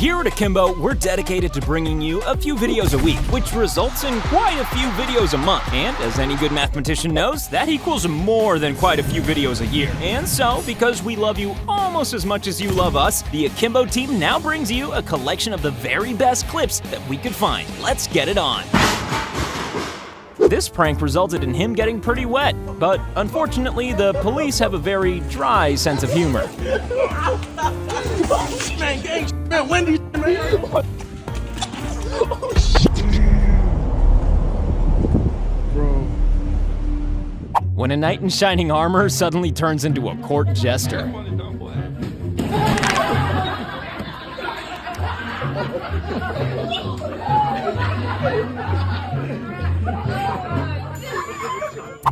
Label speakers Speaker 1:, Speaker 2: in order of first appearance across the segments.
Speaker 1: Here at Akimbo, we're dedicated to bringing you a few videos a week, which results in quite a few videos a month. And as any good mathematician knows, that equals more than quite a few videos a year. And so, because we love you almost as much as you love us, the Akimbo team now brings you a collection of the very best clips that we could find. Let's get it on. This prank resulted in him getting pretty wet, but unfortunately, the police have a very dry sense of humor.
Speaker 2: Man, Wendy, man.
Speaker 1: When a knight in shining armor suddenly turns into a court jester.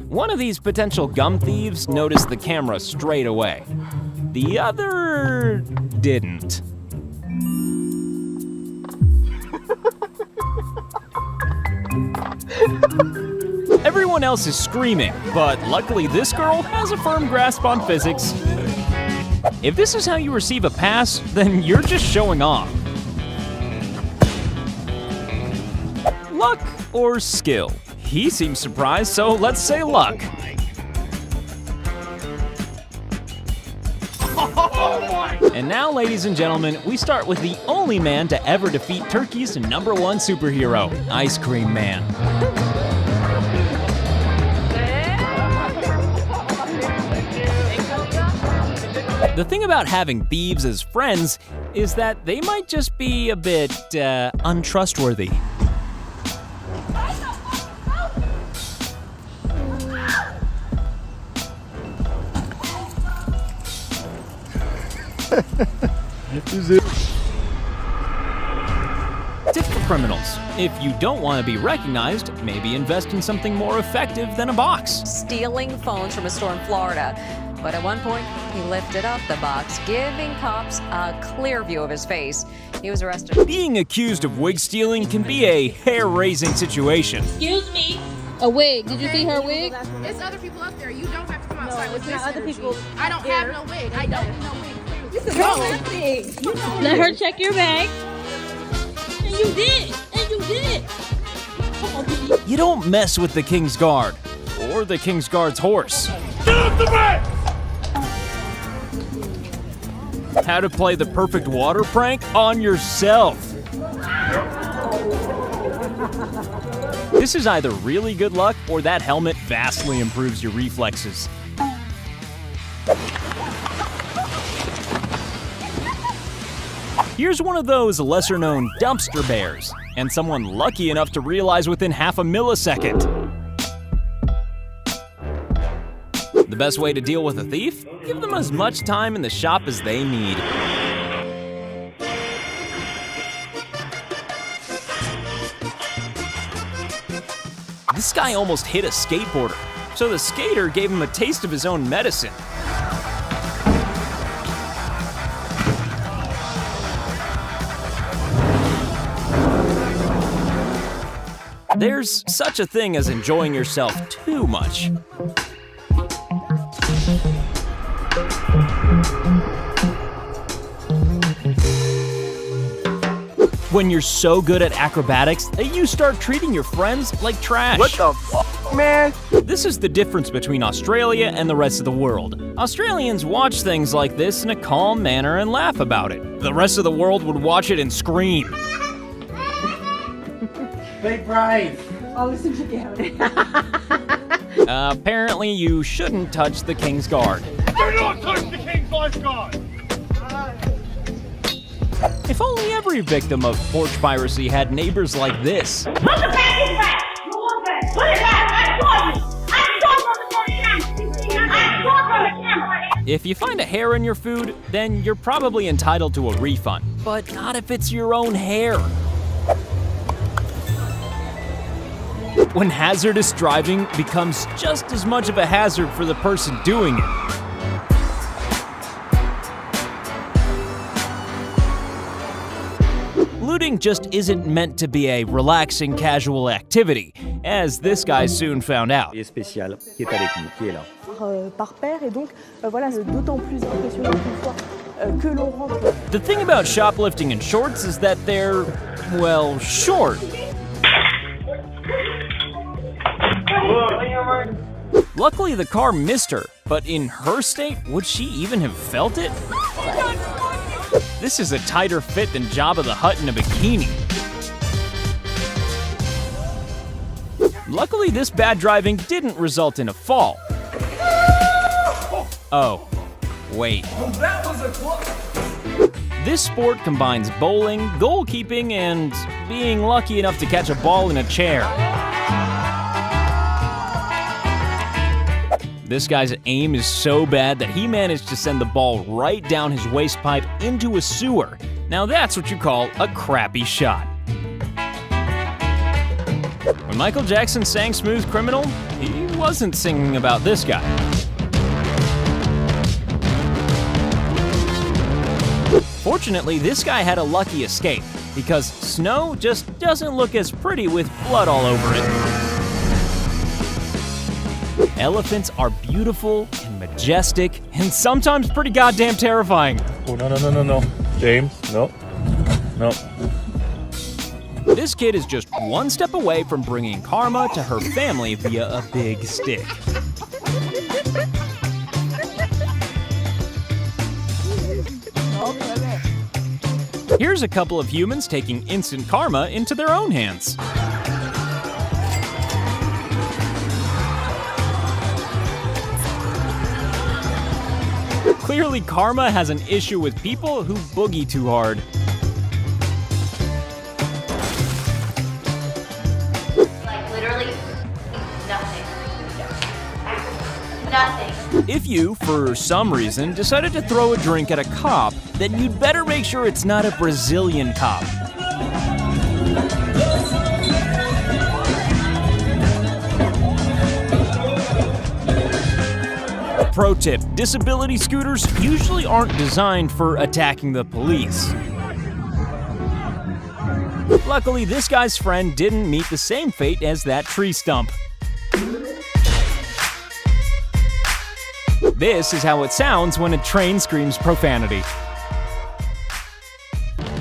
Speaker 1: One of these potential gum thieves noticed the camera straight away. The other didn't. Everyone else is screaming, but luckily this girl has a firm grasp on physics. If this is how you receive a pass, then you're just showing off. Luck or skill? He seems surprised, so let's say luck. And now, ladies and gentlemen, we start with the only man to ever defeat Turkey's #1 superhero, Ice Cream Man. The thing about having thieves as friends is that they might just be a bit untrustworthy. Tip for criminals: if you don't want to be recognized, maybe invest in something more effective than a box.
Speaker 3: Stealing phones from a store in Florida. But at one point, he lifted up the box, giving cops a clear view of his face. He was arrested.
Speaker 1: Being accused of wig stealing can be a hair-raising situation.
Speaker 4: Excuse me. A wig. Did you see her wig?
Speaker 5: It's other people up there. You don't have to come outside with this
Speaker 4: other
Speaker 5: energy.
Speaker 4: people.
Speaker 5: I don't have no wig. I don't have no wig.
Speaker 4: Let her check your bag. And you did. And you did.
Speaker 1: You don't mess with the King's Guard, or the King's Guard's horse.
Speaker 2: Get off the bed!
Speaker 1: How to play the perfect water prank on yourself. This is either really good luck, or that helmet vastly improves your reflexes. Here's one of those lesser-known dumpster bears, and someone lucky enough to realize within half a millisecond. The best way to deal with a thief? Give them as much time in the shop as they need. This guy almost hit a skateboarder, so the skater gave him a taste of his own medicine. There's such a thing as enjoying yourself too much. When you're so good at acrobatics that you start treating your friends like trash.
Speaker 2: What the fuck, man?
Speaker 1: This is the difference between Australia and the rest of the world. Australians watch things like this in a calm manner and laugh about it. The rest of the world would watch it and scream.
Speaker 2: Big Brian.
Speaker 1: Apparently you shouldn't touch the King's Guard.
Speaker 2: Do not touch the King's Guard!
Speaker 1: If only every victim of porch piracy had neighbors like this.
Speaker 4: Put the bag back. Put it back. I saw you. I saw on the camera.
Speaker 1: If you find a hair in your food, then you're probably entitled to a refund. But not if it's your own hair. When hazardous driving becomes just as much of a hazard for the person doing it. Looting just isn't meant to be a relaxing, casual activity, as this guy soon found out.
Speaker 6: Spécial qui est avec nous, qui est là.
Speaker 7: Par paire, et donc voilà, c'est d'autant plus impressionnant qu'une fois
Speaker 1: The thing about shoplifting in shorts is that they're, well, short. Luckily, the car missed her, but in her state, would she even have felt it? This is a tighter fit than Jabba the Hutt in a bikini. Luckily, this bad driving didn't result in a fall. Oh, wait. This sport combines bowling, goalkeeping, and being lucky enough to catch a ball in a chair. This guy's aim is so bad that he managed to send the ball right down his waste pipe into a sewer. Now that's what you call a crappy shot. When Michael Jackson sang Smooth Criminal, he wasn't singing about this guy. Fortunately, this guy had a lucky escape, because snow just doesn't look as pretty with blood all over it. Elephants are beautiful and majestic, and sometimes pretty goddamn terrifying.
Speaker 2: Oh, no. James, no.
Speaker 1: This kid is just one step away from bringing karma to her family via a big stick. Here's a couple of humans taking instant karma into their own hands. Clearly, karma has an issue with people who boogie too hard.
Speaker 4: Like literally nothing. Nothing.
Speaker 1: If you, for some reason, decided to throw a drink at a cop, then you'd better make sure it's not a Brazilian cop. Pro tip, disability scooters usually aren't designed for attacking the police. Luckily, this guy's friend didn't meet the same fate as that tree stump. This is how it sounds when a train screams profanity.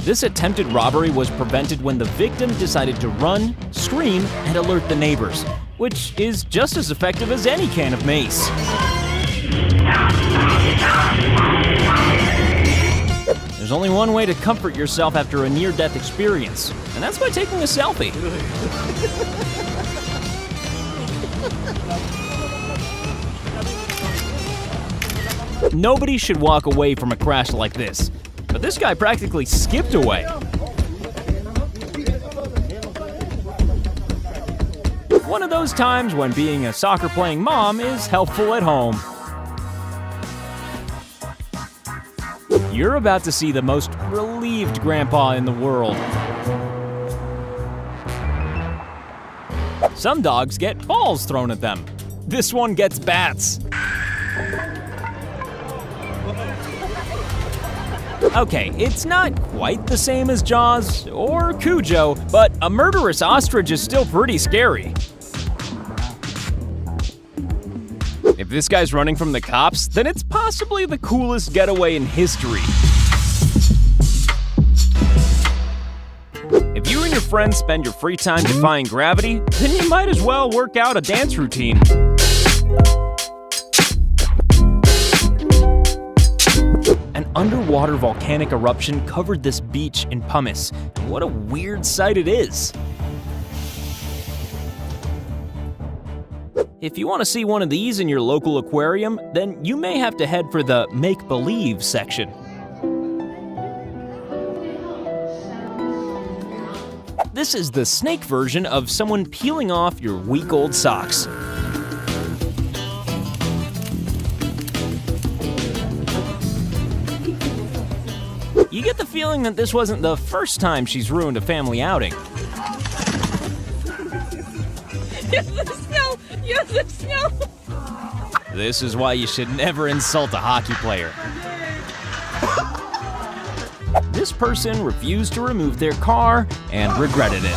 Speaker 1: This attempted robbery was prevented when the victim decided to run, scream, and alert the neighbors, which is just as effective as any can of mace. There's only one way to comfort yourself after a near-death experience, and that's by taking a selfie. Nobody should walk away from a crash like this, but this guy practically skipped away. One of those times when being a soccer-playing mom is helpful at home. You're about to see the most relieved grandpa in the world. Some dogs get balls thrown at them. This one gets bats. Okay, it's not quite the same as Jaws or Cujo, but a murderous ostrich is still pretty scary. If this guy's running from the cops, then it's possibly the coolest getaway in history. If you and your friends spend your free time defying gravity, then you might as well work out a dance routine. An underwater volcanic eruption covered this beach in Pumice, and what a weird sight it is. If you want to see one of these in your local aquarium, then you may have to head for the make-believe section. This is the snake version of someone peeling off your week-old socks. You get the feeling that this wasn't the first time she's ruined a family outing. This is why you should never insult a hockey player. This person refused to remove their car and regretted it.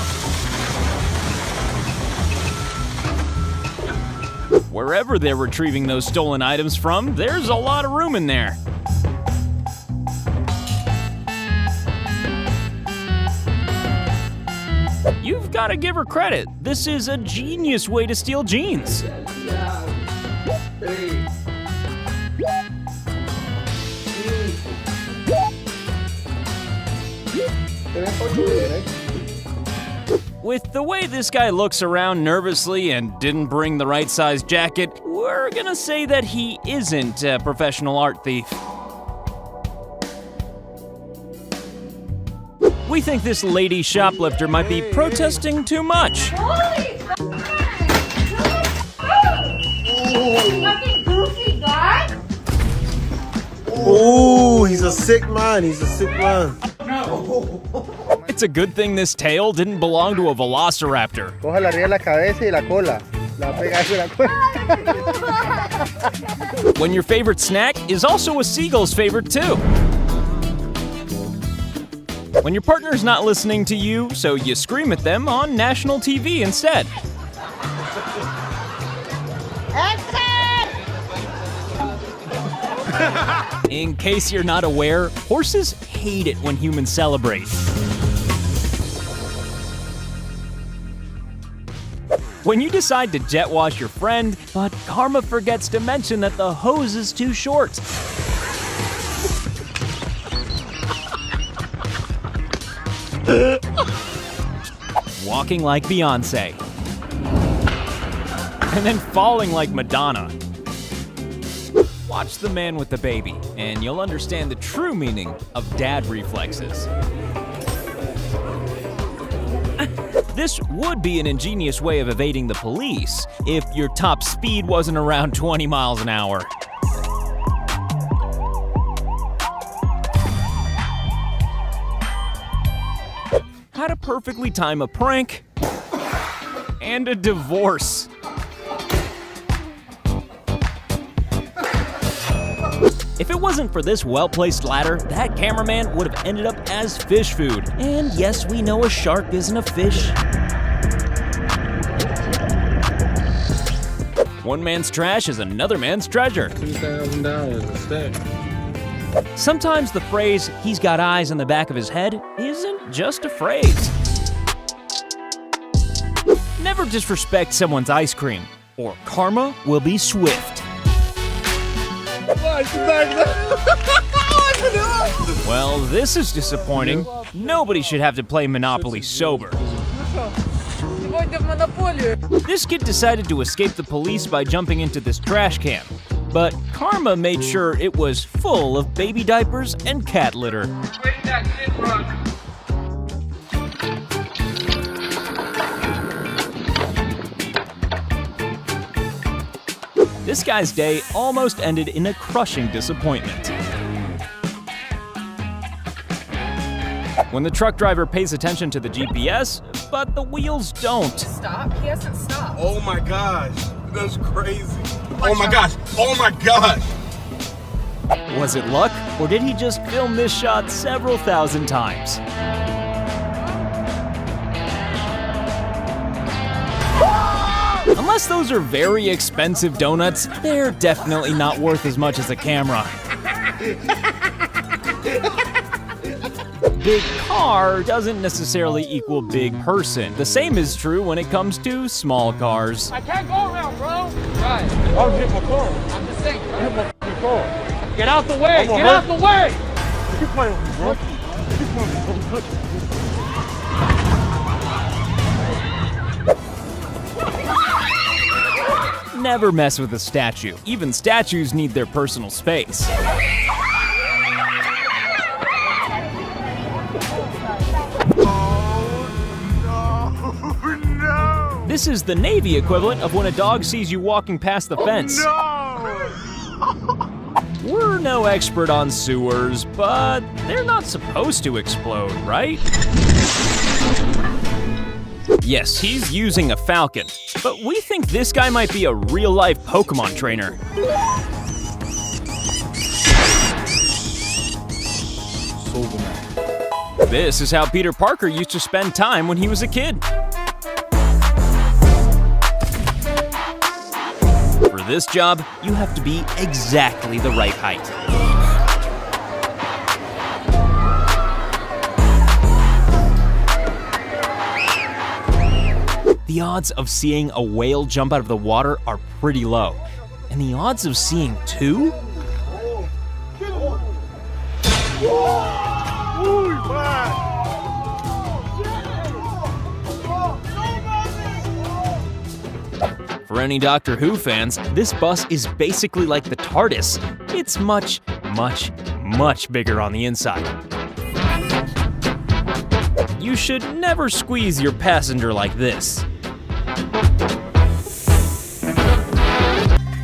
Speaker 1: Wherever they're retrieving those stolen items from, there's a lot of room in there. gotta give her credit. This is a genius way to steal jeans. With the way this guy looks around nervously and didn't bring the right size jacket, we're gonna say that he isn't a professional art thief. We think this lady shoplifter might be protesting too much.
Speaker 4: Holy fucking goofy guy!
Speaker 6: Oh, he's a sick man. He's a sick man.
Speaker 1: It's a good thing this tail didn't belong to a velociraptor.
Speaker 6: Cójala arriba la cabeza y la cola. La pega ahí con la cola.
Speaker 1: When your favorite snack is also a seagull's favorite too. When your partner's not listening to you, so you scream at them on national TV instead. In case you're not aware, horses hate it when humans celebrate. When you decide to jet wash your friend, but Karma forgets to mention that the hose is too short. Walking like Beyonce. And then falling like Madonna. Watch The Man with the Baby, and you'll understand the true meaning of dad reflexes. This would be an ingenious way of evading the police if your top speed wasn't around 20 miles an hour. How to perfectly time a prank and a divorce. If it wasn't for this well-placed ladder, that cameraman would have ended up as fish food. And yes, we know a shark isn't a fish. One man's trash is another man's treasure.
Speaker 6: $2,000
Speaker 1: Sometimes the phrase, "he's got eyes on the back of his head," isn't just a phrase. Never disrespect someone's ice cream, or karma will be swift. Well, this is disappointing. Nobody should have to play Monopoly sober. This kid decided to escape the police by jumping into this trash can. But Karma made sure it was full of baby diapers and cat litter. This guy's day almost ended in a crushing disappointment. When the truck driver pays attention to the GPS, but the wheels don't.
Speaker 5: Stop. He hasn't stopped.
Speaker 6: Oh my gosh, that's crazy. Oh my gosh, oh my gosh.
Speaker 1: Was it luck, or did he just film this shot several thousand times? Unless those are very expensive donuts, they're definitely not worth as much as a camera. Big car doesn't necessarily equal big person. The same is true when it comes to small cars.
Speaker 7: I can't go around, bro. Right.
Speaker 6: I'll hit my car.
Speaker 7: I'm just saying.
Speaker 6: Hit my car.
Speaker 7: Get out the way.
Speaker 6: gonna
Speaker 7: Get out the way.
Speaker 6: You playing with me, bro? You playing with me,
Speaker 1: Never mess with a statue. Even statues need their personal space. This is the Navy equivalent of when a dog sees you walking past the fence. We're no expert on sewers, but they're not supposed to explode, right? Yes, he's using a falcon, but we think this guy might be a real-life Pokemon trainer. This is how Peter Parker used to spend time when he was a kid. For this job, you have to be exactly the right height. the odds of seeing a whale jump out of the water are pretty low. And the odds of seeing two? For any Doctor Who fans, this bus is basically like the TARDIS. It's much, much, much bigger on the inside. You should never squeeze your passenger like this.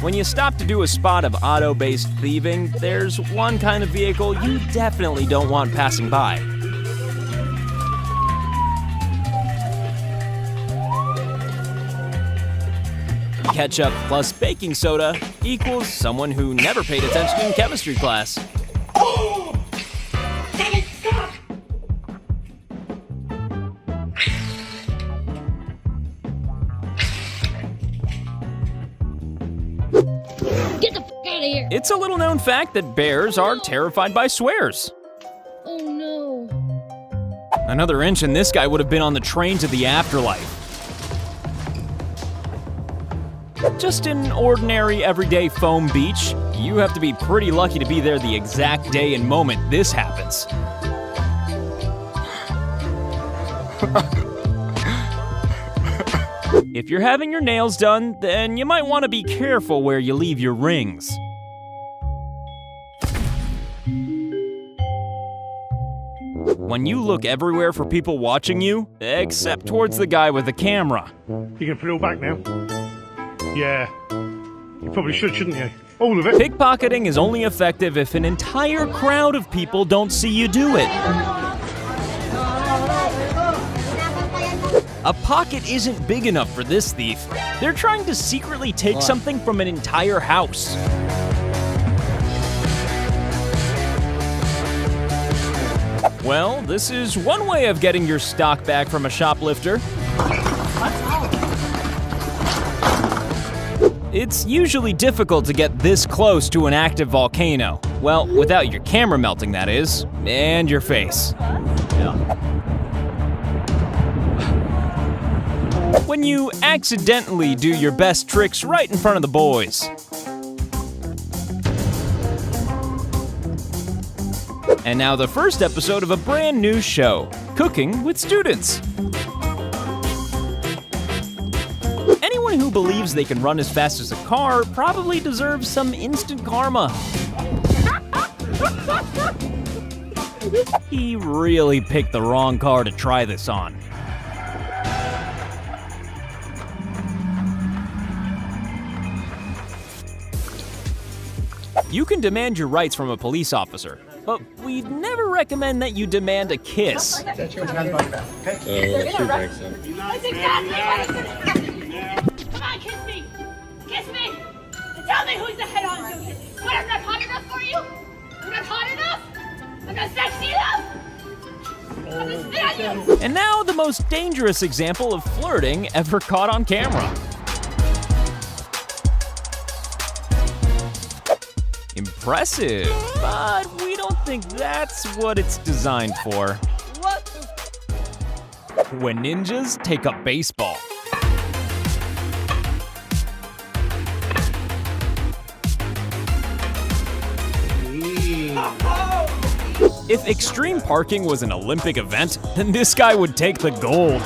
Speaker 1: When you stop to do a spot of auto-based thieving, there's one kind of vehicle you definitely don't want passing by. Ketchup plus baking soda equals someone who never paid attention in chemistry class.
Speaker 8: Get the f out of here!
Speaker 1: It's a little known fact that bears are terrified by swears.
Speaker 8: Oh no.
Speaker 1: Another inch and this guy would have been on the train to the afterlife. Just an ordinary, everyday foam beach. You have to be pretty lucky to be there the exact day and moment this happens. If you're having your nails done, then you might want to be careful where you leave your rings. When you look everywhere for people watching you, except towards the guy with the camera.
Speaker 2: You can put it all back now. Yeah. You probably should, shouldn't you? All of it.
Speaker 1: Pickpocketing is only effective if an entire crowd of people don't see you do it. A pocket isn't big enough for this thief. They're trying to secretly take something from an entire house. Well, this is one way of getting your stock back from a shoplifter. It's usually difficult to get this close to an active volcano. Well, without your camera melting, that is, and your face. When you accidentally do your best tricks right in front of the boys. And now the first episode of a brand new show, Cooking with Students. Anyone who believes they can run as fast as a car probably deserves some instant karma. He really picked the wrong car to try this on. You can demand your rights from a police officer, but we'd never recommend that you demand a kiss.
Speaker 4: That's exactly what is gonna happen. Come on, kiss me! Kiss me! And tell me who's the head honcho here. What, I'm not hot enough for you? I'm not hot enough? I'm not sexy enough? I'm gonna spit on you!
Speaker 1: And now the most dangerous example of flirting ever caught on camera. Impressive, but we don't think that's what it's designed for. When ninjas take up baseball. If extreme parking was an Olympic event, then this guy would take the gold.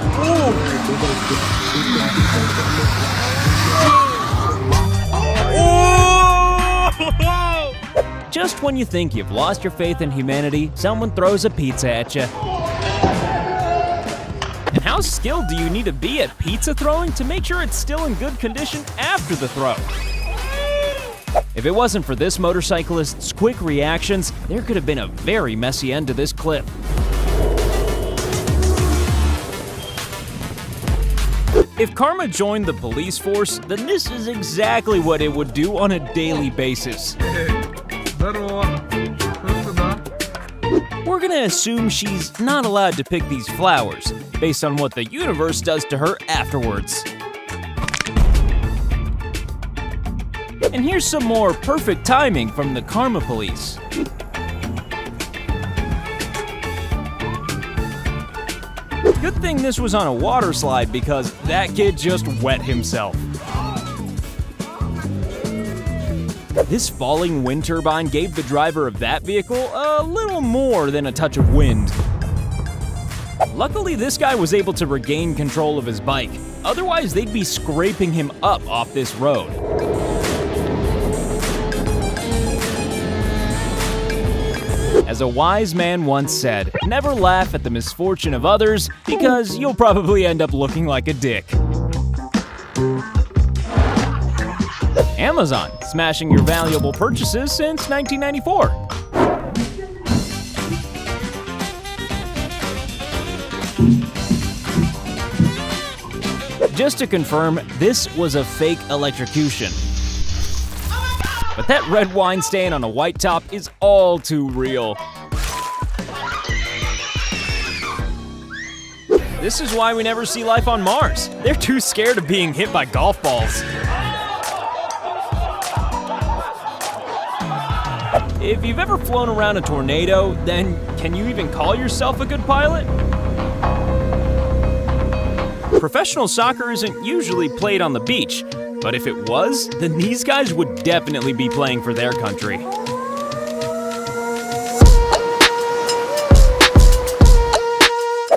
Speaker 1: Just when you think you've lost your faith in humanity, someone throws a pizza at you. And how skilled do you need to be at pizza throwing to make sure it's still in good condition after the throw? If it wasn't for this motorcyclist's quick reactions, there could have been a very messy end to this clip. If karma joined the police force, then this is exactly what it would do on a daily basis. We're gonna assume she's not allowed to pick these flowers, based on what the universe does to her afterwards. And here's some more perfect timing from the karma police. Good thing this was on a water slide because that kid just wet himself. This falling wind turbine gave the driver of that vehicle a little more than a touch of wind. Luckily, this guy was able to regain control of his bike. Otherwise, they'd be scraping him up off this road. As a wise man once said, never laugh at the misfortune of others because you'll probably end up looking like a dick. Amazon, smashing your valuable purchases since 1994. Just to confirm, this was a fake electrocution. But that red wine stain on a white top is all too real. This is why we never see life on Mars. They're too scared of being hit by golf balls. If you've ever flown around a tornado, then can you even call yourself a good pilot? Professional soccer isn't usually played on the beach, but if it was, then these guys would definitely be playing for their country.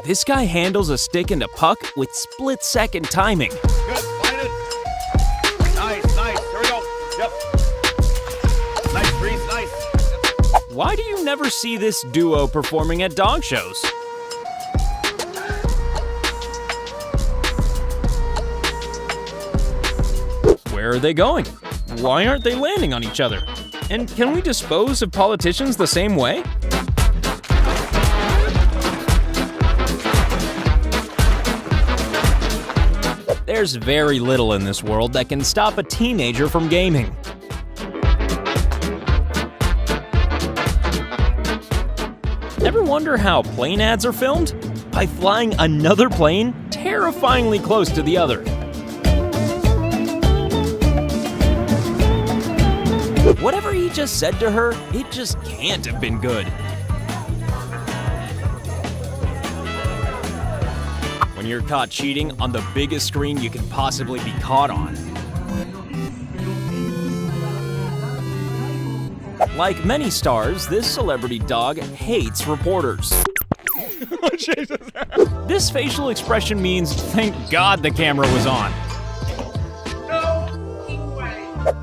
Speaker 1: This guy handles a stick and a puck with split-second timing.
Speaker 9: Good, find it. Nice, nice, here we go. Yep. Nice, Reese, nice.
Speaker 1: Why do you never see this duo performing at dog shows? Where are they going? Why aren't they landing on each other? And can we dispose of politicians the same way? There's very little in this world that can stop a teenager from gaming. Ever wonder how plane ads are filmed? By flying another plane terrifyingly close to the other. Whatever he just said to her, it just can't have been good. When you're caught cheating on the biggest screen you can possibly be caught on. Like many stars, this celebrity dog hates reporters. This facial expression means, thank God the camera was on.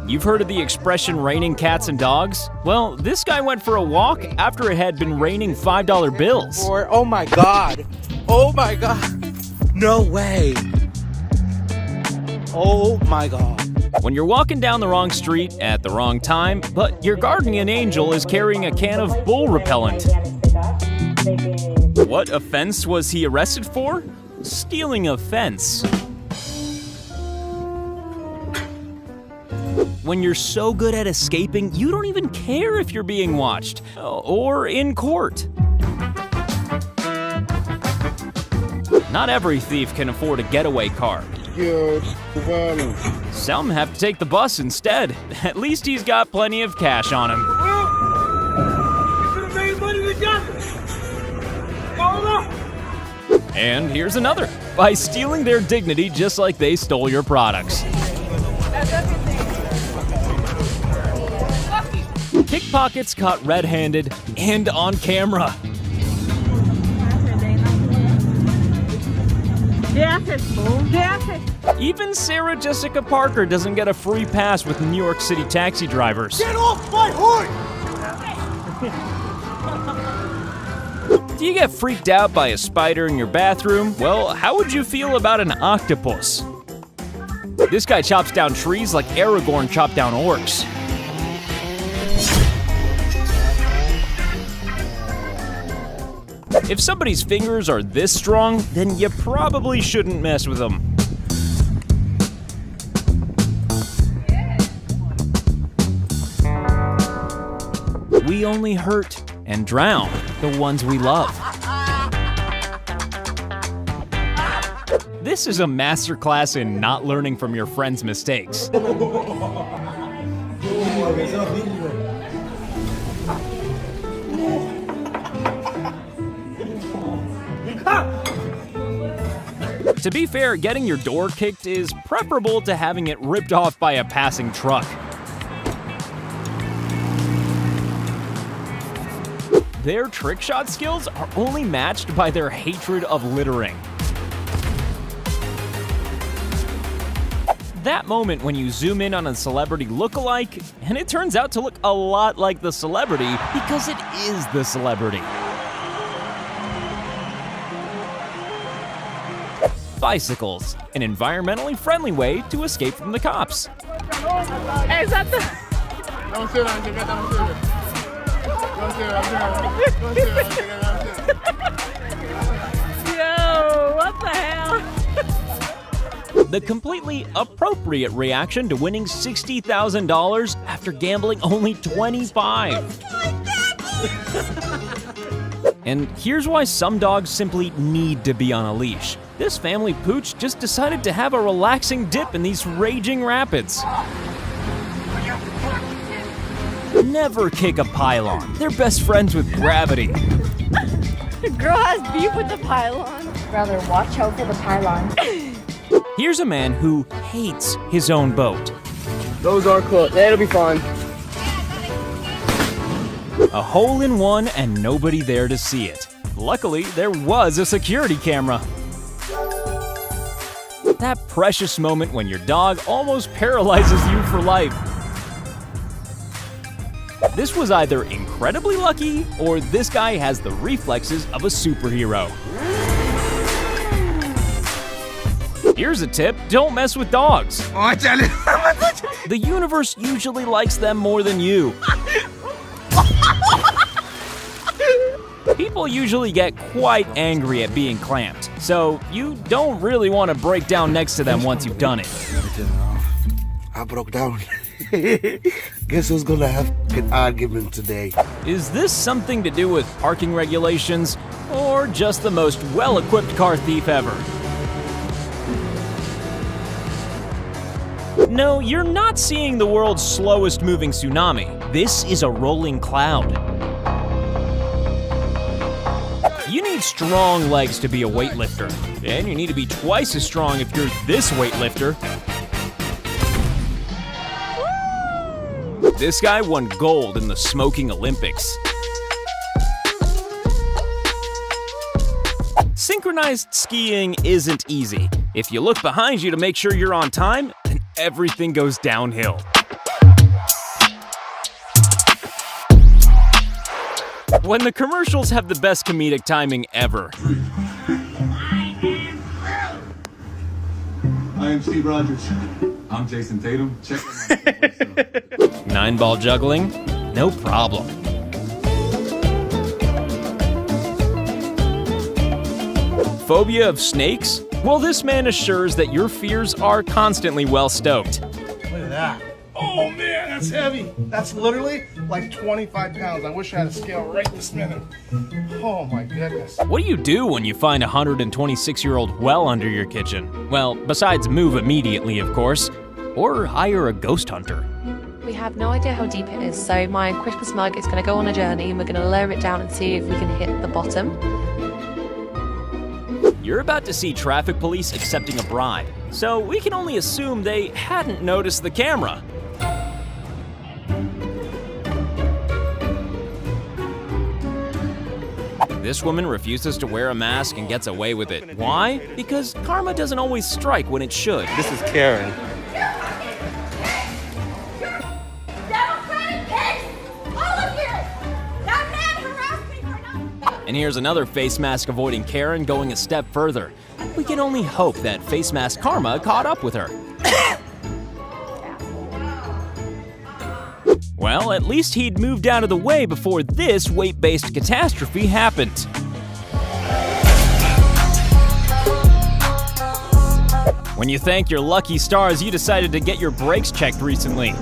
Speaker 1: You've heard of the expression raining cats and dogs? Well, this guy went for a walk after it had been raining $5 bills.
Speaker 10: Oh my God. Oh my God. No way. Oh my God.
Speaker 1: When you're walking down the wrong street at the wrong time, but your guardian angel is carrying a can of bull repellent. What offense was he arrested for? Stealing a fence. When you're so good at escaping, you don't even care if you're being watched or in court. Not every thief can afford a getaway car. Some have to take the bus instead. At least he's got plenty of cash on him. And here's another. By stealing their dignity just like they stole your products. Pickpockets caught red-handed and on camera. Even Sarah Jessica Parker doesn't get a free pass with New York City taxi drivers.
Speaker 10: Get off my horse!
Speaker 1: Do you get freaked out by a spider in your bathroom? Well, how would you feel about an octopus? This guy chops down trees like Aragorn chopped down orcs. If somebody's fingers are this strong, then you probably shouldn't mess with them. We only hurt and drown the ones we love. This is a masterclass in not learning from your friend's mistakes. To be fair, getting your door kicked is preferable to having it ripped off by a passing truck. Their trick shot skills are only matched by their hatred of littering. That moment when you zoom in on a celebrity look-alike, and it turns out to look a lot like the celebrity because it is the celebrity. Bicycles, an environmentally friendly way to escape from the cops.
Speaker 5: Is that the... Yo, what the hell?
Speaker 1: The completely appropriate reaction to winning $60,000 after gambling only $25. And here's why some dogs simply need to be on a leash. This family pooch just decided to have a relaxing dip in these raging rapids. Never kick a pylon. They're best friends with gravity.
Speaker 5: The girl has beef with the pylon.
Speaker 11: Brother, watch out for the pylon.
Speaker 1: Here's a man who hates his own boat.
Speaker 7: Those are cool. It'll be fun.
Speaker 1: A hole-in-one and nobody there to see it. Luckily, there was a security camera. That precious moment when your dog almost paralyzes you for life. This was either incredibly lucky, or this guy has the reflexes of a superhero. Here's a tip, don't mess with dogs. The universe usually likes them more than you. People usually get quite angry at being clamped, so you don't really want to break down next to them once you've done it.
Speaker 6: I broke down. Guess who's gonna have an argument today?
Speaker 1: Is this something to do with parking regulations, or just the most well-equipped car thief ever? No, you're not seeing the world's slowest moving tsunami. This is a rolling cloud. You need strong legs to be a weightlifter, and you need to be twice as strong if you're this weightlifter. This guy won gold in the smoking Olympics. Synchronized skiing isn't easy. If you look behind you to make sure you're on time, then everything goes downhill. When the commercials have the best comedic timing ever.
Speaker 12: I am Steve Rogers. I'm Jason Tatum. Check out my
Speaker 1: 9-ball juggling? No problem. Phobia of snakes? Well, this man assures that your fears are constantly well stoked.
Speaker 2: Look at that. Oh man, that's heavy. That's literally like 25 pounds. I wish I had a scale right this minute. Oh my goodness.
Speaker 1: What do you do when you find a 126-year-old well under your kitchen? Well, besides move immediately, of course, or hire a ghost hunter.
Speaker 11: We have no idea how deep it is, so my Christmas mug is going to go on a journey and we're going to lower it down and see if we can hit the bottom.
Speaker 1: You're about to see traffic police accepting a bribe, so we can only assume they hadn't noticed the camera. This woman refuses to wear a mask and gets away with it. Why? Because karma doesn't always strike when it should.
Speaker 10: This is Karen.
Speaker 4: Democratic pigs! All of you! That man harassed me for nothing!
Speaker 1: And here's another face mask avoiding Karen going a step further. We can only hope that face mask karma caught up with her. Well, at least he'd moved out of the way before this weight-based catastrophe happened. When you thank your lucky stars, you decided to get your brakes checked recently.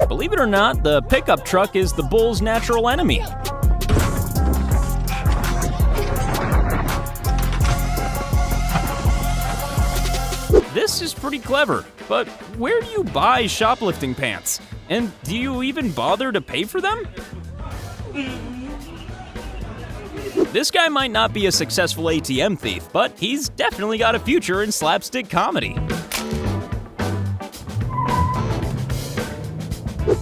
Speaker 1: Believe it or not, the pickup truck is the bull's natural enemy. This is pretty clever, but where do you buy shoplifting pants? And do you even bother to pay for them? This guy might not be a successful ATM thief, but he's definitely got a future in slapstick comedy.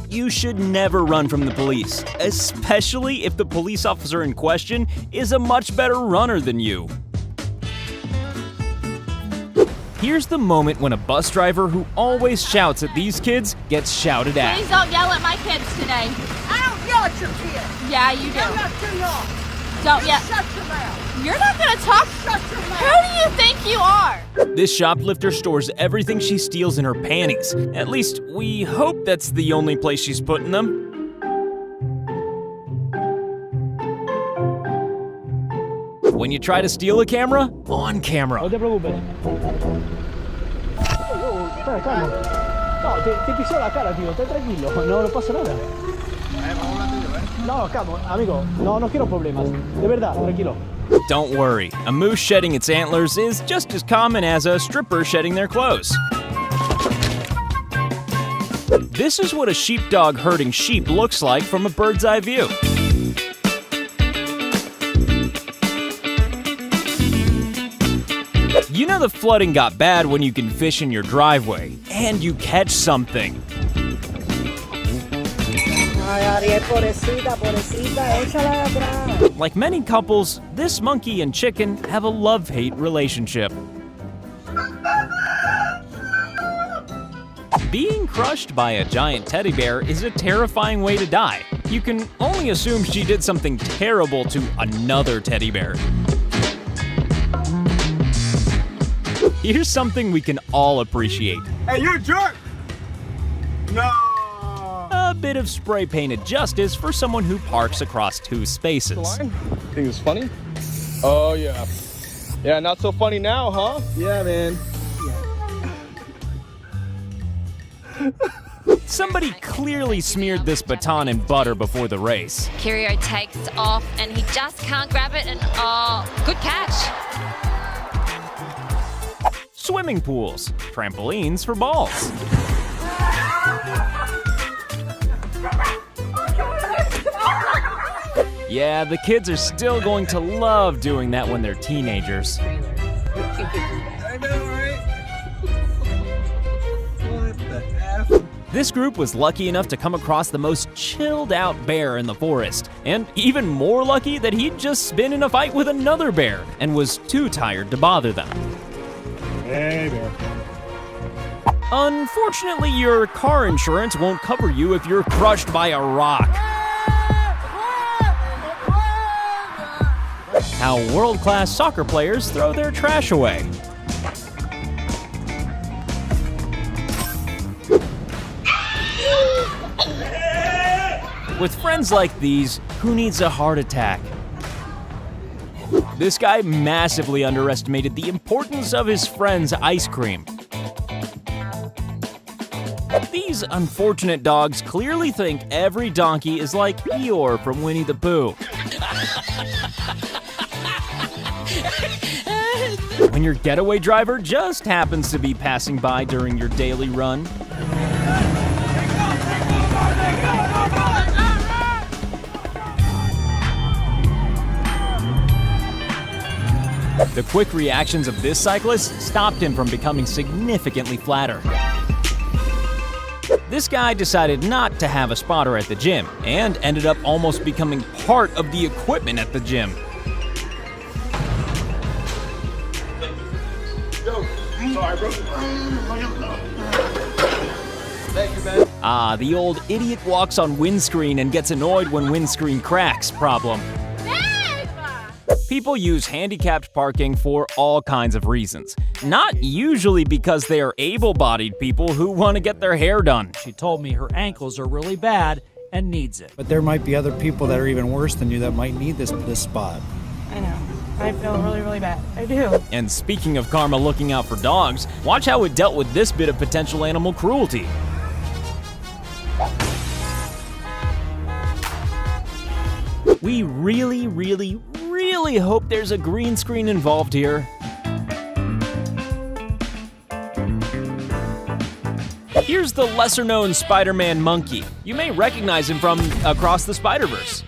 Speaker 1: You should never run from the police, especially if the police officer in question is a much better runner than you. Here's the moment when a bus driver who always shouts at these kids gets shouted at.
Speaker 4: Please don't yell at my kids today.
Speaker 13: I don't yell at your kids.
Speaker 4: Yeah, you do.
Speaker 13: I'm not too young.
Speaker 4: Don't yell.
Speaker 13: Shut your mouth.
Speaker 4: You're not gonna talk.
Speaker 13: Shut your mouth.
Speaker 4: Who do you think you are?
Speaker 1: This shoplifter stores everything she steals in her panties. At least, we hope that's the only place she's putting them. When you try to steal a camera, on camera.
Speaker 7: No te preocupes. Espera, calma. No, te pisó la cara, tío. Esté tranquilo. No pasa nada. No, calma, amigo. No quiero problemas. De verdad, tranquilo.
Speaker 1: Don't worry, a moose shedding its antlers is just as common as a stripper shedding their clothes. This is what a sheepdog herding sheep looks like from a bird's eye view. You know the flooding got bad when you can fish in your driveway, and you catch something. Like many couples, this monkey and chicken have a love-hate relationship. Being crushed by a giant teddy bear is a terrifying way to die. You can only assume she did something terrible to another teddy bear. Here's something we can all appreciate.
Speaker 9: Hey, you're a jerk! No!
Speaker 1: A bit of spray-painted justice for someone who parks across two spaces.
Speaker 7: Think it's funny? Oh, yeah. Yeah, not so funny now, huh? Yeah, man.
Speaker 1: Somebody clearly smeared this baton in butter before the race.
Speaker 3: Kirio takes off and he just can't grab it and good catch.
Speaker 1: Swimming pools, trampolines for balls. Yeah, the kids are still going to love doing that when they're teenagers. This group was lucky enough to come across the most chilled out bear in the forest, and even more lucky that he'd just been in a fight with another bear and was too tired to bother them.
Speaker 7: Hey, bear.
Speaker 1: Unfortunately, your car insurance won't cover you if you're crushed by a rock. How world-class soccer players throw their trash away. With friends like these, who needs a heart attack? This guy massively underestimated the importance of his friend's ice cream. These unfortunate dogs clearly think every donkey is like Eeyore from Winnie the Pooh. When your getaway driver just happens to be passing by during your daily run. The quick reactions of this cyclist stopped him from becoming significantly flatter. This guy decided not to have a spotter at the gym and ended up almost becoming part of the equipment at the gym.
Speaker 9: Sorry, bro. Thank you, man.
Speaker 1: Ah, the old idiot walks on windscreen and gets annoyed when windscreen cracks problem. People use handicapped parking for all kinds of reasons. Not usually because they are able-bodied people who want to get their hair done.
Speaker 14: She told me her ankles are really bad and needs it.
Speaker 15: But there might be other people that are even worse than you that might need this spot.
Speaker 5: I know. I feel really, really bad. I do.
Speaker 1: And speaking of karma looking out for dogs, watch how it dealt with this bit of potential animal cruelty. We really, really, really hope there's a green screen involved here. Here's the lesser-known Spider-Man monkey. You may recognize him from Across the Spider-Verse.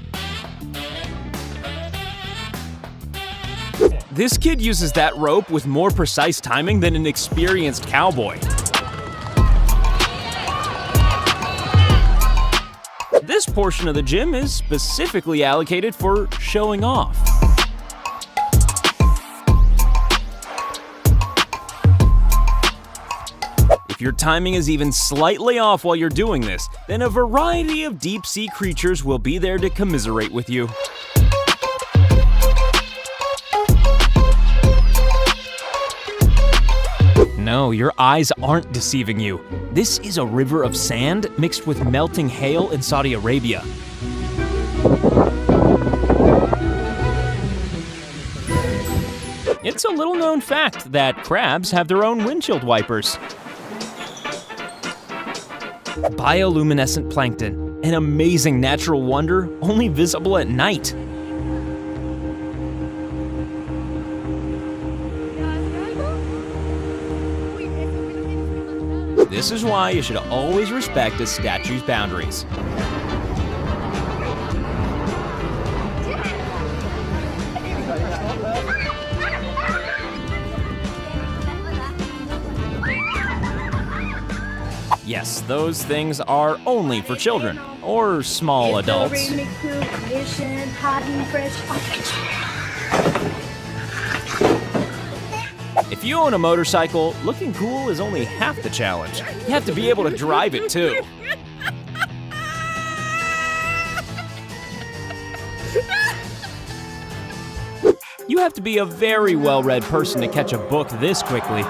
Speaker 1: This kid uses that rope with more precise timing than an experienced cowboy. This portion of the gym is specifically allocated for showing off. If your timing is even slightly off while you're doing this, then a variety of deep-sea creatures will be there to commiserate with you. No, your eyes aren't deceiving you. This is a river of sand mixed with melting hail in Saudi Arabia. It's a little-known fact that crabs have their own windshield wipers. Bioluminescent plankton, an amazing natural wonder only visible at night. This is why you should always respect a statue's boundaries. Yes, those things are only for children, or small adults. If you own a motorcycle, looking cool is only half the challenge. You have to be able to drive it too. You have to be a very well-read person to catch a book this quickly.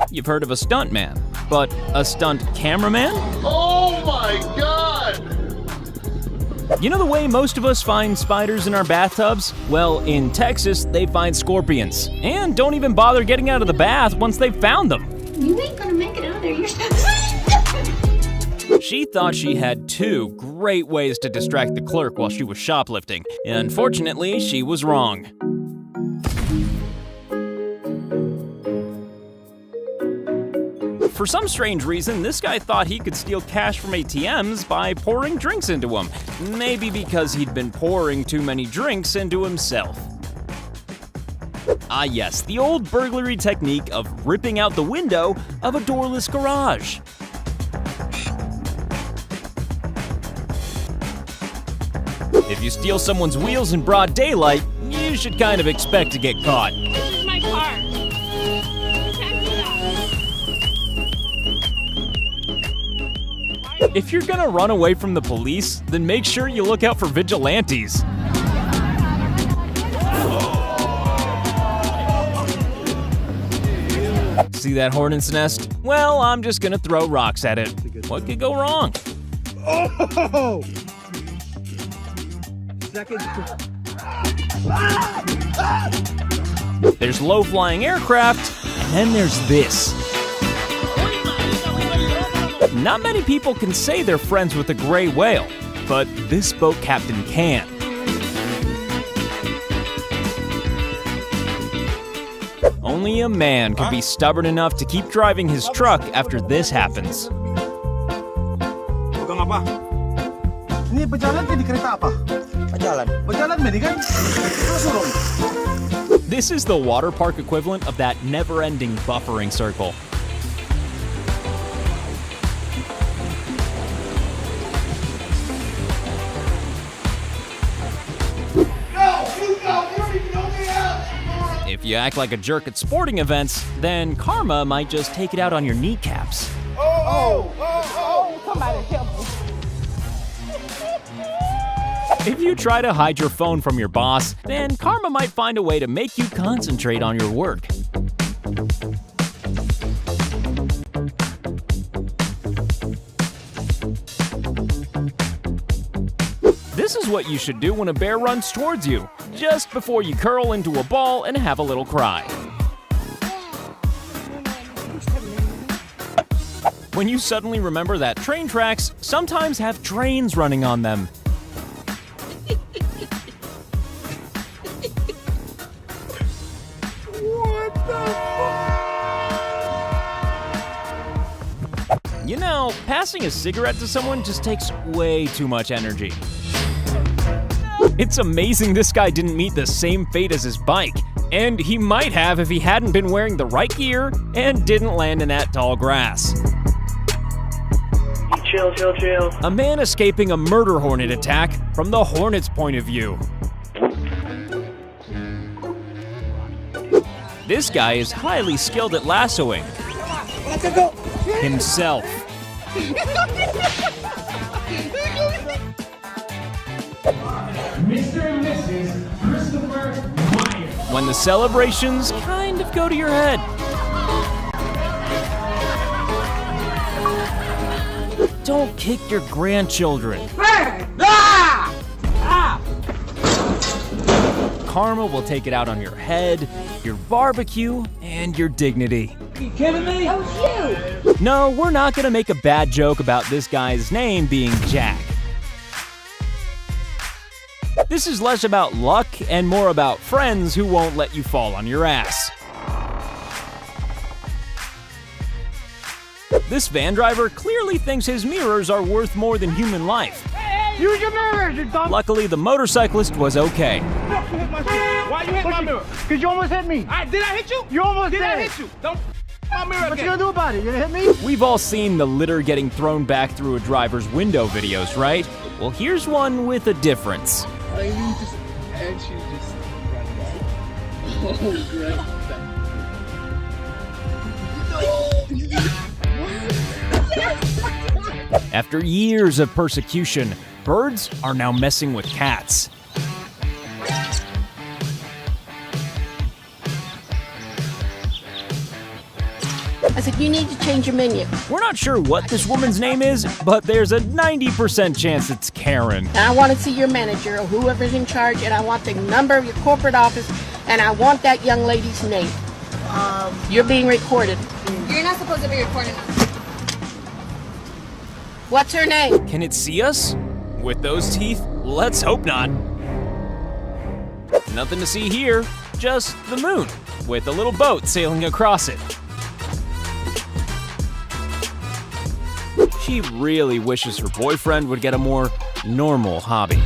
Speaker 1: You've heard of a stuntman, but a stunt cameraman?
Speaker 2: Oh my God!
Speaker 1: You know the way most of us find spiders in our bathtubs? Well, in Texas, they find scorpions, and don't even bother getting out of the bath once they've found them.
Speaker 4: You ain't gonna make it out of there yourself.
Speaker 1: She thought she had two great ways to distract the clerk while she was shoplifting. Unfortunately, she was wrong. For some strange reason, this guy thought he could steal cash from ATMs by pouring drinks into them. Maybe because he'd been pouring too many drinks into himself. Ah yes, the old burglary technique of ripping out the window of a doorless garage. If you steal someone's wheels in broad daylight, you should kind of expect to get caught.
Speaker 4: This is my car.
Speaker 1: If you're gonna run away from the police, then make sure you look out for vigilantes. See that hornet's nest? Well, I'm just gonna throw rocks at it. What could go wrong?
Speaker 10: Oh!
Speaker 1: There's low-flying aircraft, and then there's this. Not many people can say they're friends with a gray whale, but this boat captain can. Only a man could be stubborn enough to keep driving his truck after this happens.
Speaker 10: Ini pejalan di kereta apa? Pejalan. Pejalan ini kan? Terus turun.
Speaker 1: This is the water park equivalent of that never-ending buffering circle. If you act like a jerk at sporting events, then karma might just take it out on your kneecaps.
Speaker 13: Somebody help me.
Speaker 1: If you try to hide your phone from your boss, then karma might find a way to make you concentrate on your work. This is what you should do when a bear runs towards you, just before you curl into a ball and have a little cry. When you suddenly remember that train tracks sometimes have trains running on them. You know, passing a cigarette to someone just takes way too much energy. It's amazing this guy didn't meet the same fate as his bike. And he might have if he hadn't been wearing the right gear and didn't land in that tall grass.
Speaker 16: Chill.
Speaker 1: A man escaping a murder hornet attack from the hornet's point of view. This guy is highly skilled at lassoing himself.
Speaker 16: Mr. and Mrs. Christopher Myers.
Speaker 1: When the celebrations kind of go to your head. Don't kick your grandchildren. Karma will take it out on your head, your barbecue, and your dignity.
Speaker 16: Are you kidding me? That was you.
Speaker 1: No, we're not gonna make a bad joke about this guy's name being Jack. This is less about luck and more about friends who won't let you fall on your ass. This van driver clearly thinks his mirrors are worth more than human life.
Speaker 16: Use your mirrors, you dumb.
Speaker 1: Luckily, the motorcyclist was okay.
Speaker 16: Why you hit my mirror? Because you almost hit me. Did I hit you? You almost did. I hit you? Don't my mirror. What you gonna do about it? You gonna hit me?
Speaker 1: We've all seen the litter getting thrown back through a driver's window videos, right? Well, here's one with a difference.
Speaker 16: And she just oh, great.
Speaker 1: After years of persecution, birds are now messing with cats.
Speaker 17: I said, you need to change your menu.
Speaker 1: We're not sure what this woman's name is, but there's a 90% chance it's Karen.
Speaker 17: And I want to see your manager or whoever's in charge, and I want the number of your corporate office, and I want that young lady's name. You're being recorded.
Speaker 13: You're not supposed to be recording us.
Speaker 17: What's her name?
Speaker 1: Can it see us? With those teeth? Let's hope not. Nothing to see here, just the moon, with a little boat sailing across it. She really wishes her boyfriend would get a more normal hobby.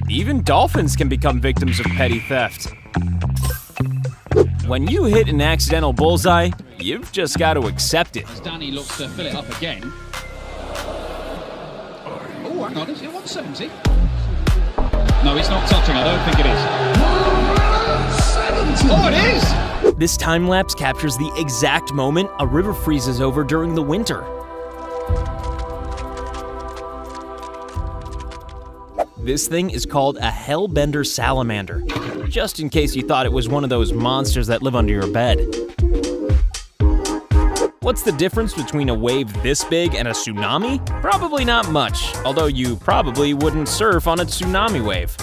Speaker 1: Even dolphins can become victims of petty theft. When you hit an accidental bullseye, you've just got to accept it.
Speaker 18: Danny looks to fill it up again. Oh, hang on, is it 170? No, it's not touching, I don't think it is. Oh, it is!
Speaker 1: This time lapse captures the exact moment a river freezes over during the winter. This thing is called a hellbender salamander, just in case you thought it was one of those monsters that live under your bed. What's the difference between a wave this big and a tsunami? Probably not much, although you probably wouldn't surf on a tsunami wave.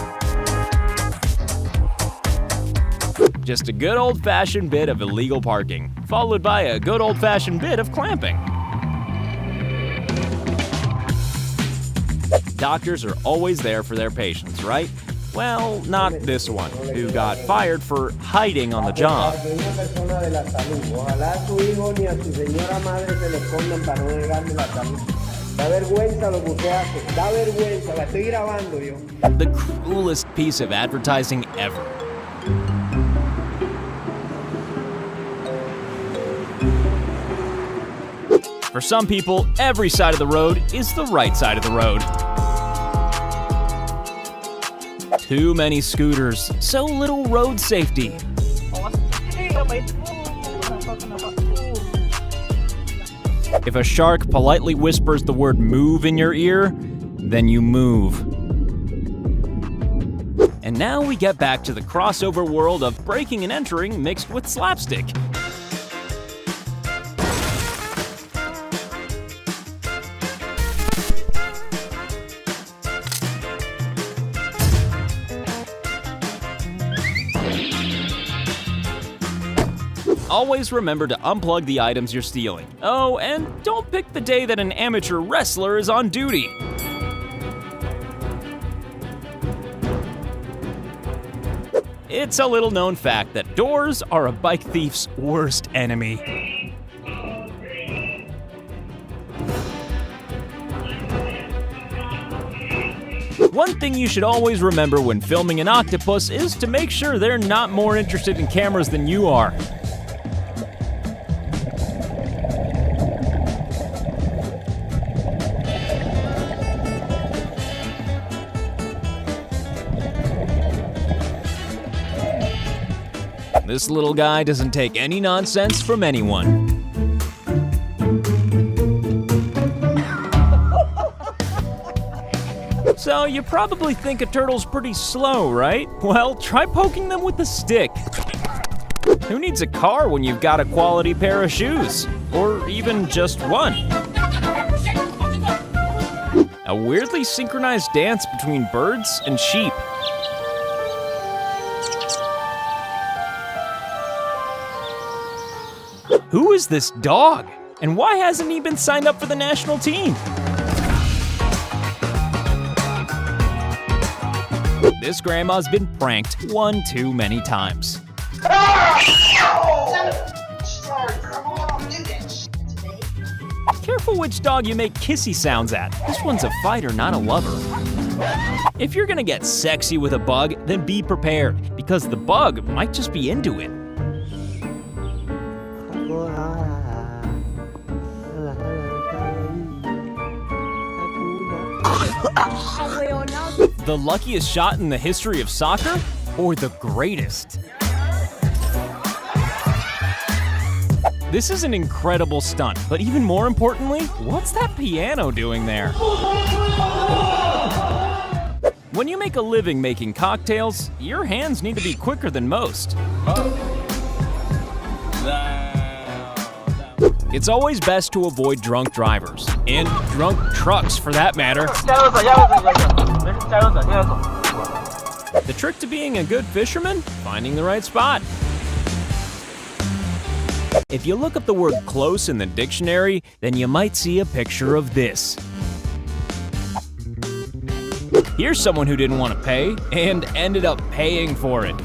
Speaker 1: Just a good old-fashioned bit of illegal parking, followed by a good old-fashioned bit of clamping. Doctors are always there for their patients, right? Well, not this one, who got fired for hiding on the job. The cruelest piece of advertising ever. For some people, every side of the road is the right side of the road. Too many scooters, so little road safety. If a shark politely whispers the word move in your ear, then you move. And now we get back to the crossover world of breaking and entering mixed with slapstick. Always remember to unplug the items you're stealing. Oh, and don't pick the day that an amateur wrestler is on duty. It's a little known fact that doors are a bike thief's worst enemy. One thing you should always remember when filming an octopus is to make sure they're not more interested in cameras than you are. This little guy doesn't take any nonsense from anyone. So you probably think a turtle's pretty slow, right? Well, try poking them with a stick. Who needs a car when you've got a quality pair of shoes? Or even just one? A weirdly synchronized dance between birds and sheep. Who is this dog? And why hasn't he been signed up for the national team? This grandma's been pranked one too many times. Careful which dog you make kissy sounds at. This one's a fighter, not a lover. If you're gonna get sexy with a bug, then be prepared, because the bug might just be into it. The luckiest shot in the history of soccer? Or the greatest? This is an incredible stunt, but even more importantly, what's that piano doing there? When you make a living making cocktails, your hands need to be quicker than most. It's always best to avoid drunk drivers, and drunk trucks for that matter. The trick to being a good fisherman? Finding the right spot. If you look up the word close in the dictionary, then you might see a picture of this. Here's someone who didn't want to pay, and ended up paying for it.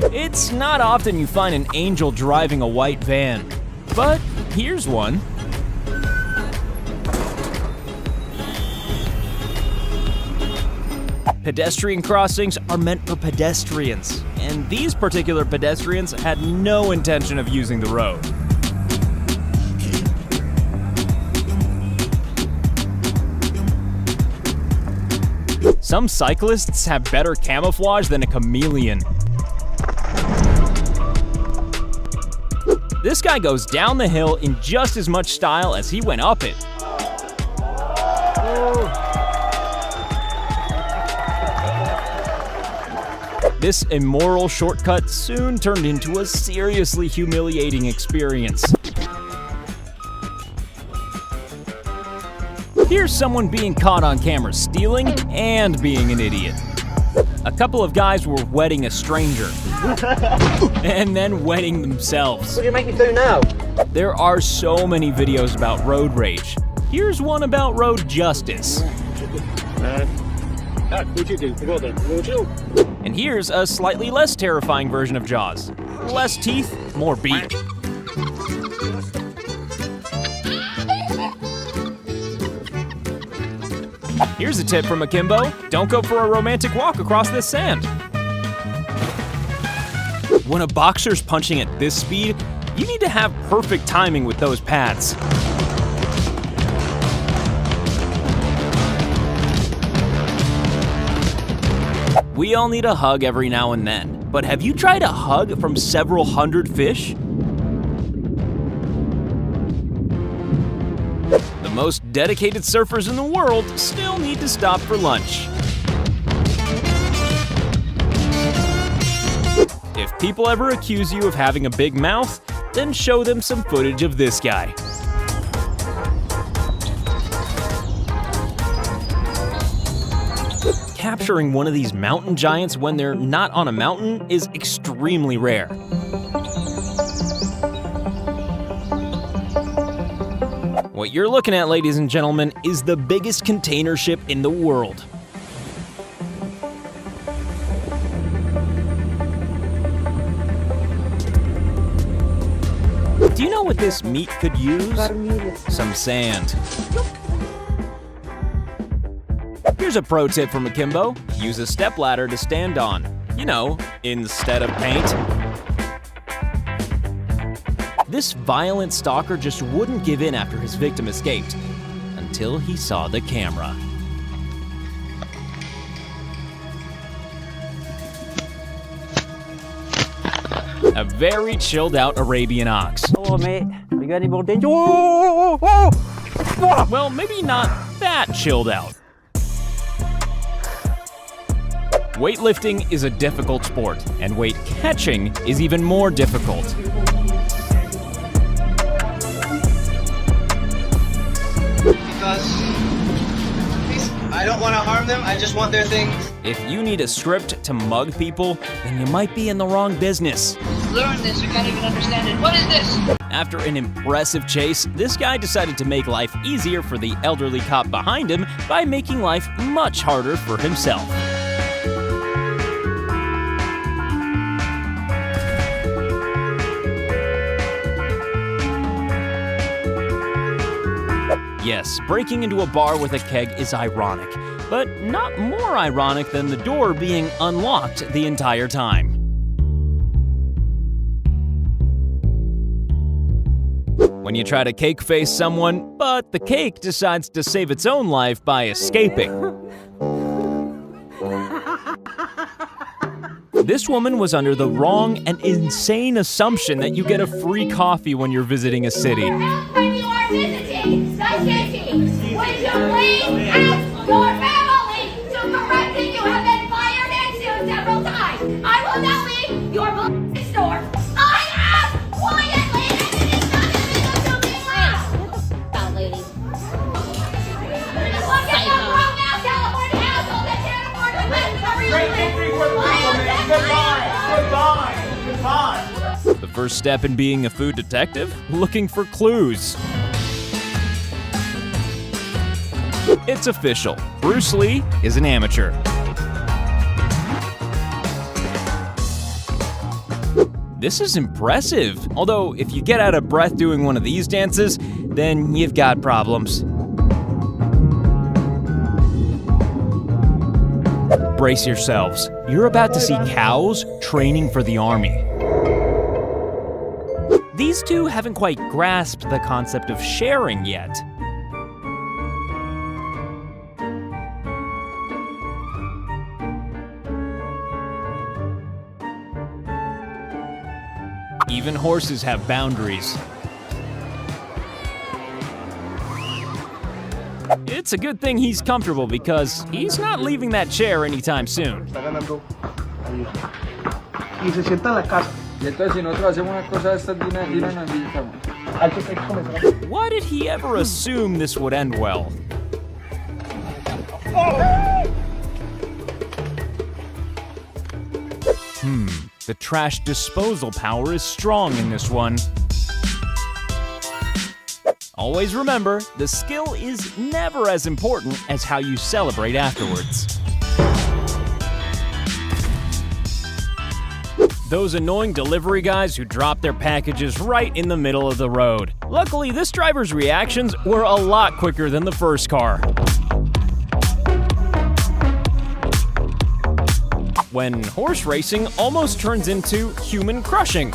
Speaker 1: It's not often you find an angel driving a white van, but here's one. Pedestrian crossings are meant for pedestrians, and these particular pedestrians had no intention of using the road. Some cyclists have better camouflage than a chameleon. This guy goes down the hill in just as much style as he went up it. This immoral shortcut soon turned into a seriously humiliating experience. Here's someone being caught on camera stealing and being an idiot. A couple of guys were wedding a stranger. And then wedding themselves.
Speaker 16: What do you make me do now?
Speaker 1: There are so many videos about road rage. Here's one about road justice. And here's a slightly less terrifying version of Jaws. Less teeth, more beak. Here's a tip from Akimbo. Don't go for a romantic walk across this sand. When a boxer's punching at this speed, you need to have perfect timing with those pads. We all need a hug every now and then, but have you tried a hug from several hundred fish? The most dedicated surfers in the world still need to stop for lunch. If people ever accuse you of having a big mouth, then show them some footage of this guy. Capturing one of these mountain giants when they're not on a mountain is extremely rare. What you're looking at, ladies and gentlemen, is the biggest container ship in the world. Do you know what this meat could use? Some sand. Here's a pro tip from Akimbo. Use a stepladder to stand on. You know, instead of paint. This violent stalker just wouldn't give in after his victim escaped, until he saw the camera. A very chilled out Arabian ox.
Speaker 16: Hello, mate. You got any more danger? Whoa, whoa, whoa.
Speaker 1: Well, maybe not that chilled out. Weightlifting is a difficult sport, and weight catching is even more difficult.
Speaker 19: Because I don't want to harm them, I just want their things.
Speaker 1: If you need a script to mug people, then you might be in the wrong business.
Speaker 19: Learn this, you can't even understand it. What is this?
Speaker 1: After an impressive chase, this guy decided to make life easier for the elderly cop behind him by making life much harder for himself. Yes, breaking into a bar with a keg is ironic, but not more ironic than the door being unlocked the entire time. When you try to cake face someone, but the cake decides to save its own life by escaping. This woman was under the wrong and insane assumption that you get a free coffee when you're visiting a city.
Speaker 4: When you are visiting the city, would you please ask your family to correct it? You have been fired and sued several times. I will not leave your store. I am quietly, and it is not illegal to be loud.
Speaker 8: Out, lady.
Speaker 4: Look at the grown-ass California asshole that can't afford to live.
Speaker 2: Goodbye.
Speaker 1: The first step in being a food detective? Looking for clues. It's official. Bruce Lee is an amateur. This is impressive. Although, if you get out of breath doing one of these dances, then you've got problems. Brace yourselves. You're about to see cows training for the army. These two haven't quite grasped the concept of sharing yet. Even horses have boundaries. It's a good thing he's comfortable because he's not leaving that chair anytime soon.
Speaker 10: Y se sienta en la casa.
Speaker 20: Y entonces si nosotros hacemos una cosa de estas, Dina nos invitamos.
Speaker 1: Why did he ever assume this would end well? The trash disposal power is strong in this one. Always remember, the skill is never as important as how you celebrate afterwards. Those annoying delivery guys who drop their packages right in the middle of the road. Luckily, this driver's reactions were a lot quicker than the first car. When horse racing almost turns into human crushing.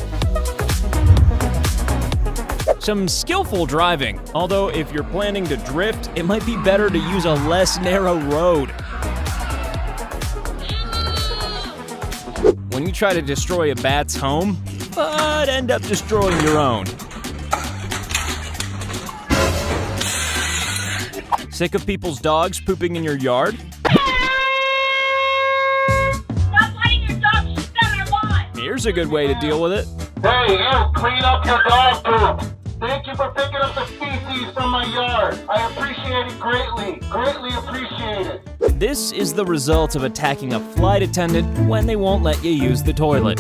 Speaker 1: Some skillful driving, although if you're planning to drift, it might be better to use a less narrow road. When you try to destroy a bat's home, but end up destroying your own. Sick of people's dogs pooping in your yard? Here's a good way to deal with it.
Speaker 21: Hey, you, clean up your dog poop. Thank you for picking up the feces from my yard. I appreciate it greatly. Greatly appreciate it.
Speaker 1: This is the result of attacking a flight attendant when they won't let you use the toilet.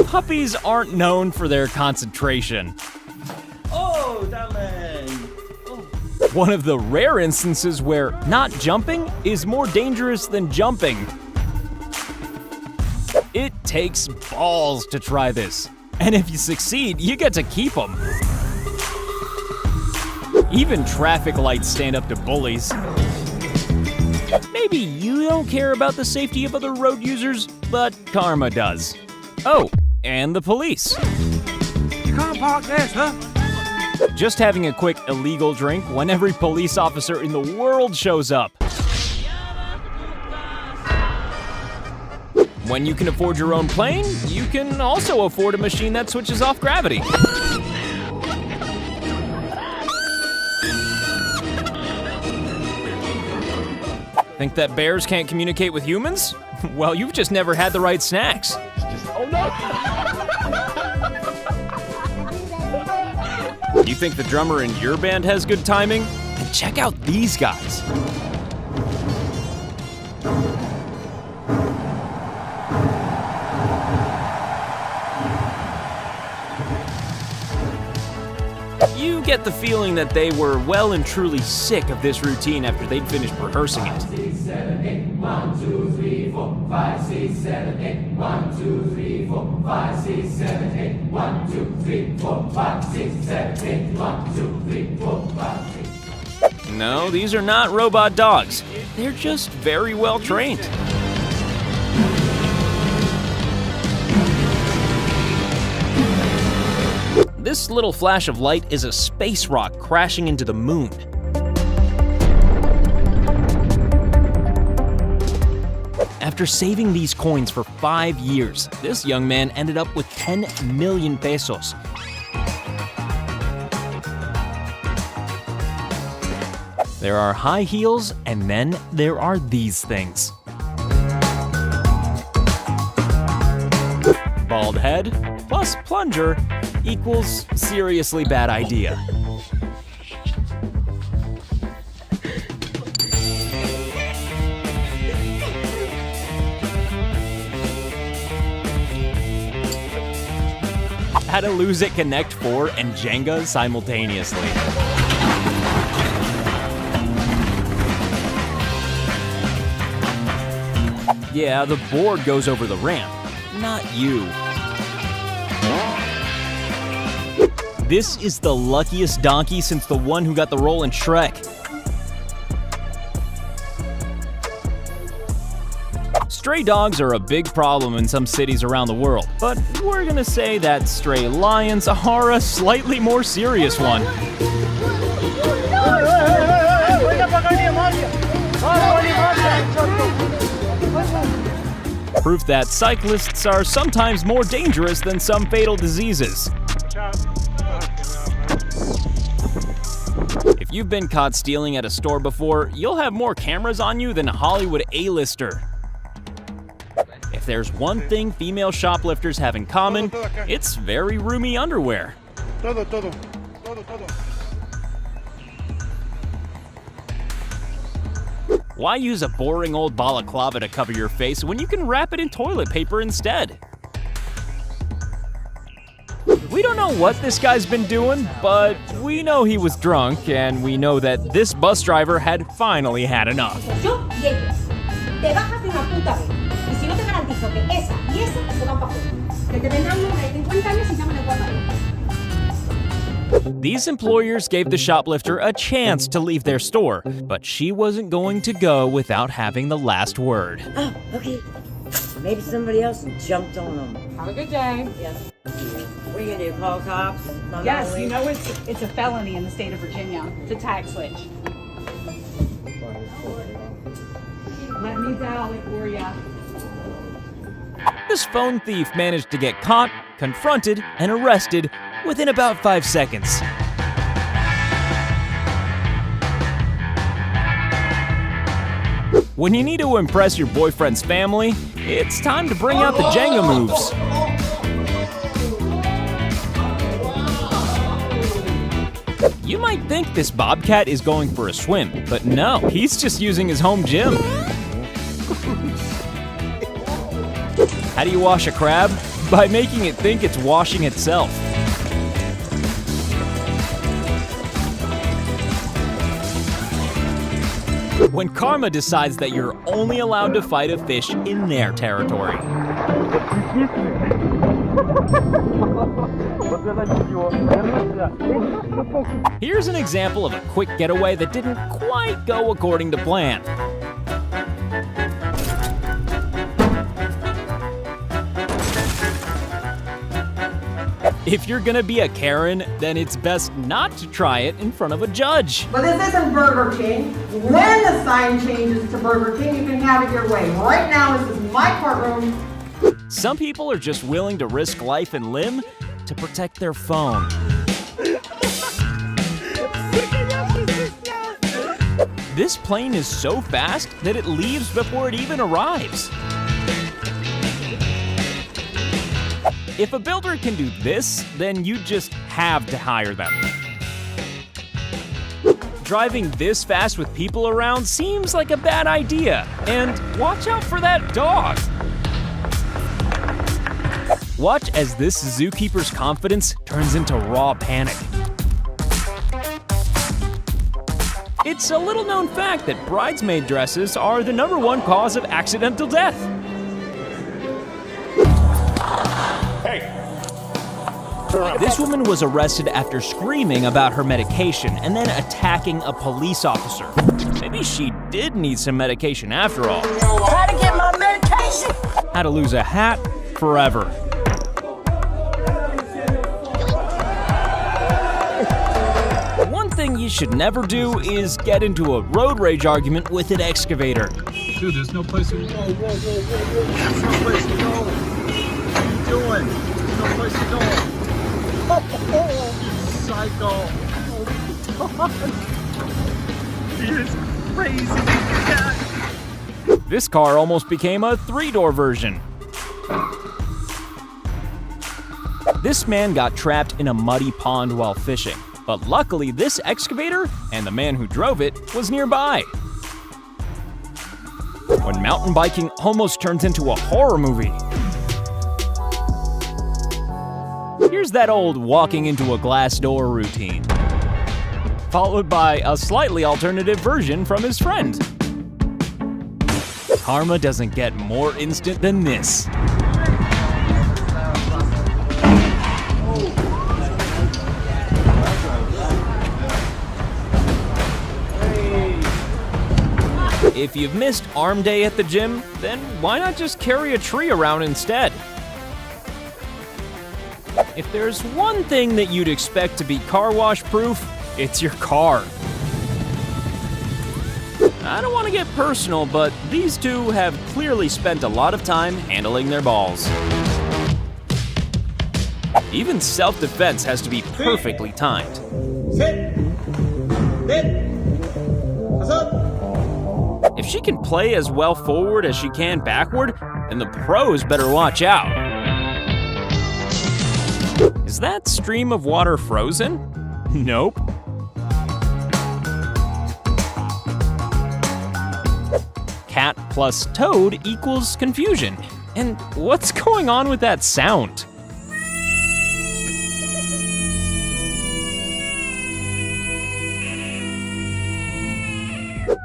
Speaker 1: Puppies aren't known for their concentration.
Speaker 16: Oh, darling.
Speaker 1: One of the rare instances where not jumping is more dangerous than jumping. It takes balls to try this. And if you succeed, you get to keep them. Even traffic lights stand up to bullies. Maybe you don't care about the safety of other road users, but karma does. Oh, and the police.
Speaker 16: You can't park there, sir.
Speaker 1: Just having a quick illegal drink when every police officer in the world shows up. When you can afford your own plane, you can also afford a machine that switches off gravity. Think that bears can't communicate with humans? Well, you've just never had the right snacks.
Speaker 7: Oh no!
Speaker 1: You think the drummer in your band has good timing? Then check out these guys. You get the feeling that they were well and truly sick of this routine after they'd finished rehearsing it.
Speaker 6: 5, 6, 7, 8, 1, 2, 3, 4, 5, 6, 7, 8, 1, 2, 3, 4, 5, 6, 7, 8, 1, 2, 3, 4, 5, 6, 7, 8, 1, 2, 3, 4, 5, 6.
Speaker 1: No, these are not robot dogs. They're just very well trained. This little flash of light is a space rock crashing into the moon. After saving these coins for 5 years, this young man ended up with 10 million pesos. There are high heels, and then there are these things. Bald head plus plunger equals seriously bad idea. How to lose at Connect 4 and Jenga simultaneously. Yeah, the board goes over the ramp, not you. This is the luckiest donkey since the one who got the role in Shrek. Stray dogs are a big problem in some cities around the world, but we're gonna say that stray lions are a slightly more serious one. Proof that cyclists are sometimes more dangerous than some fatal diseases. If you've been caught stealing at a store before, you'll have more cameras on you than a Hollywood A-lister. If there's one thing female shoplifters have in common, it's very roomy underwear.
Speaker 2: Todo.
Speaker 1: Why use a boring old balaclava to cover your face when you can wrap it in toilet paper instead? We don't know what this guy's been doing, but we know he was drunk, and we know that this bus driver had finally had enough. These employers gave the shoplifter a chance to leave their store, but she wasn't going to go without having the last word.
Speaker 22: Oh, okay. Maybe somebody else jumped on them.
Speaker 23: Have a good day.
Speaker 22: Yes. What are you gonna do, call cops?
Speaker 23: Yes, you know it's a felony in the state of Virginia. It's a tag switch. Let me dial it for you.
Speaker 1: This phone thief managed to get caught, confronted, and arrested within about 5 seconds. When you need to impress your boyfriend's family, it's time to bring out the Jenga moves. You might think this bobcat is going for a swim, but no, he's just using his home gym. How do you wash a crab? By making it think it's washing itself. When karma decides that you're only allowed to fight a fish in their territory. Here's an example of a quick getaway that didn't quite go according to plan. If you're gonna be a Karen, then it's best not to try it in front of a judge.
Speaker 3: But this isn't Burger King. When the sign changes to Burger King, you can have it your way. Right now, this is my courtroom.
Speaker 1: Some people are just willing to risk life and limb to protect their phone. This plane is so fast that it leaves before it even arrives. If a builder can do this, then you just have to hire them. Driving this fast with people around seems like a bad idea, and watch out for that dog. Watch as this zookeeper's confidence turns into raw panic. It's a little known fact that bridesmaid dresses are the #1 cause of accidental death. This woman was arrested after screaming about her medication and then attacking a police officer. Maybe she did need some medication after all.
Speaker 3: How to get my medication?
Speaker 1: How to lose a hat forever. One thing you should never do is get into a road rage argument with an excavator.
Speaker 10: Dude, there's no place to go. Whoa, whoa, whoa, whoa, whoa. There's no place to go. What are you doing? There's no place to go. Oh, psycho. Oh, God. He is crazy.
Speaker 1: This car almost became a 3-door version. This man got trapped in a muddy pond while fishing, but luckily this excavator and the man who drove it was nearby. When mountain biking almost turns into a horror movie. Here's that old walking into a glass door routine, followed by a slightly alternative version from his friend. Karma doesn't get more instant than this. If you've missed arm day at the gym, then why not just carry a tree around instead? If there's one thing that you'd expect to be car wash proof, it's your car. I don't want to get personal, but these two have clearly spent a lot of time handling their balls. Even self-defense has to be perfectly timed.
Speaker 10: Sit. Sit. What's up?
Speaker 1: If she can play as well forward as she can backward, then the pros better watch out. Is that stream of water frozen? Nope. Cat plus toad equals confusion. And what's going on with that sound?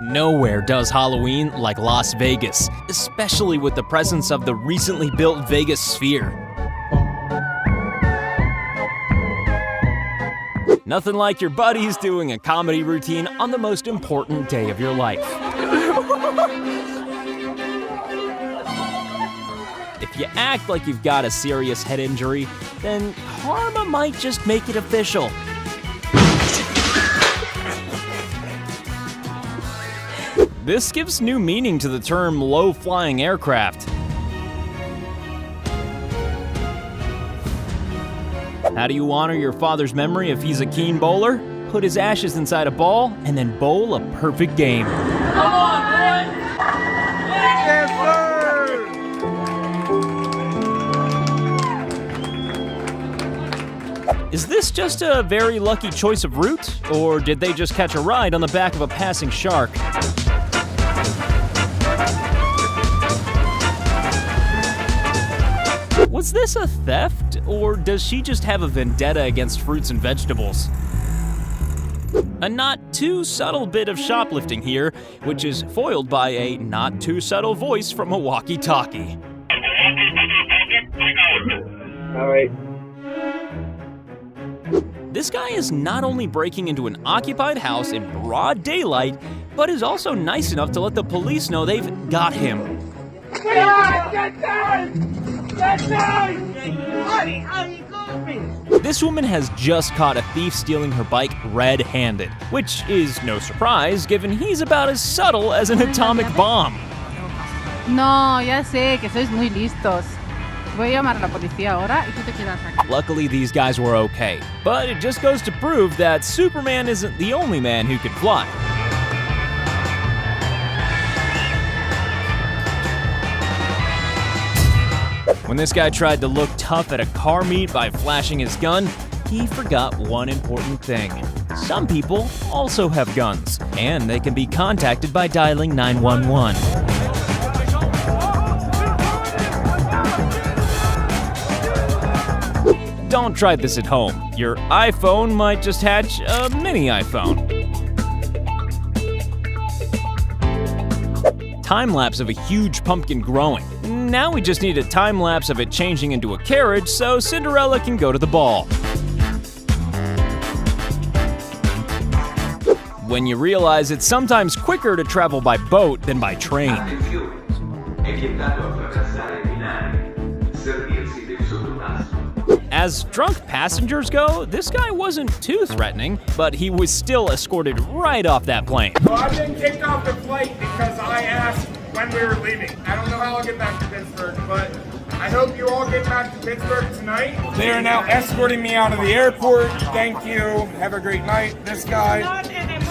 Speaker 1: Nowhere does Halloween like Las Vegas, especially with the presence of the recently built Vegas Sphere. Nothing like your buddies doing a comedy routine on the most important day of your life. If you act like you've got a serious head injury, then karma might just make it official. This gives new meaning to the term low-flying aircraft. How do you honor your father's memory if he's a keen bowler? Put his ashes inside a ball and then bowl a perfect game.
Speaker 3: Come on, boy!
Speaker 10: Yes, sir!
Speaker 1: Is this just a very lucky choice of route, or did they just catch a ride on the back of a passing shark? Was this a theft, or does she just have a vendetta against fruits and vegetables? A not too subtle bit of shoplifting here, which is foiled by a not too subtle voice from a walkie-talkie.
Speaker 11: All right.
Speaker 1: this guy is not only breaking into an occupied house in broad daylight, but is also nice enough to let the police know they've got him. This woman has just caught a thief stealing her bike red-handed, which is no surprise given he's about as subtle as an atomic bomb.
Speaker 23: No, ya sé que sois muy listos. Voy a llamar a la policía ahora y tú te quedas aquí.
Speaker 1: Luckily, these guys were okay, but it just goes to prove that Superman isn't the only man who can fly. When this guy tried to look tough at a car meet by flashing his gun, he forgot one important thing. Some people also have guns, and they can be contacted by dialing 911. Don't try this at home. Your iPhone might just hatch a mini iPhone. Time-lapse of a huge pumpkin growing. Now we just need a time-lapse of it changing into a carriage so Cinderella can go to the ball. When you realize it's sometimes quicker to travel by boat than by train. As drunk passengers go, this guy wasn't too threatening, but he was still escorted right off that plane.
Speaker 9: Well, I've been kicked off the flight because I asked when we were leaving. I don't know how I'll get back to Pittsburgh, but I hope you all get back to Pittsburgh tonight. They are now escorting me out of the airport. Thank you. Have a great night. This guy,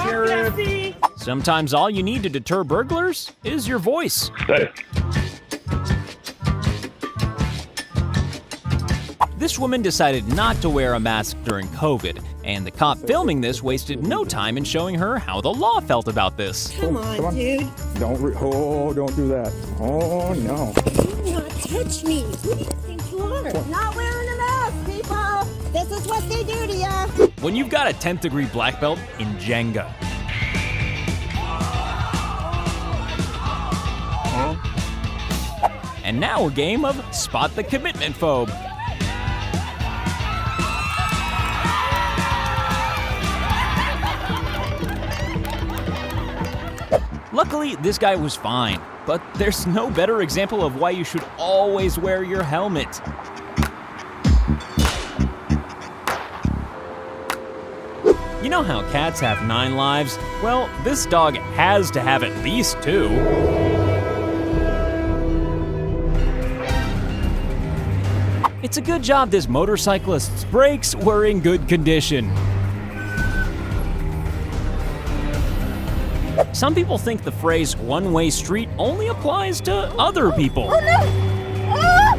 Speaker 9: Sheriff.
Speaker 1: Sometimes all you need to deter burglars is your voice.
Speaker 9: Hey.
Speaker 1: This woman decided not to wear a mask during COVID, and the cop filming this wasted no time in showing her how the law felt about this.
Speaker 22: Come on, dude.
Speaker 7: Don't do that. Oh, no.
Speaker 22: Do not touch me. Who do you think you are? Not wearing a mask, people. This is what they do to you.
Speaker 1: When you've got a 10th degree black belt in Jenga. And now a game of Spot the Commitment Phobe. Luckily, this guy was fine, but there's no better example of why you should always wear your helmet. You know how cats have 9 lives? Well, this dog has to have at least 2. It's a good job this motorcyclist's brakes were in good condition. Some people think the phrase one-way street only applies to other people.
Speaker 22: Oh, no. Ah!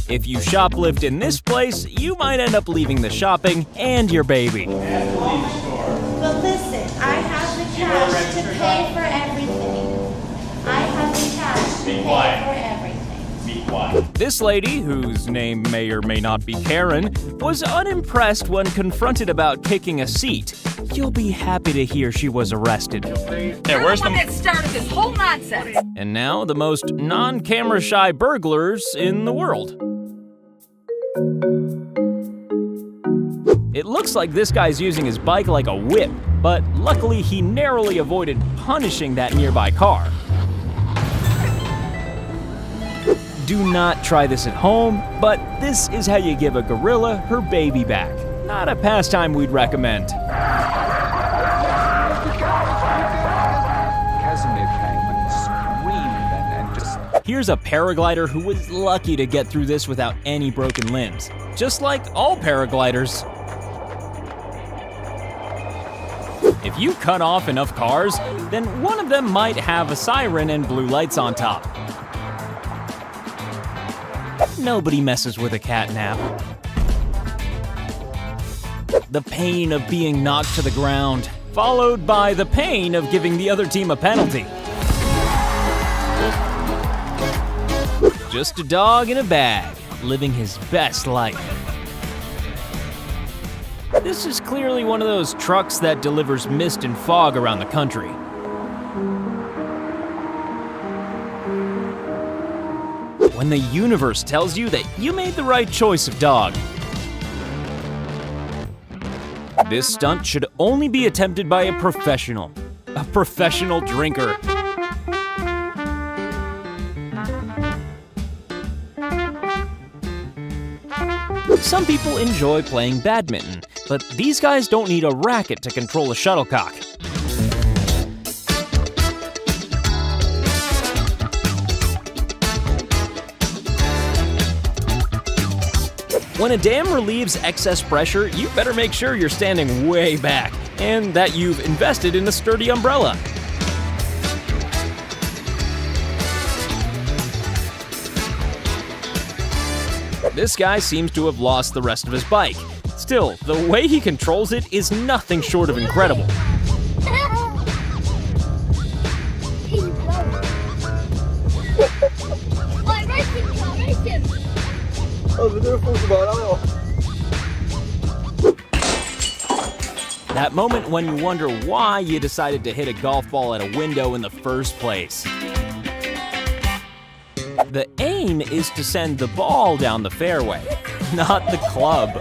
Speaker 1: If you shoplift in this place, you might end up leaving the shopping and your baby.
Speaker 22: But listen, I have the cash to pay for everything. I have the cash to pay for everything.
Speaker 1: Be quiet. This lady, whose name may or may not be Karen, was unimpressed when confronted about picking a seat. You'll be happy to hear she was arrested.
Speaker 11: You're where's the one that started this whole nonsense?
Speaker 1: And now the most non-camera shy burglars in the world. It looks like this guy's using his bike like a whip, but luckily he narrowly avoided punishing that nearby car. Do not try this at home, but this is how you give a gorilla her baby back. Not a pastime we'd recommend. Here's a paraglider who was lucky to get through this without any broken limbs. Just like all paragliders. If you cut off enough cars, then one of them might have a siren and blue lights on top. Nobody messes with a catnap. The pain of being knocked to the ground, followed by the pain of giving the other team a penalty. Just a dog in a bag, living his best life. This is clearly one of those trucks that delivers mist and fog around the country. When the universe tells you that you made the right choice of dog. This stunt should only be attempted by a professional drinker. Some people enjoy playing badminton, but these guys don't need a racket to control a shuttlecock. When a dam relieves excess pressure, you better make sure you're standing way back and that you've invested in a sturdy umbrella. This guy seems to have lost the rest of his bike. Still, the way he controls it is nothing short of incredible. That moment when you wonder why you decided to hit a golf ball at a window in the first place. The aim is to send the ball down the fairway, not the club.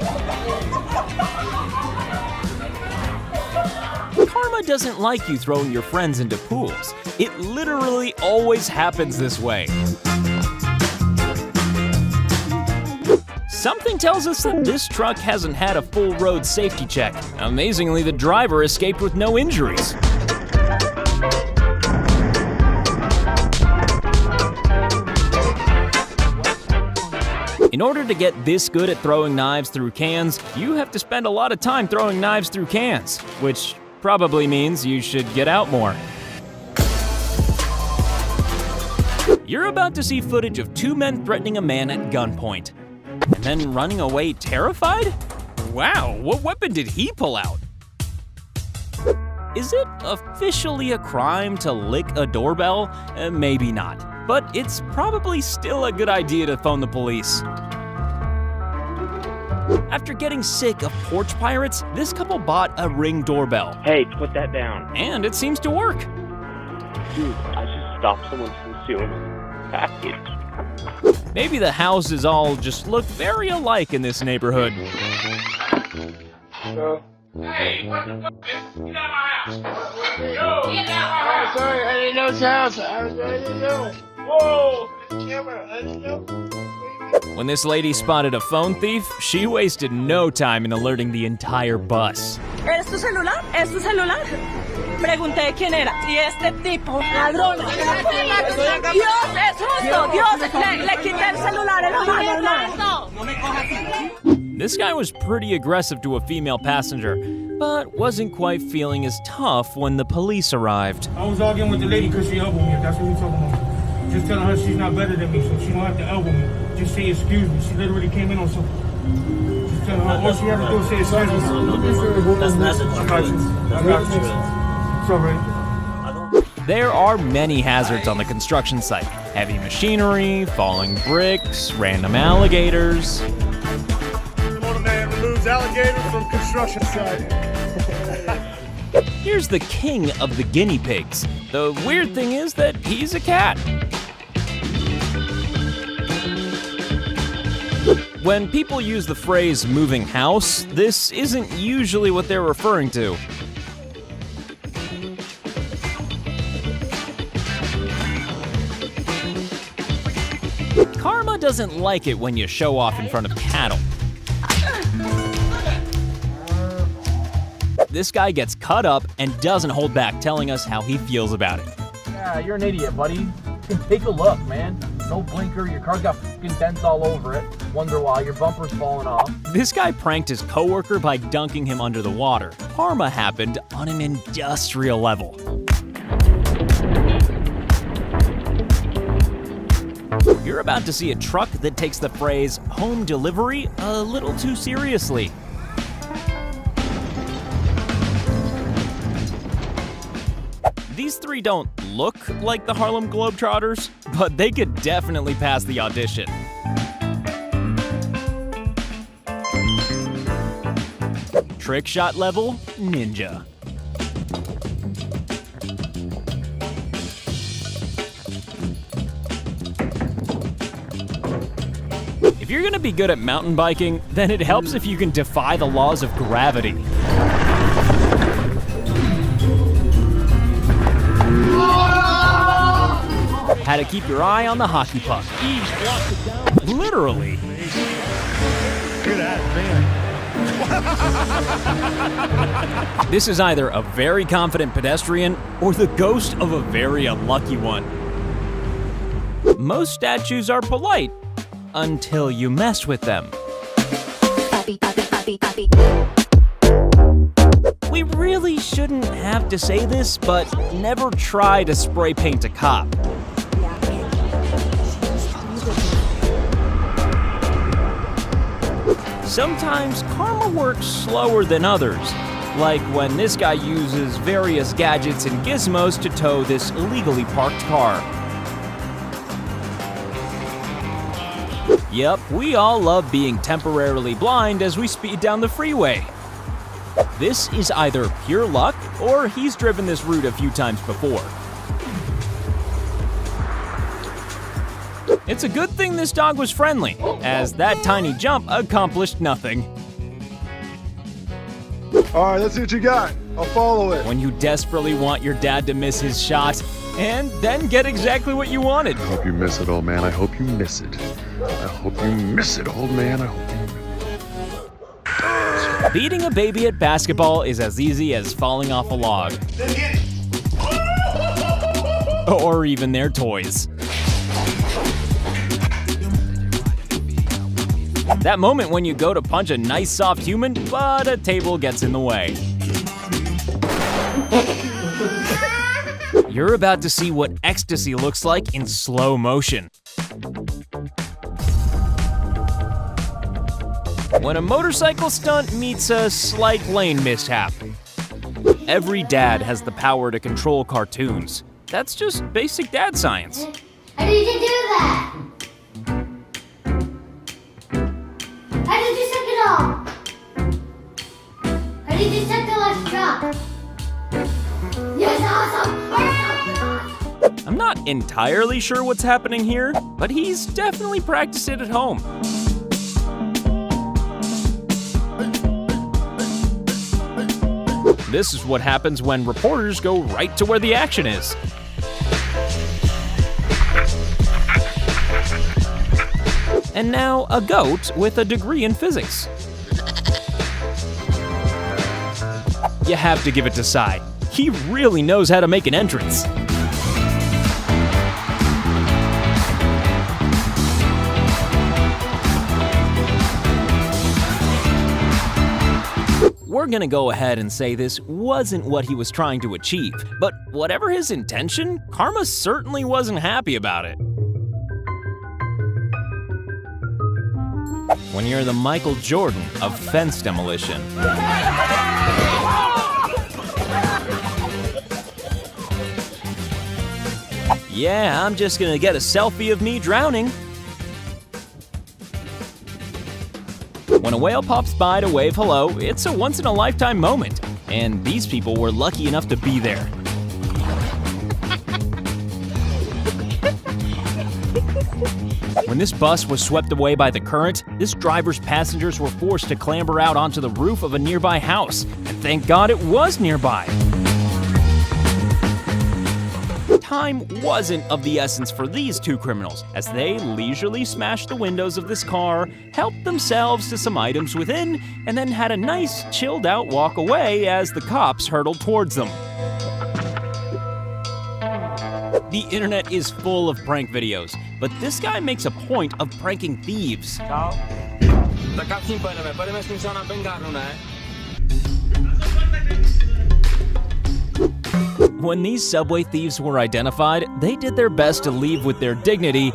Speaker 1: Karma doesn't like you throwing your friends into pools. It literally always happens this way. Something tells us that this truck hasn't had a full road safety check. Amazingly, the driver escaped with no injuries. In order to get this good at throwing knives through cans, you have to spend a lot of time throwing knives through cans, which probably means you should get out more. You're about to see footage of two men threatening a man at gunpoint, and then running away terrified? Wow, what weapon did he pull out? Is it officially a crime to lick a doorbell? Maybe not. But it's probably still a good idea to phone the police. After getting sick of porch pirates, this couple bought a Ring doorbell.
Speaker 12: Hey, put that down.
Speaker 1: And it seems to work.
Speaker 12: Dude, I just stopped someone from stealing a package.
Speaker 1: Maybe the houses all just look very alike in this neighborhood.
Speaker 21: Hey, what the fuck, man? Get out of my house! Yo! Get out of my house!
Speaker 19: Sorry, I didn't know it's house. I didn't know.
Speaker 21: Whoa! The camera, I didn't know.
Speaker 1: When this lady spotted a phone thief, she wasted no time in alerting the entire bus.
Speaker 14: ¿Es tu celular? ¿Es tu celular? Pregunté quién era. Y este tipo, ladrón. Dios es justo. Dios, le quité el celular en la mano. No me cojas.
Speaker 1: This guy was pretty aggressive to a female passenger, but wasn't quite feeling as tough when the police arrived.
Speaker 15: I was arguing with the lady because she elbowed me. That's what we're talking about. Just telling her she's not better than me, so she don't have to elbow me. Just say excuse me. She literally came in on something. Just telling her all she had to do is say excuse me.
Speaker 21: That's
Speaker 15: I got you. I got you. It's all right.
Speaker 1: There are many hazards on the construction site. Heavy machinery, falling bricks, random alligators.
Speaker 2: Man removes alligators from construction site.
Speaker 1: Here's the king of the guinea pigs. The weird thing is that he's a cat. When people use the phrase moving house, this isn't usually what they're referring to. Karma doesn't like it when you show off in front of cattle. This guy gets cut up and doesn't hold back, telling us how he feels about it.
Speaker 24: Yeah, you're an idiot, buddy. Take a look, man. No blinker, your car's got fucking dents all over it. Wonder why, your bumper's falling off.
Speaker 1: This guy pranked his coworker by dunking him under the water. Karma happened on an industrial level. You're about to see a truck that takes the phrase home delivery a little too seriously. These three don't look like the Harlem Globetrotters, but they could definitely pass the audition. Trick shot level, ninja. If you're gonna be good at mountain biking, then it helps if you can defy the laws of gravity. had to keep your eye on the hockey puck. Literally.
Speaker 10: Good at man.
Speaker 1: This is either a very confident pedestrian or the ghost of a very unlucky one. Most statues are polite until you mess with them. We really shouldn't have to say this, but never try to spray paint a cop. Sometimes karma works slower than others, like when this guy uses various gadgets and gizmos to tow this illegally parked car. Yep, we all love being temporarily blind as we speed down the freeway. This is either pure luck or he's driven this route a few times before. It's a good thing this dog was friendly, as that tiny jump accomplished nothing.
Speaker 10: All right, let's see what you got. I'll follow it.
Speaker 1: When you desperately want your dad to miss his shot, and then get exactly what you wanted.
Speaker 5: I hope you miss it, old man. I hope you miss it. I hope you miss it, old man. I hope you miss it.
Speaker 1: Beating a baby at basketball is as easy as falling off a log. Or even their toys. That moment when you go to punch a nice soft human, but a table gets in the way. You're about to see what ecstasy looks like in slow motion. When a motorcycle stunt meets a slight lane mishap. Every dad has the power to control cartoons. That's just basic dad science.
Speaker 22: How did you do that? How did you suck it all? How did you suck the last drop? Yes, awesome!
Speaker 1: I'm not entirely sure what's happening here, but he's definitely practiced it at home. This is what happens when reporters go right to where the action is. And now a goat with a degree in physics. You have to give it to Sai. He really knows how to make an entrance. We're gonna go ahead and say this wasn't what he was trying to achieve, but whatever his intention, Karma certainly wasn't happy about it. When you're the Michael Jordan of fence demolition. Yeah, I'm just gonna get a selfie of me drowning. When a whale pops by to wave hello, it's a once-in-a-lifetime moment, and these people were lucky enough to be there. When this bus was swept away by the current, this driver's passengers were forced to clamber out onto the roof of a nearby house, and thank God it was nearby. Time wasn't of the essence for these two criminals, as they leisurely smashed the windows of this car, helped themselves to some items within, and then had a nice, chilled-out walk away as the cops hurtled towards them. The internet is full of prank videos, but this guy makes a point of pranking thieves. When these subway thieves were identified, they did their best to leave with their dignity,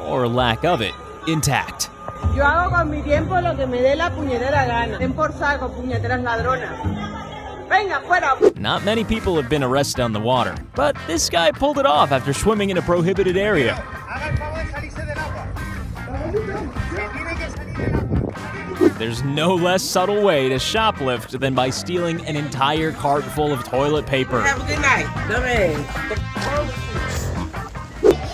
Speaker 1: or lack of it, intact.
Speaker 14: Yo hago con mi tiempo lo que me dé la puñetera gana. Den por saco, puñeteras ladronas. Venga, fuera.
Speaker 1: Not many people have been arrested on the water, but this guy pulled it off after swimming in a prohibited area. There's no less subtle way to shoplift than by stealing an entire cart full of toilet paper.
Speaker 14: Have a good night.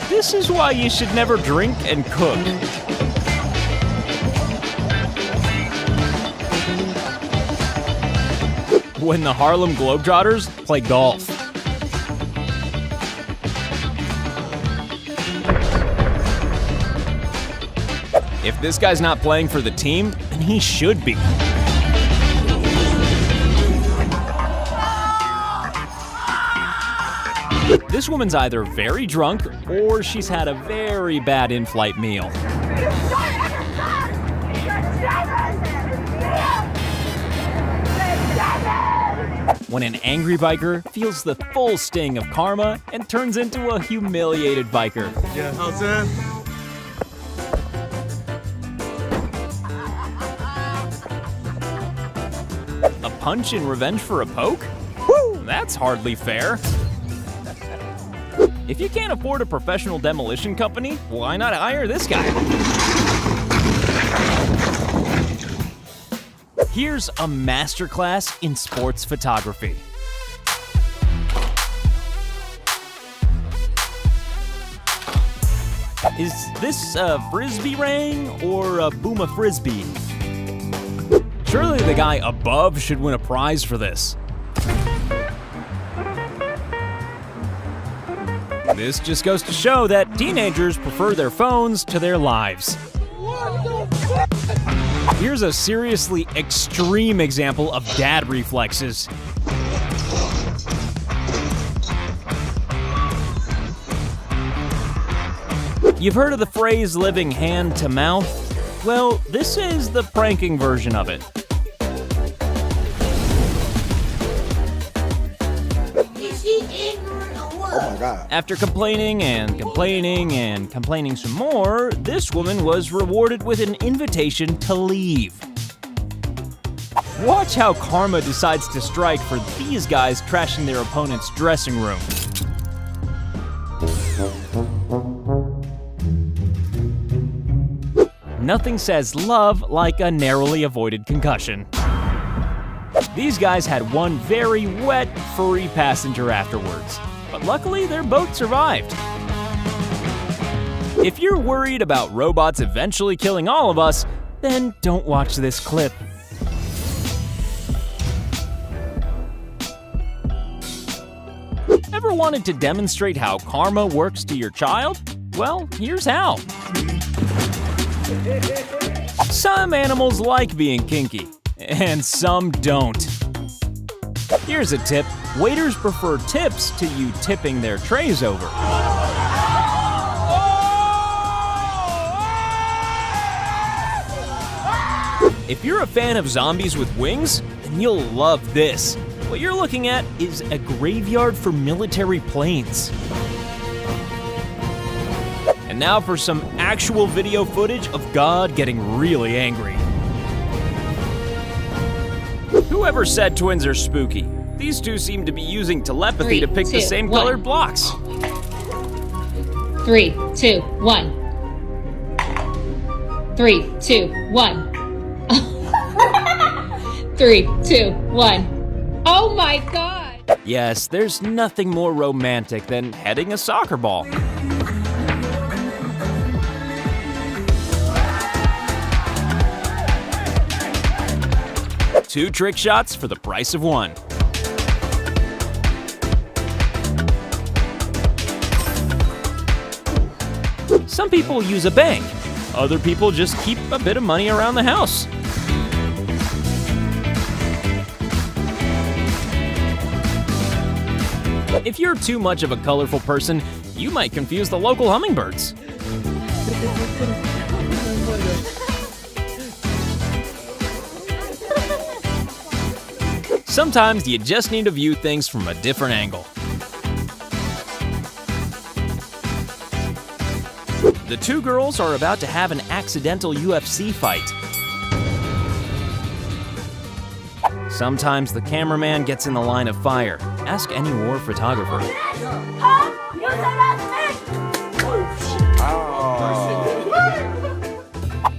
Speaker 1: This is why you should never drink and cook. When the Harlem Globetrotters play golf. If this guy's not playing for the team, then he should be. This woman's either very drunk or she's had a very bad in-flight meal. When an angry biker feels the full sting of karma and turns into a humiliated biker.
Speaker 10: Yeah, how's that?
Speaker 1: A punch in revenge for a poke? Woo! That's hardly fair. If you can't afford a professional demolition company, why not hire this guy? Here's a masterclass in sports photography. Is this a frisbee ring or a boom of frisbee? Surely the guy above should win a prize for this. This just goes to show that teenagers prefer their phones to their lives. Here's a seriously extreme example of dad reflexes. You've heard of the phrase living hand to mouth? Well, this is the pranking version of it.
Speaker 8: Oh my God.
Speaker 1: After complaining and complaining and complaining some more, this woman was rewarded with an invitation to leave. Watch how karma decides to strike for these guys trashing their opponent's dressing room. Nothing says love like a narrowly avoided concussion. These guys had one very wet, furry passenger afterwards, but luckily their boat survived. If you're worried about robots eventually killing all of us, then don't watch this clip. Ever wanted to demonstrate how karma works to your child? Well, here's how. Some animals like being kinky, and some don't. Here's a tip. Waiters prefer tips to you tipping their trays over. If you're a fan of zombies with wings, then you'll love this. What you're looking at is a graveyard for military planes. And now for some actual video footage of God getting really angry. Whoever said twins are spooky? These two seem to be using telepathy to pick the same colored blocks.
Speaker 13: 3, 2, 1. 3, 2, 1. 3, 2, 1. Oh my God!
Speaker 1: Yes, there's nothing more romantic than heading a soccer ball. Two trick shots for the price of one. Some people use a bank. Other people just keep a bit of money around the house. If you're too much of a colorful person, you might confuse the local hummingbirds. Sometimes you just need to view things from a different angle. The two girls are about to have an accidental UFC fight. Sometimes the cameraman gets in the line of fire. Ask any war photographer.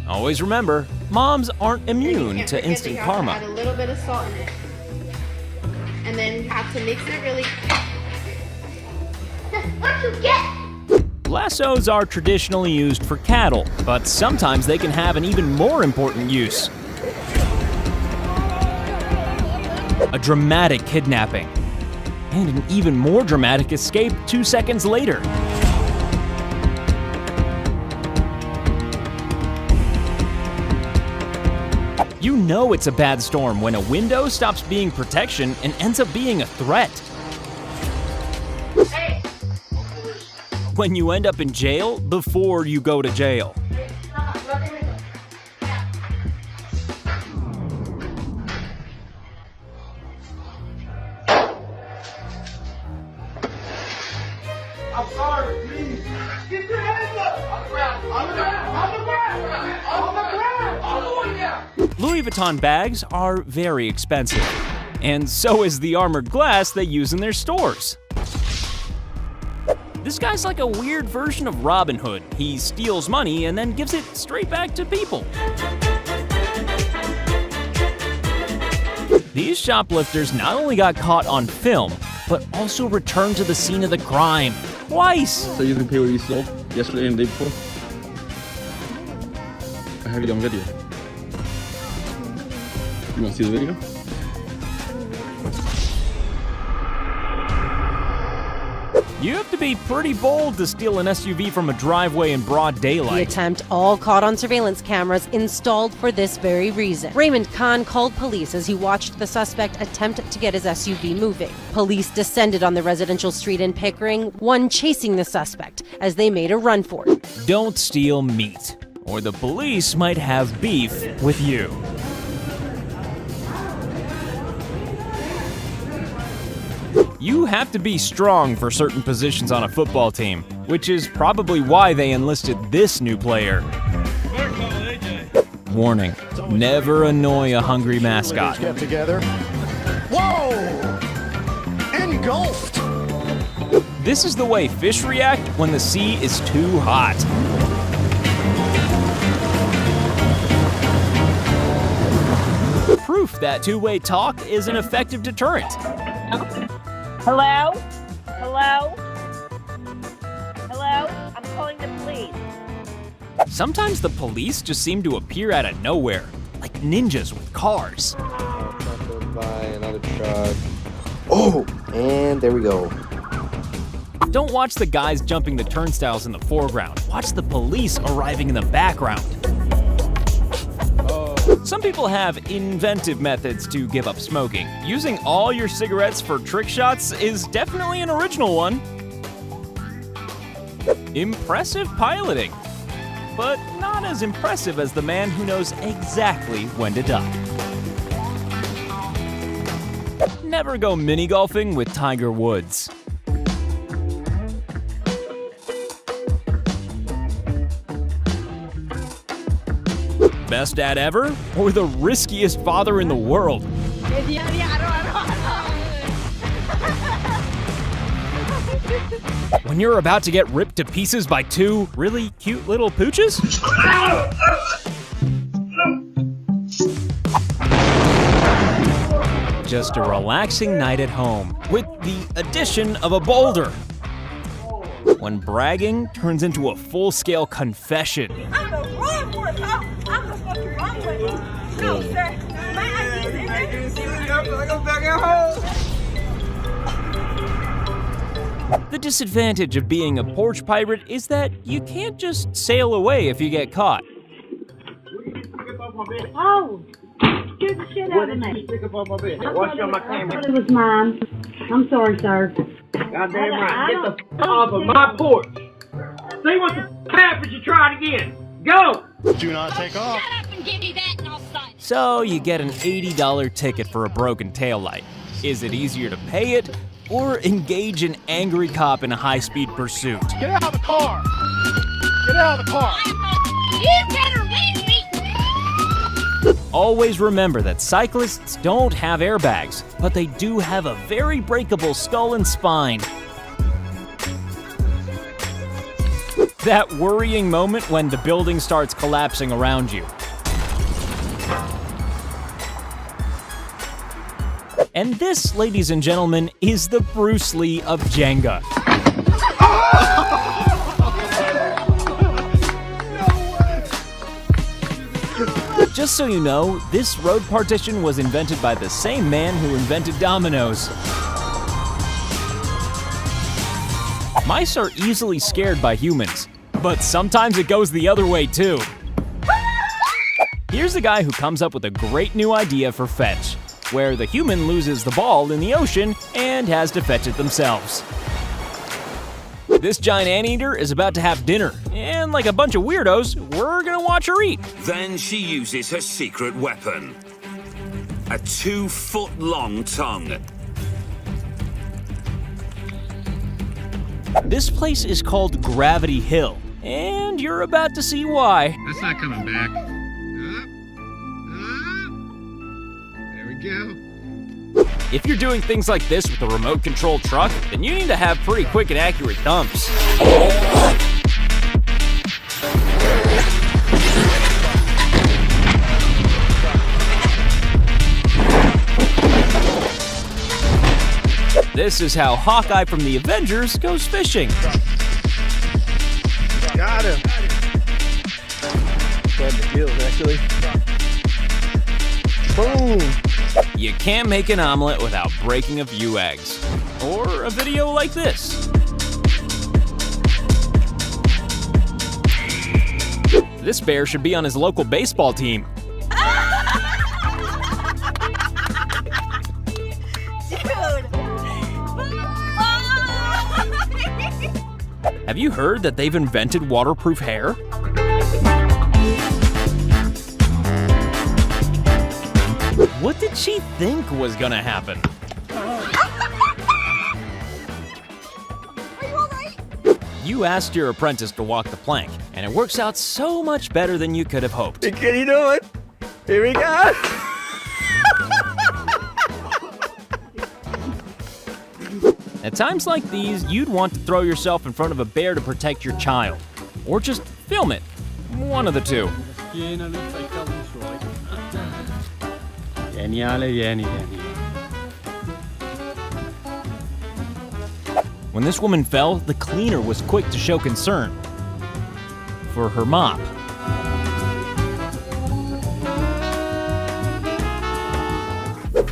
Speaker 1: Always remember, moms aren't immune to instant karma.
Speaker 17: Add a little bit of salt in it. And then you have to mix it really. What'd you get?
Speaker 1: Lassos are traditionally used for cattle, but sometimes they can have an even more important use. A dramatic kidnapping. And an even more dramatic escape 2 seconds later. You know it's a bad storm when a window stops being protection and ends up being a threat. When you end up in jail before you go to jail.
Speaker 6: I'm sorry, please. Get your hands up. On the ground. On the ground. On the ground. On the ground. All the way down.
Speaker 1: Louis Vuitton bags are very expensive, and so is the armored glass they use in their stores. This guy's like a weird version of Robin Hood. He steals money and then gives it straight back to people. These shoplifters not only got caught on film, but also returned to the scene of the crime twice.
Speaker 7: So you can pay what you stole yesterday and the day before? I have you on video. You want to see the video?
Speaker 1: You have to be pretty bold to steal an SUV from a driveway in broad
Speaker 4: The
Speaker 1: daylight.
Speaker 4: attempt all caught on surveillance cameras installed for this very reason. Raymond Khan called police as he watched the suspect attempt to get his SUV moving. Police descended on the residential street in Pickering, one chasing the suspect as they made a run for it.
Speaker 1: Don't steal meat, or the police might have beef with you. You have to be strong for certain positions on a football team, which is probably why they enlisted this new player. Warning, never annoy a hungry mascot.
Speaker 10: Get together. Whoa! Engulfed!
Speaker 1: This is the way fish react when the sea is too hot. Proof that two-way talk is an effective deterrent.
Speaker 14: Hello? Hello? Hello? I'm calling the police.
Speaker 1: Sometimes the police just seem to appear out of nowhere, like ninjas with cars.
Speaker 8: By another truck. Oh, and there we go.
Speaker 1: Don't watch the guys jumping the turnstiles in the foreground. Watch the police arriving in the background. Some people have inventive methods to give up smoking. Using all your cigarettes for trick shots is definitely an original one. Impressive piloting, but not as impressive as the man who knows exactly when to duck. Never go mini golfing with Tiger Woods. Best dad ever, or the riskiest father in the world? When you're about to get ripped to pieces by two really cute little pooches? Just a relaxing night at home, with the addition of a boulder. When bragging turns into a full-scale confession.
Speaker 6: I'm the wrong one. I'm the fucking wrong one. No, sir. My ID's in there. I go back at home.
Speaker 1: The disadvantage of being a porch pirate is that you can't just sail away if you get caught.
Speaker 6: Oh, get the shit out of me.
Speaker 21: Wash on my camera.
Speaker 6: I thought it was mine. I'm sorry, sir.
Speaker 21: Goddamn right. Get the f off of my porch. See what the happens you try it again. Go!
Speaker 10: Do not take off.
Speaker 6: Shut up and give me that and I'll sign.
Speaker 1: So you get an $80 ticket for a broken taillight. Is it easier to pay it, or engage an angry cop in a high-speed pursuit?
Speaker 10: Get out of the car! Get out of the car!
Speaker 6: You better leave me.
Speaker 1: Always remember that cyclists don't have airbags, but they do have a very breakable skull and spine. That worrying moment when the building starts collapsing around you. And this, ladies and gentlemen, is the Bruce Lee of Jenga. Just so you know, this road partition was invented by the same man who invented dominoes. Mice are easily scared by humans, but sometimes it goes the other way too. Here's the guy who comes up with a great new idea for fetch, where the human loses the ball in the ocean and has to fetch it themselves. This giant anteater is about to have dinner, and like a bunch of weirdos, we're gonna watch her eat.
Speaker 3: Then she uses her secret weapon. A 2-foot-long tongue.
Speaker 1: This place is called Gravity Hill, and you're about to see why.
Speaker 10: That's not coming back. There we go.
Speaker 1: If you're doing things like this with a remote control truck, then you need to have pretty quick and accurate thumbs. This is how Hawkeye from the Avengers goes fishing.
Speaker 8: Got him. Glad the heels, actually. Boom.
Speaker 1: You can't make an omelet without breaking a few eggs. Or a video like this. This bear should be on his local baseball team. Have you heard that they've invented waterproof hair? What did she think was gonna happen? You asked your apprentice to walk the plank, and it works out so much better than you could have hoped.
Speaker 8: Can you do it? Here we go.
Speaker 1: At times like these, you'd want to throw yourself in front of a bear to protect your child. Or just film it. One of the two. When this woman fell, the cleaner was quick to show concern for her mop.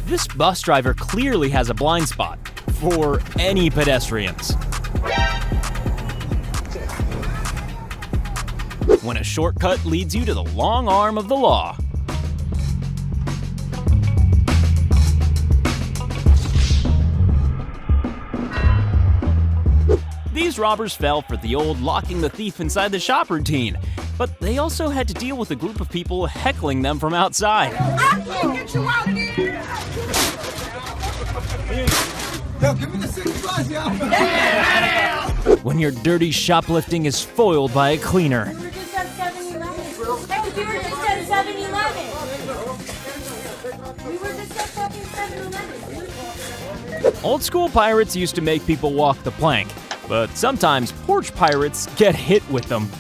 Speaker 1: This bus driver clearly has a blind spot for any pedestrians. When a shortcut leads you to the long arm of the law. These robbers fell for the old locking the thief inside the shop routine, but they also had to deal with a group of people heckling them from outside.
Speaker 6: I can't get you out of here! Yo, give me the 6+, yo!
Speaker 1: When your dirty shoplifting is foiled by a cleaner.
Speaker 22: We were just at 7-Eleven. Hey, we were just at 7-Eleven. We were just at fucking 7-Eleven.
Speaker 1: Old school pirates used to make people walk the plank, but sometimes porch pirates get hit with them.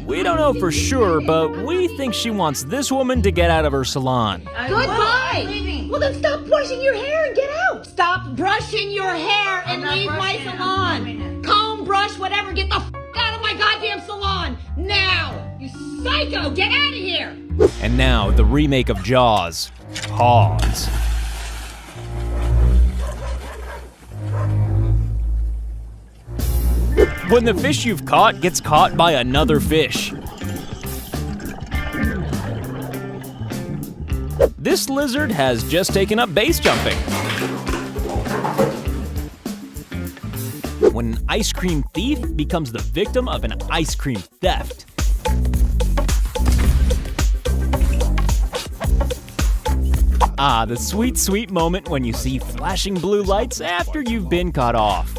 Speaker 1: We don't know for sure, but we think she wants this woman to get out of her salon.
Speaker 14: Goodbye! Well, then stop brushing your hair and get out! Stop brushing your hair and leave my salon! Comb, brush, whatever, get the out of my goddamn salon! Now! You psycho! Get out of here!
Speaker 1: And now, the remake of Jaws. Pause. When the fish you've caught gets caught by another fish. This lizard has just taken up base jumping. When an ice cream thief becomes the victim of an ice cream theft. Ah, the sweet, sweet moment when you see flashing blue lights after you've been caught off.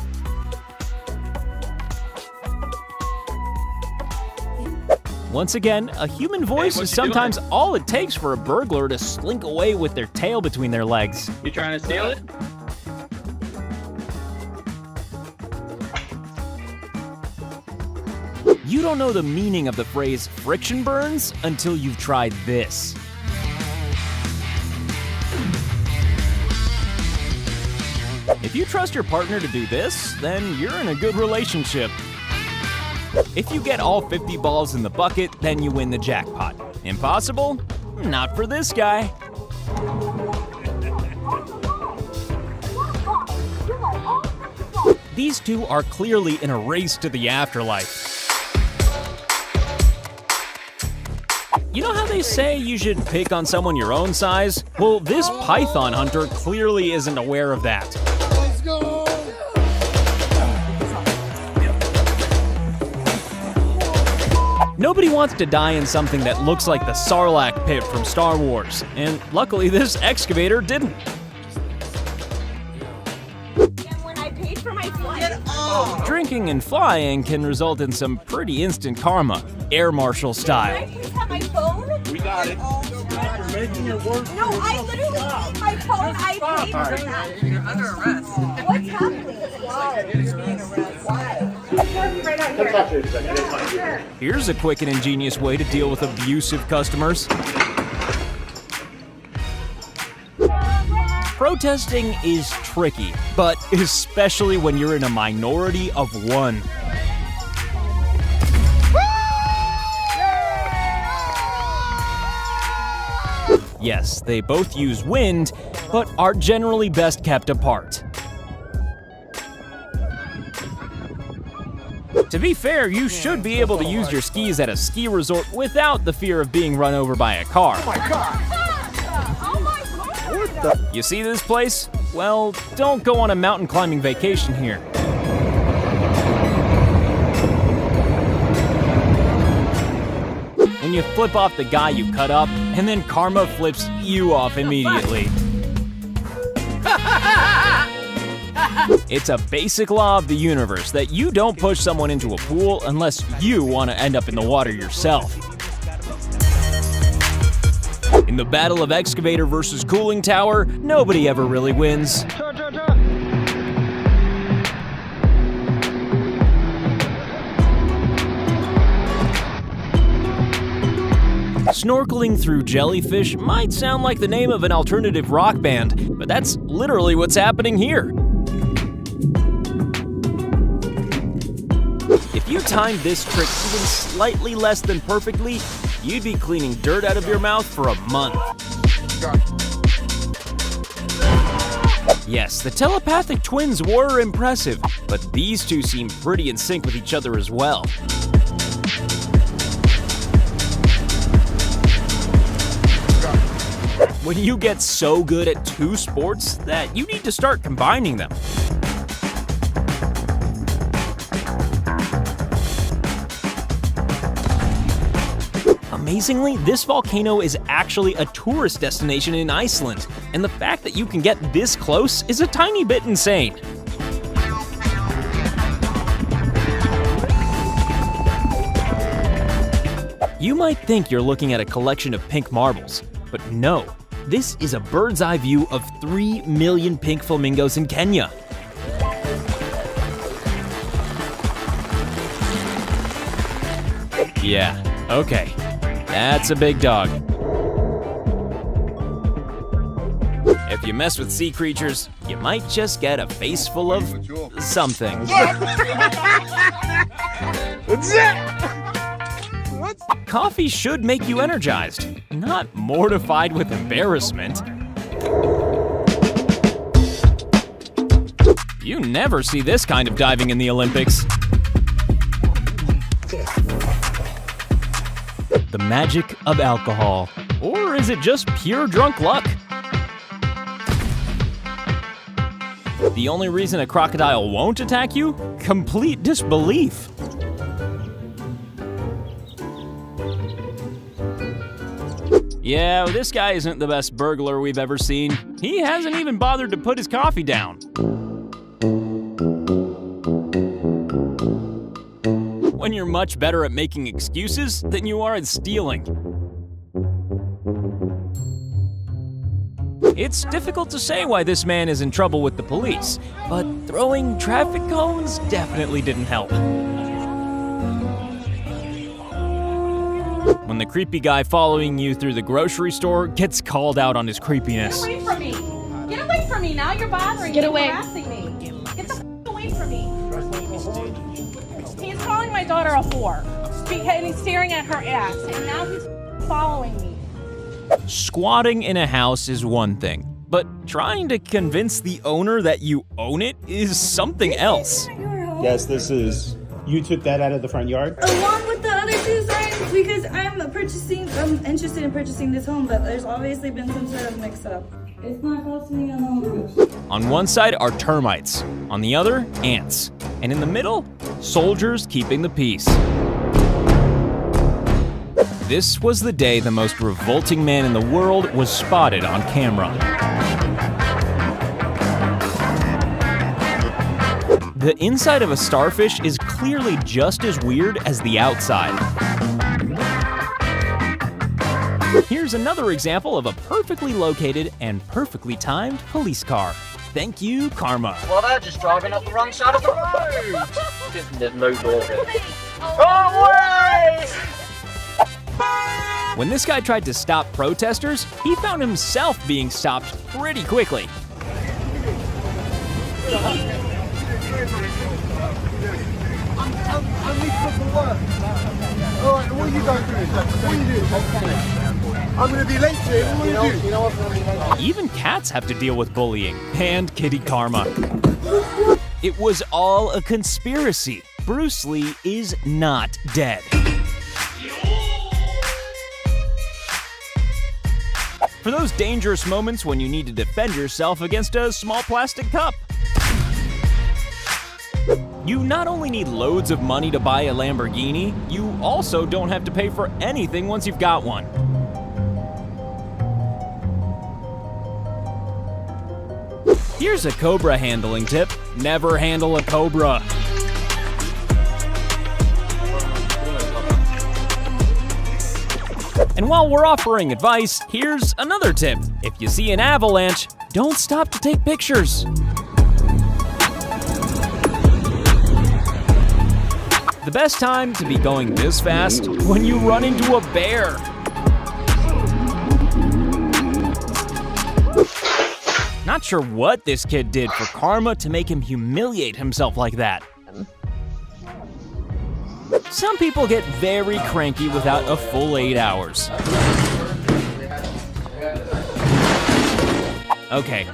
Speaker 1: Once again, a human voice is sometimes all it takes for a burglar to slink away with their tail between their legs.
Speaker 16: You trying to steal it?
Speaker 1: You don't know the meaning of the phrase friction burns until you've tried this. If you trust your partner to do this, then you're in a good relationship. If you get all 50 balls in the bucket, then you win the jackpot. Impossible? Not for this guy. these two are clearly in a race to the afterlife. You know how they say you should pick on someone your own size? Well, this python hunter clearly isn't aware of that.
Speaker 2: Let's go!
Speaker 1: Nobody wants to die in something that looks like the Sarlacc pit from Star Wars, and luckily this excavator didn't.
Speaker 14: When I paid for my flight.
Speaker 1: Drinking and flying can result in some pretty instant karma, air marshal style.
Speaker 14: Can I please have my phone?
Speaker 2: We got it. You're making it worse.
Speaker 14: No, I literally need my phone. I paid for that.
Speaker 11: You're under arrest.
Speaker 14: What's happening? Why? Right out here.
Speaker 1: Here's a quick and ingenious way to deal with abusive customers. Protesting is tricky, but especially when you're in a minority of one. Yes, they both use wind, but are generally best kept apart. To be fair, you should be able to use your skis at a ski resort without the fear of being run over by a car.
Speaker 2: Oh my God!
Speaker 1: What the? You see this place? Well, don't go on a mountain climbing vacation here. When you flip off the guy you cut up, and then karma flips you off immediately. It's a basic law of the universe that you don't push someone into a pool unless you want to end up in the water yourself. In the battle of excavator versus cooling tower, nobody ever really wins. Snorkeling through jellyfish might sound like the name of an alternative rock band, but that's literally what's happening here. If you timed this trick even slightly less than perfectly, you'd be cleaning dirt out of your mouth for a month. Yes, the telepathic twins were impressive, but these two seem pretty in sync with each other as well. When you get so good at two sports that you need to start combining them. Amazingly, this volcano is actually a tourist destination in Iceland, and the fact that you can get this close is a tiny bit insane. You might think you're looking at a collection of pink marbles, but no, this is a bird's eye view of 3 million pink flamingos in Kenya. Yeah, okay. That's a big dog. If you mess with sea creatures, you might just get a face full of something.
Speaker 2: What's that?
Speaker 1: Coffee should make you energized, not mortified with embarrassment. You never see this kind of diving in the Olympics. The magic of alcohol. Or is it just pure drunk luck? The only reason a crocodile won't attack you? Complete disbelief. Yeah, this guy isn't the best burglar we've ever seen. He hasn't even bothered to put his coffee down. When you're much better at making excuses than you are at stealing. It's difficult to say why this man is in trouble with the police, but throwing traffic cones definitely didn't help. When the creepy guy following you through the grocery store gets called out on his creepiness.
Speaker 14: Get away from me! Get away from me! Now you're bothering me. Get away! Harassing me. Get the away from me! He's calling my daughter a whore, and he's staring at her ass, and now he's following me.
Speaker 1: Squatting in a house is one thing, but trying to convince the owner that you own it is something else.
Speaker 16: Yes, this is. You took that out of the front yard?
Speaker 18: Along with the other two signs, because I'm interested in purchasing this home, but there's obviously been some sort of mix-up. It's not costing me a home.
Speaker 1: On one side are termites, on the other, ants, and in the middle, soldiers keeping the peace. This was the day the most revolting man in the world was spotted on camera. The inside of a starfish is clearly just as weird as the outside. Here's another example of a perfectly located and perfectly timed police car. Thank you, Karma.
Speaker 24: Well, they're just driving up the wrong side of the road. There's no door there. Go away!
Speaker 1: When this guy tried to stop protesters, he found himself being stopped pretty quickly.
Speaker 10: I need to go to work. Alright, what are you going to do? What are you doing? I'm going to be late today. What are you doing?
Speaker 1: Even cats have to deal with bullying and kitty karma. It was all a conspiracy. Bruce Lee is not dead. For those dangerous moments when you need to defend yourself against a small plastic cup. You not only need loads of money to buy a Lamborghini, you also don't have to pay for anything once you've got one. Here's a cobra handling tip. Never handle a cobra. And while we're offering advice, here's another tip. If you see an avalanche, don't stop to take pictures. The best time to be going this fast when you run into a bear. Not sure what this kid did for karma to make him humiliate himself like that. Some people get very cranky without a full 8 hours. Okay,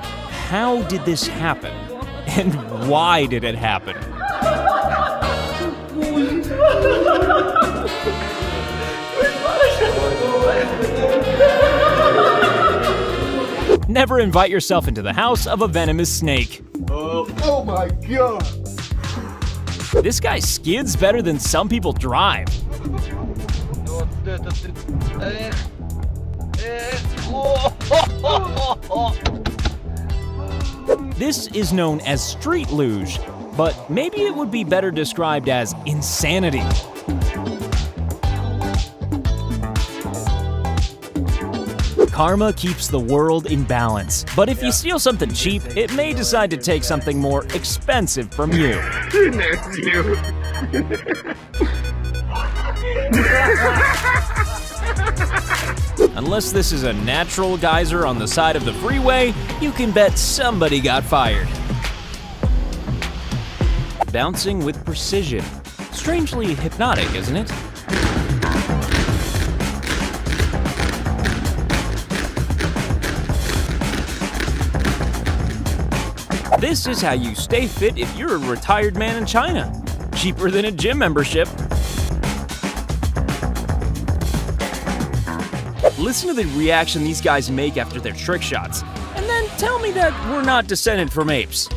Speaker 1: how did this happen? And why did it happen? Never invite yourself into the house of a venomous snake.
Speaker 10: Oh my god!
Speaker 1: This guy skids better than some people drive. This is known as street luge, but maybe it would be better described as insanity. Karma keeps the world in balance, but if you steal something cheap, it may decide to take something more expensive from you. Unless this is a natural geyser on the side of the freeway, you can bet somebody got fired. Bouncing with precision. Strangely hypnotic, isn't it? This is how you stay fit if you're a retired man in China. Cheaper than a gym membership. Listen to the reaction these guys make after their trick shots, and then tell me that we're not descended from apes.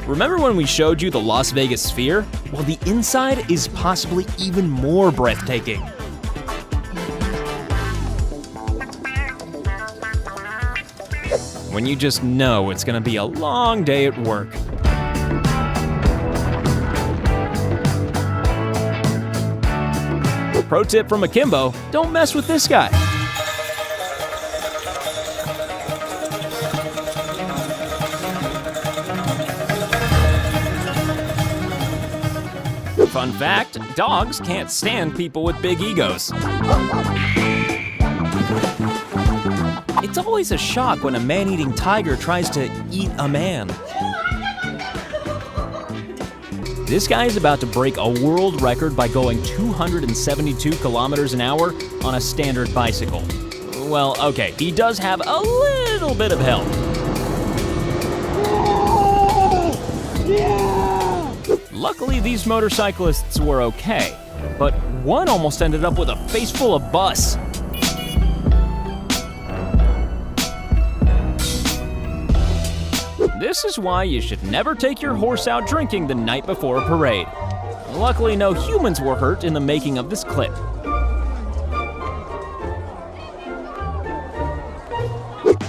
Speaker 1: Remember when we showed you the Las Vegas Sphere? Well, the inside is possibly even more breathtaking. When you just know it's gonna be a long day at work. Pro tip from Akimbo, don't mess with this guy. Fun fact, dogs can't stand people with big egos. It's always a shock when a man-eating tiger tries to eat a man. This guy is about to break a world record by going 272 kilometers an hour on a standard bicycle. Well, okay, he does have a little bit of help. Luckily, these motorcyclists were okay, but one almost ended up with a face full of bus. This is why you should never take your horse out drinking the night before a parade. Luckily, no humans were hurt in the making of this clip.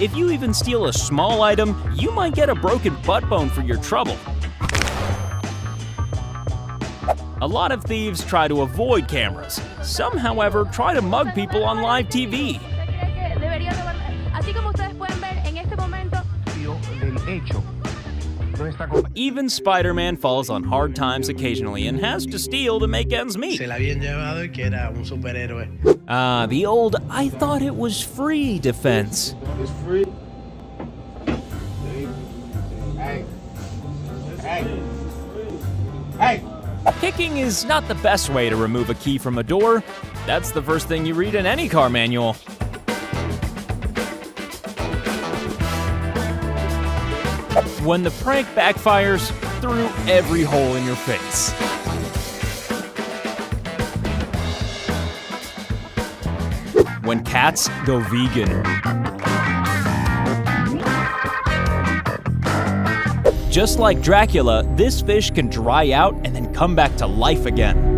Speaker 1: If you even steal a small item, you might get a broken butt bone for your trouble. A lot of thieves try to avoid cameras. Some, however, try to mug people on live TV. Even Spider-Man falls on hard times occasionally and has to steal to make ends meet. The old "I thought it was free" defense.
Speaker 10: It's free. Hey.
Speaker 1: Kicking is not the best way to remove a key from a door. That's the first thing you read in any car manual. When the prank backfires, through every hole in your face. When cats go vegan. Just like Dracula, this fish can dry out and then come back to life again.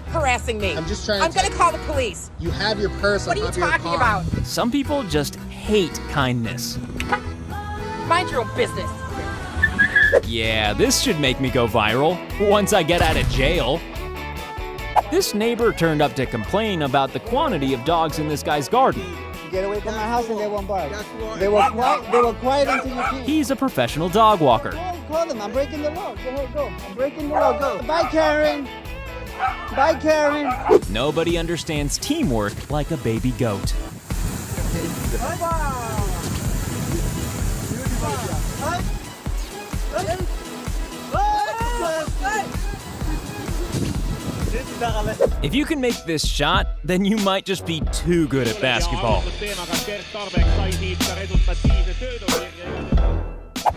Speaker 11: Harassing me.
Speaker 10: I'm just trying
Speaker 11: I'm gonna call the police.
Speaker 10: You have your purse
Speaker 11: What
Speaker 10: on
Speaker 11: are you
Speaker 10: top of your
Speaker 11: talking
Speaker 10: car.
Speaker 11: about?
Speaker 1: Some people just hate kindness.
Speaker 11: Mind your own business.
Speaker 1: Yeah, this should make me go viral once I get out of jail. This neighbor turned up to complain about the quantity of dogs in this guy's garden.
Speaker 9: Get away from my house and they won't bark. They were quiet until you peed.
Speaker 1: He's a professional dog walker.
Speaker 9: Call them. I'm breaking the law. Go. I'm breaking the law. Go. Bye, Karen. Bye, Karen.
Speaker 1: Nobody understands teamwork like a baby goat. If you can make this shot, then you might just be too good at basketball.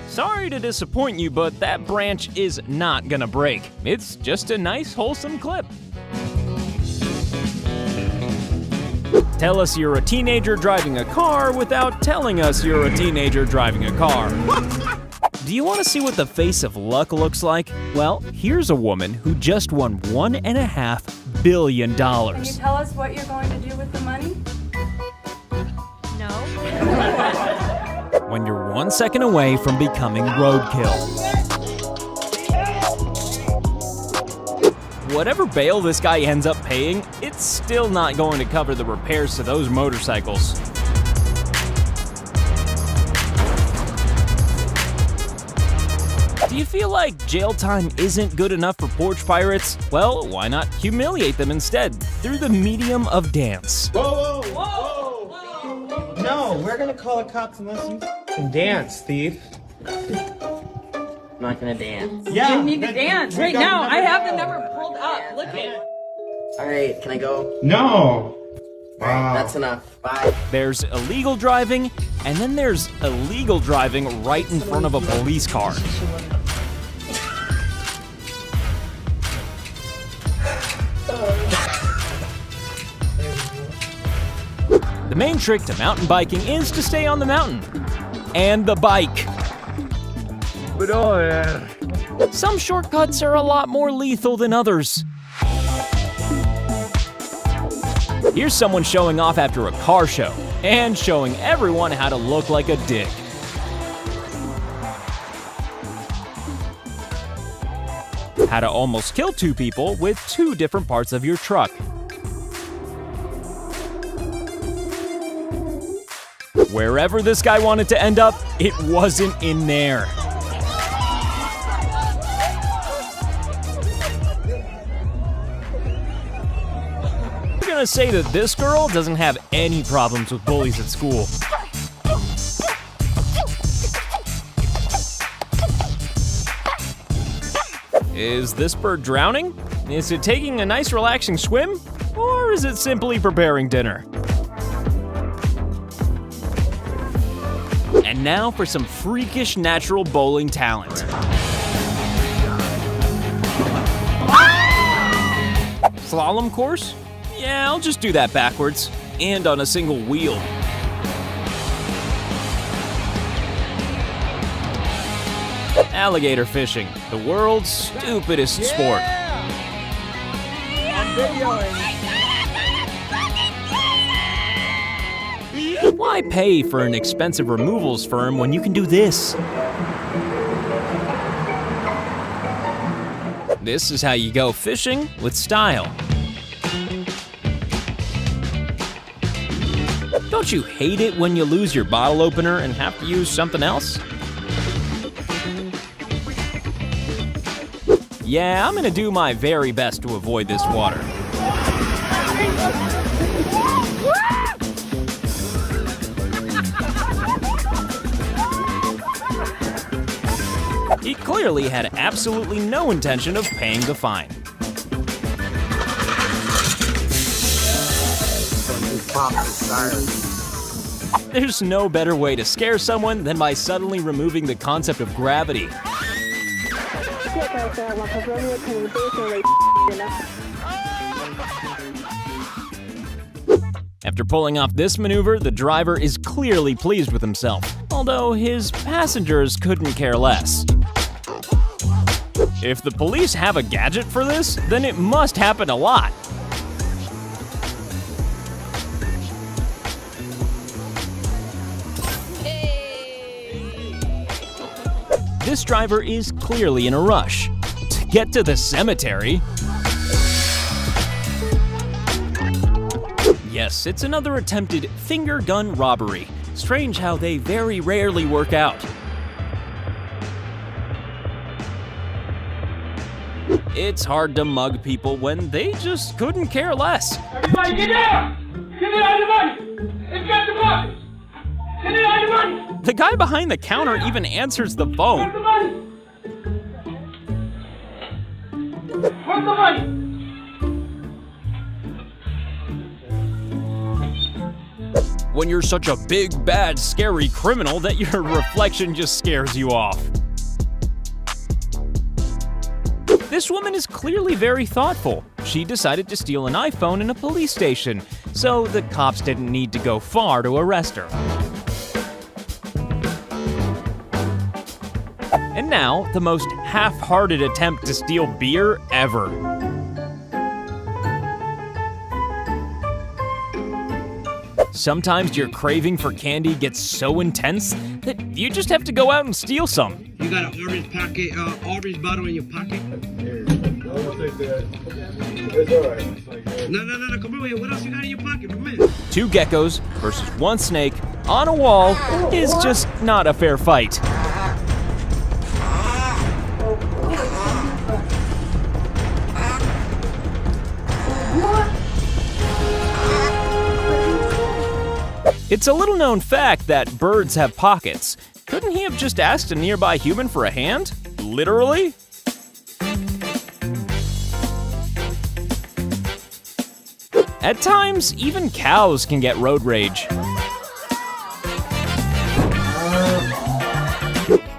Speaker 1: Sorry to disappoint you, but that branch is not gonna break. It's just a nice, wholesome clip. Tell us you're a teenager driving a car without telling us you're a teenager driving a car. Do you want to see what the face of luck looks like? Well, here's a woman who just won $1.5 billion.
Speaker 18: Can you tell us what you're going to do with the money? No.
Speaker 1: When you're 1 second away from becoming roadkill. Whatever bail this guy ends up paying, it's still not going to cover the repairs to those motorcycles. Do you feel like jail time isn't good enough for porch pirates? Well, why not humiliate them instead through the medium of dance?
Speaker 9: Whoa. No, we're gonna call the cops unless you can dance, thief.
Speaker 12: I'm not gonna dance.
Speaker 9: Yeah.
Speaker 11: You need to dance right now. I have the number pulled up. Look at it.
Speaker 12: Alright, can I go?
Speaker 10: No.
Speaker 12: Alright, that's enough. Bye.
Speaker 1: There's illegal driving, and then there's illegal driving right in front of a police car. The main trick to mountain biking is to stay on the mountain. And the bike. Some shortcuts are a lot more lethal than others. Here's someone showing off after a car show, and showing everyone how to look like a dick. How to almost kill two people with two different parts of your truck. Wherever this guy wanted to end up, it wasn't in there. I'm gonna say that this girl doesn't have any problems with bullies at school. Is this bird drowning? Is it taking a nice relaxing swim? Or is it simply preparing dinner? And now for some freakish natural bowling talent. Slalom course? Yeah, I'll just do that backwards. And on a single wheel. Alligator fishing, the world's stupidest sport.
Speaker 10: I'm videoing.
Speaker 1: Why pay for an expensive removals firm when you can do this? This is how you go fishing with style. Don't you hate it when you lose your bottle opener and have to use something else? Yeah, I'm gonna do my very best to avoid this water. He clearly had absolutely no intention of paying the fine. There's no better way to scare someone than by suddenly removing the concept of gravity. After pulling off this maneuver, the driver is clearly pleased with himself, although his passengers couldn't care less. If the police have a gadget for this, then it must happen a lot. This driver is clearly in a rush to get to the cemetery. Yes, it's another attempted finger gun robbery. Strange how they very rarely work out. It's hard to mug people when they just couldn't care less.
Speaker 21: Everybody get down! Give me all the money! It's got the money! Give me all the money!
Speaker 1: The guy behind the counter even answers the phone.
Speaker 21: Where's the money? Where's the money?
Speaker 1: When you're such a big, bad, scary criminal that your reflection just scares you off. This woman is clearly very thoughtful. She decided to steal an iPhone in a police station, so the cops didn't need to go far to arrest her. And now, the most half-hearted attempt to steal beer ever. Sometimes your craving for candy gets so intense that you just have to go out and steal some.
Speaker 15: You got an orange pocket, orange bottle in your pocket?
Speaker 10: I'll take that. It's alright.
Speaker 15: No, come over here. What else you got in your pocket? Come here.
Speaker 1: 2 geckos versus 1 snake on a wall is just not a fair fight. It's a little known fact that birds have pockets. Couldn't he have just asked a nearby human for a hand? Literally? At times, even cows can get road rage.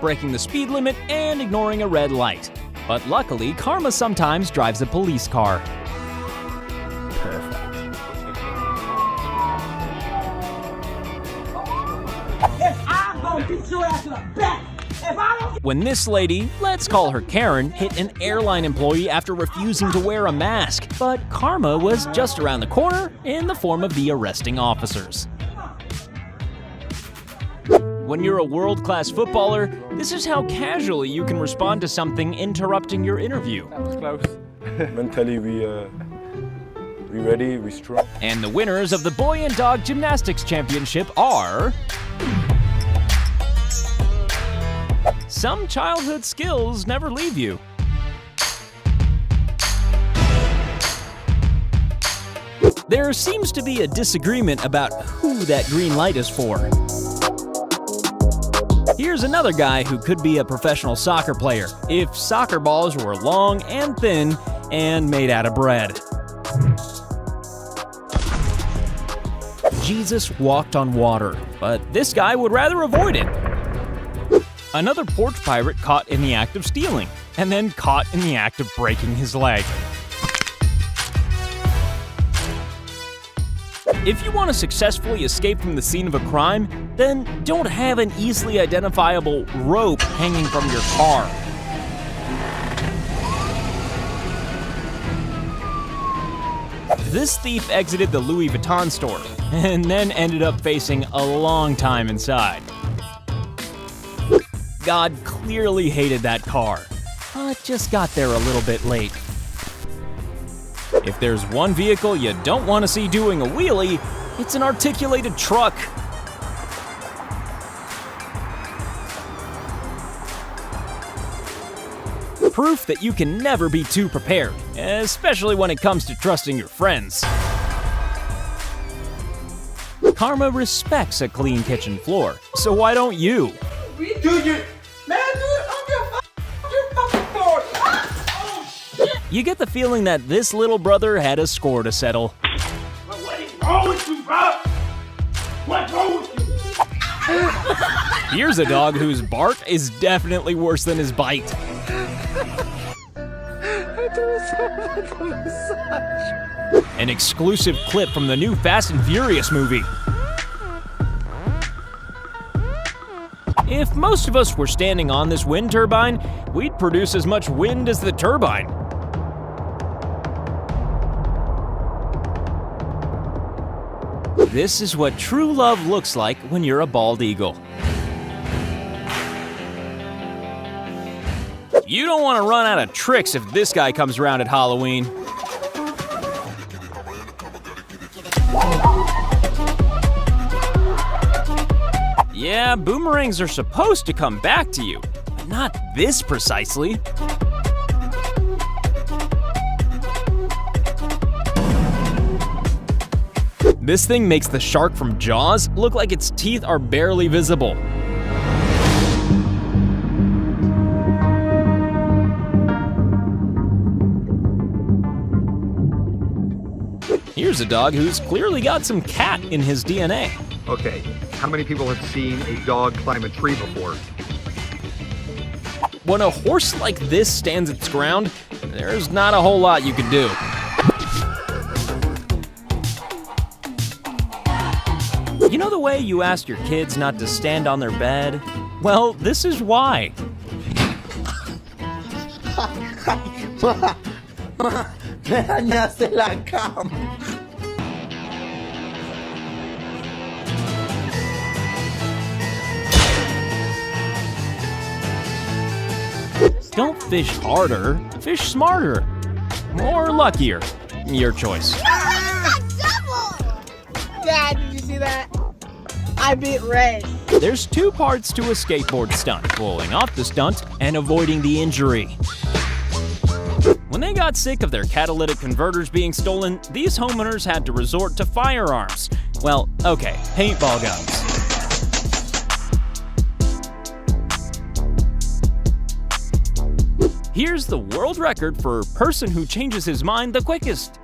Speaker 1: Breaking the speed limit and ignoring a red light. But luckily, Karma sometimes drives a police car. Perfect. When this lady, let's call her Karen, hit an airline employee after refusing to wear a mask, but karma was just around the corner in the form of the arresting officers. When you're a world-class footballer, this is how casually you can respond to something interrupting your interview.
Speaker 5: That was close. Mentally, we ready, we strong.
Speaker 1: And the winners of the Boy and Dog Gymnastics Championship are... Some childhood skills never leave you. There seems to be a disagreement about who that green light is for. Here's another guy who could be a professional soccer player if soccer balls were long and thin and made out of bread. Jesus walked on water, but this guy would rather avoid it. Another porch pirate caught in the act of stealing, and then caught in the act of breaking his leg. If you want to successfully escape from the scene of a crime, then don't have an easily identifiable rope hanging from your car. This thief exited the Louis Vuitton store, and then ended up facing a long time inside. God clearly hated that car, but just got there a little bit late. If there's one vehicle you don't want to see doing a wheelie, it's an articulated truck. Proof that you can never be too prepared, especially when it comes to trusting your friends. Karma respects a clean kitchen floor, so why don't you? You get the feeling that this little brother had a score to settle.
Speaker 21: What's wrong with you, bro? What's wrong with you?
Speaker 1: Here's a dog whose bark is definitely worse than his bite. An exclusive clip from the new Fast and Furious movie. If most of us were standing on this wind turbine, we'd produce as much wind as the turbine. This is what true love looks like when you're a bald eagle. You don't want to run out of tricks if this guy comes around at Halloween. Yeah, boomerangs are supposed to come back to you, but not this precisely. This thing makes the shark from Jaws look like its teeth are barely visible. Here's a dog who's clearly got some cat in his DNA.
Speaker 13: Okay, how many people have seen a dog climb a tree before?
Speaker 1: When a horse like this stands its ground, there's not a whole lot you can do. You know the way you ask your kids not to stand on their bed? Well, this is why.
Speaker 12: Me dañaste la cama.
Speaker 1: Don't fish harder, fish smarter. Or luckier. Your choice.
Speaker 9: Dad, did you see that? I beat Ray.
Speaker 1: There's two parts to a skateboard stunt: pulling off the stunt and avoiding the injury. When they got sick of their catalytic converters being stolen, these homeowners had to resort to firearms. Well, okay, paintball guns. Here's the world record for person who changes his mind the quickest.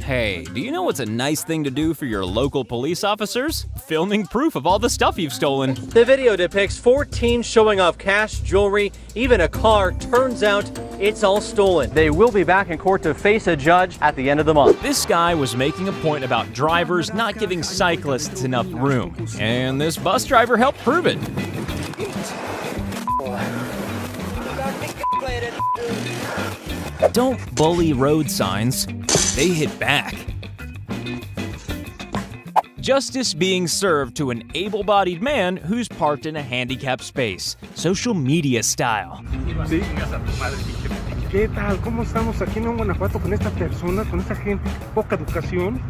Speaker 1: Hey, do you know what's a nice thing to do for your local police officers? Filming proof of all the stuff you've stolen.
Speaker 19: The video depicts 4 teens showing off cash, jewelry, even a car. Turns out it's all stolen. They will be back in court to face a judge at the end of the month.
Speaker 1: This guy was making a point about drivers not giving cyclists enough room, and this bus driver helped prove it. Don't bully road signs. They hit back. Justice being served to an able-bodied man who's parked in a handicapped space, social media style.
Speaker 21: ¿Sí? ¿Qué tal? ¿Cómo estamos aquí en Guanajuato con esta persona, con esta gente? Poca educación.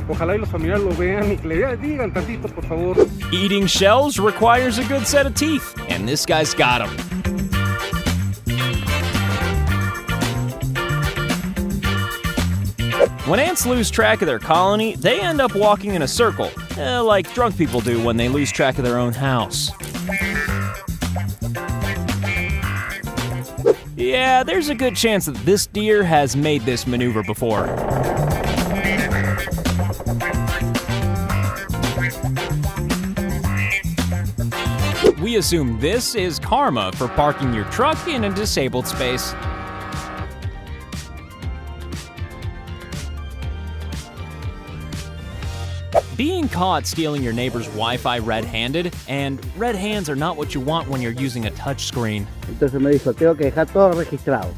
Speaker 21: Ojalá y los familiares lo vean y le digan tantito, por favor.
Speaker 1: Eating shells requires a good set of teeth, and this guy's got them. When ants lose track of their colony, they end up walking in a circle, like drunk people do when they lose track of their own house. Yeah, there's a good chance that this deer has made this maneuver before. We assume this is karma for parking your truck in a disabled space. Being caught stealing your neighbor's Wi-Fi red-handed, and red hands are not what you want when you're using a touchscreen.
Speaker 9: Entonces me dijo, tengo que dejar todo registrado.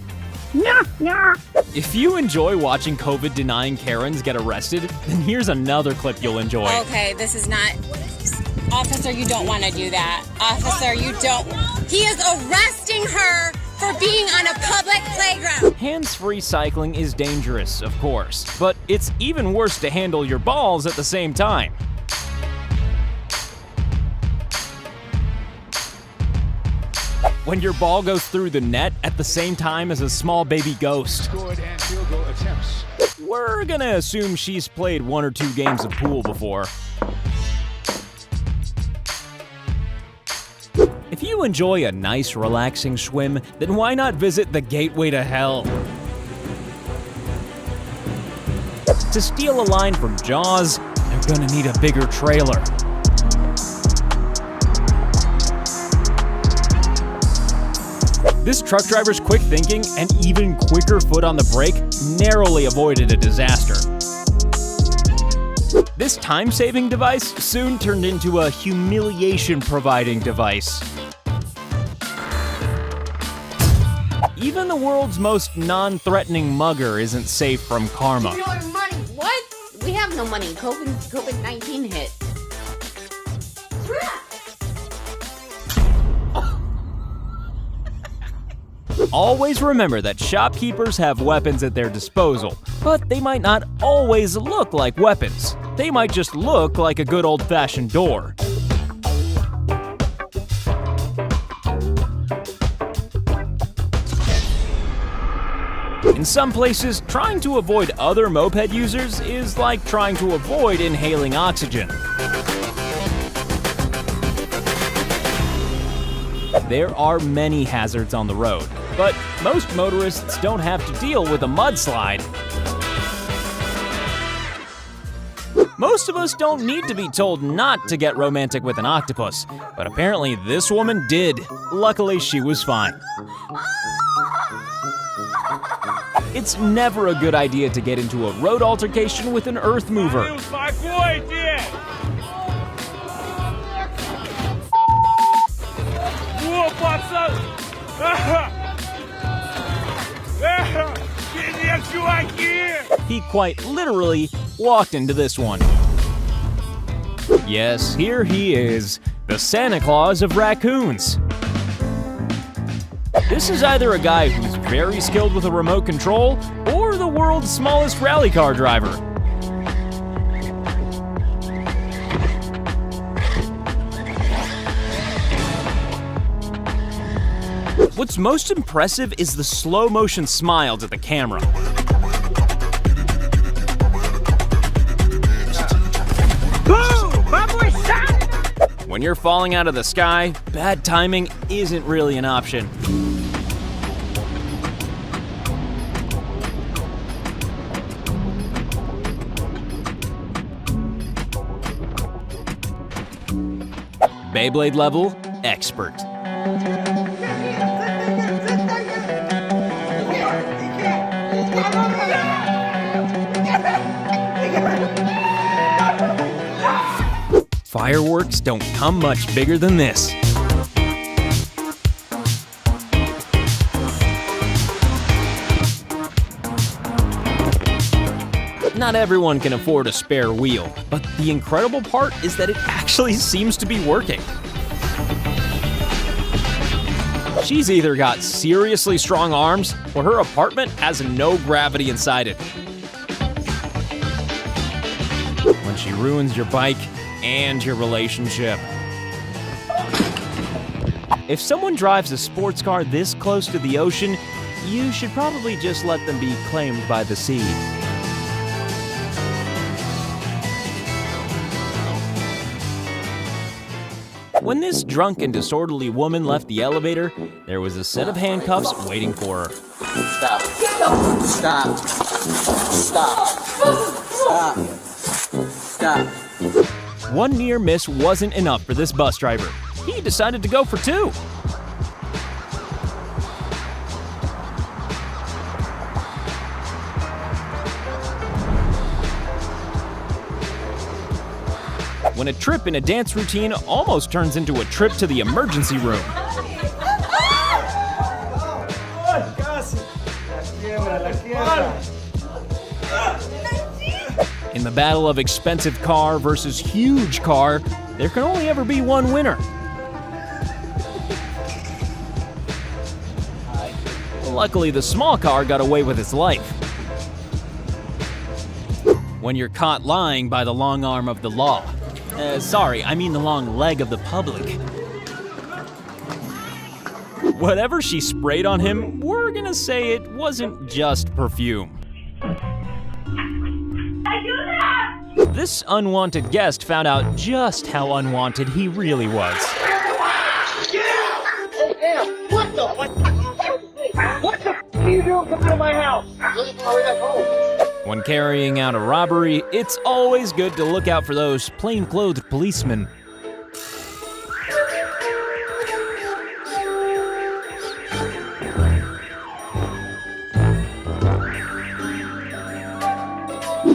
Speaker 1: If you enjoy watching COVID-denying Karens get arrested, then here's another clip you'll enjoy.
Speaker 7: Okay, this is not... Officer, you don't want to do that. Officer, you don't... He is arresting her for being on a public playground.
Speaker 1: Hands-free cycling is dangerous, of course, but it's even worse to handle your balls at the same time. When your ball goes through the net at the same time as a small baby ghost.
Speaker 17: Scored and field goal attempts.
Speaker 1: We're gonna assume she's played 1 or 2 games of pool before. If you enjoy a nice, relaxing swim, then why not visit the gateway to hell? To steal a line from Jaws, they're gonna need a bigger trailer. This truck driver's quick thinking and even quicker foot on the brake narrowly avoided a disaster. This time-saving device soon turned into a humiliation-providing device. Even the world's most non-threatening mugger isn't safe from karma.
Speaker 20: Your money. What? We have no money. COVID-19 hit.
Speaker 1: Always remember that shopkeepers have weapons at their disposal, but they might not always look like weapons. They might just look like a good old-fashioned door. In some places, trying to avoid other moped users is like trying to avoid inhaling oxygen. There are many hazards on the road, but most motorists don't have to deal with a mudslide. Most of us don't need to be told not to get romantic with an octopus, but apparently this woman did. Luckily, she was fine. It's never a good idea to get into a road altercation with an earth mover. He quite literally walked into this one. Yes, here he is, the Santa Claus of raccoons. This is either a guy who's very skilled with a remote control, or the world's smallest rally car driver. What's most impressive is the slow-motion smiles at the camera. When you're falling out of the sky, bad timing isn't really an option. Beyblade level expert. Fireworks don't come much bigger than this. Not everyone can afford a spare wheel, but the incredible part is that it actually seems to be working. She's either got seriously strong arms, or her apartment has no gravity inside it. When she ruins your bike and your relationship. If someone drives a sports car this close to the ocean, you should probably just let them be claimed by the sea. When this drunk and disorderly woman left the elevator, there was a set of handcuffs waiting for her.
Speaker 12: Stop. Stop. Stop. Stop. Stop.
Speaker 1: One near miss wasn't enough for this bus driver. He decided to go for two. When a trip in a dance routine almost turns into a trip to the emergency room. In the battle of expensive car versus huge car, there can only ever be one winner. Luckily, the small car got away with its life. When you're caught lying by the long arm of the law. Sorry, I mean the long leg of the public. Whatever she sprayed on him, we're gonna say it wasn't just perfume. This unwanted guest found out just how unwanted he really was.
Speaker 6: What the? What the are you doing coming to my house?
Speaker 1: When carrying out a robbery, it's always good to look out for those plain-clothed policemen.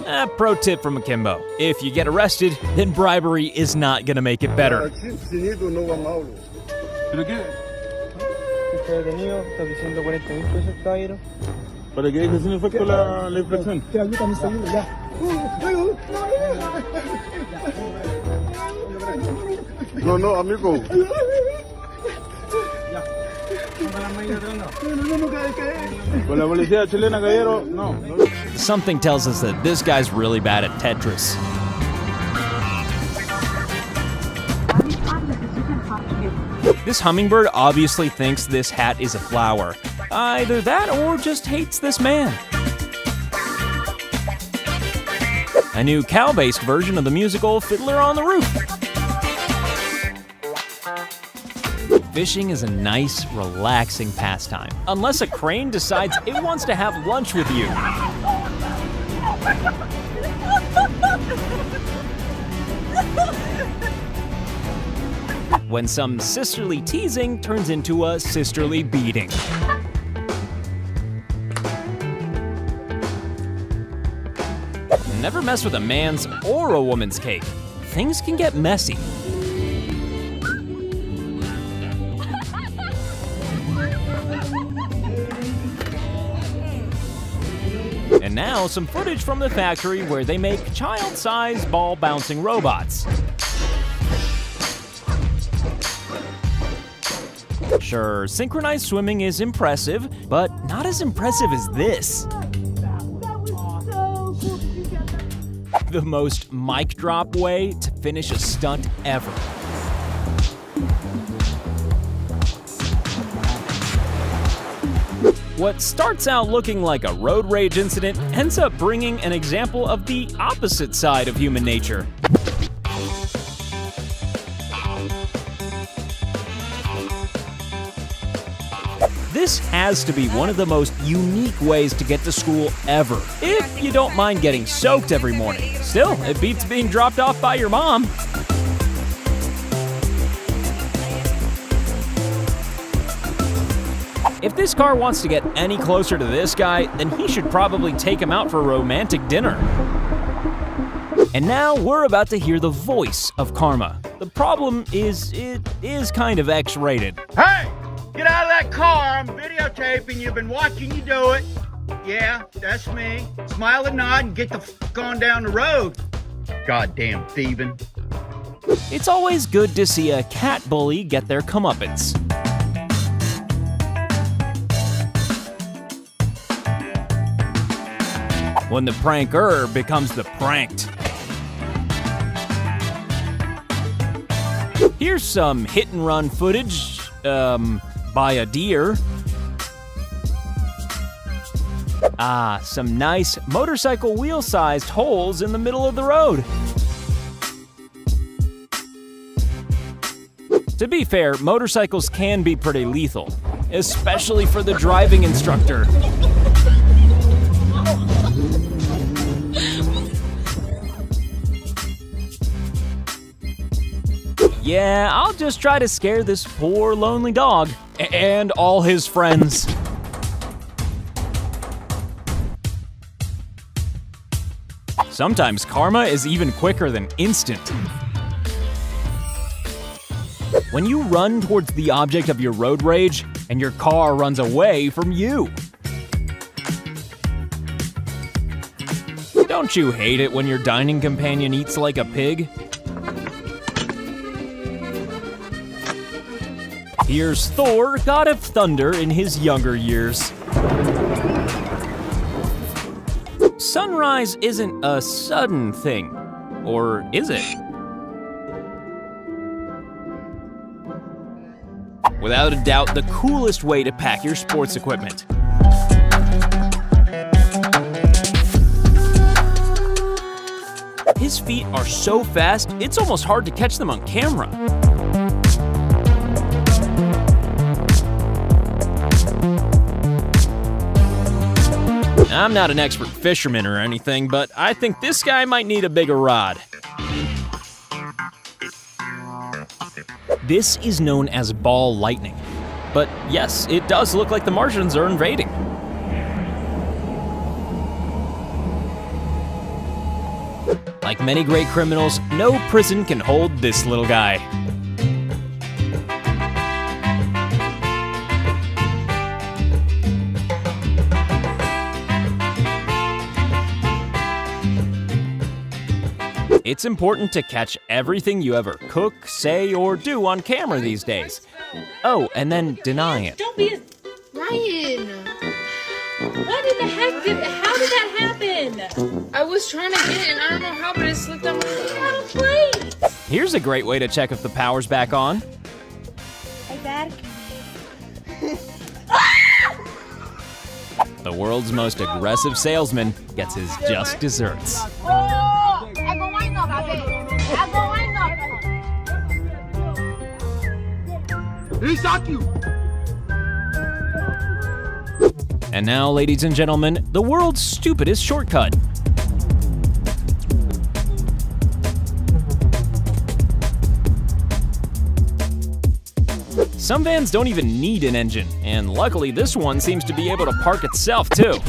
Speaker 1: A pro tip from Akimbo: if you get arrested, then bribery is not gonna make it better.
Speaker 21: ¿Para qué dice sin efecto la infracción? No, amigo. Con la policía chilena, caballero, no.
Speaker 1: Something tells us that this guy's really bad at Tetris. This hummingbird obviously thinks this hat is a flower. Either that or just hates this man. A new cow-based version of the musical Fiddler on the Roof. Fishing is a nice, relaxing pastime, unless a crane decides it wants to have lunch with you. When some sisterly teasing turns into a sisterly beating. Never mess with a man's or a woman's cake. Things can get messy. And now, some footage from the factory where they make child-sized ball-bouncing robots. Sure, synchronized swimming is impressive, but not as impressive as this. The most mic drop way to finish a stunt ever. What starts out looking like a road rage incident ends up bringing an example of the opposite side of human nature. This has to be one of the most unique ways to get to school ever, if you don't mind getting soaked every morning. Still, it beats being dropped off by your mom. If this car wants to get any closer to this guy, then he should probably take him out for a romantic dinner. And now we're about to hear the voice of karma. The problem is, it is kind of X-rated.
Speaker 3: Hey! Get out of that car! I'm videotaping. You've been watching you do it. Yeah, that's me. Smile and nod and get the f*** on down the road. Goddamn thieving.
Speaker 1: It's always good to see a cat bully get their comeuppance. When the pranker becomes the pranked. Here's some hit-and-run footage, by a deer. Some nice motorcycle wheel-sized holes in the middle of the road. To be fair, motorcycles can be pretty lethal, especially for the driving instructor. Yeah, I'll just try to scare this poor lonely dog and all his friends. Sometimes karma is even quicker than instant. When you run towards the object of your road rage and your car runs away from you. Don't you hate it when your dining companion eats like a pig? Here's Thor, god of thunder in his younger years. Sunrise isn't a sudden thing, or is it? Without a doubt, the coolest way to pack your sports equipment. His feet are so fast, it's almost hard to catch them on camera. I'm not an expert fisherman or anything, but I think this guy might need a bigger rod. This is known as ball lightning. But yes, it does look like the Martians are invading. Like many great criminals, no prison can hold this little guy. It's important to catch everything you ever cook, say, or do on camera these days. Oh, and then deny it.
Speaker 14: Don't be a... Ryan! What in the heck how did that happen?
Speaker 11: I was trying to get it and I don't know how, but it slipped on my
Speaker 14: plate.
Speaker 1: Here's a great way to check if the power's back on.
Speaker 18: Hey, Dad.
Speaker 1: The world's most aggressive salesman gets his just desserts. And now, ladies and gentlemen, the world's stupidest shortcut. Some vans don't even need an engine, and luckily this one seems to be able to park itself too.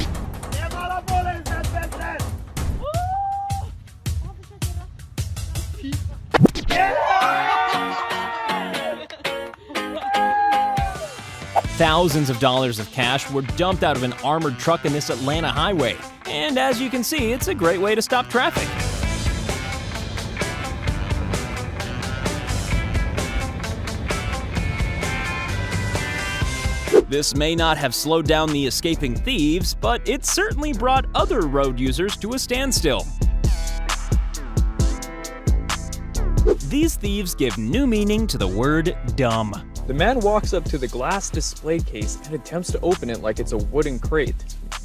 Speaker 1: Thousands of dollars of cash were dumped out of an armored truck in this Atlanta highway. And as you can see, it's a great way to stop traffic. This may not have slowed down the escaping thieves, but it certainly brought other road users to a standstill. These thieves give new meaning to the word dumb.
Speaker 4: The man walks up to the glass display case and attempts to open it like it's a wooden crate,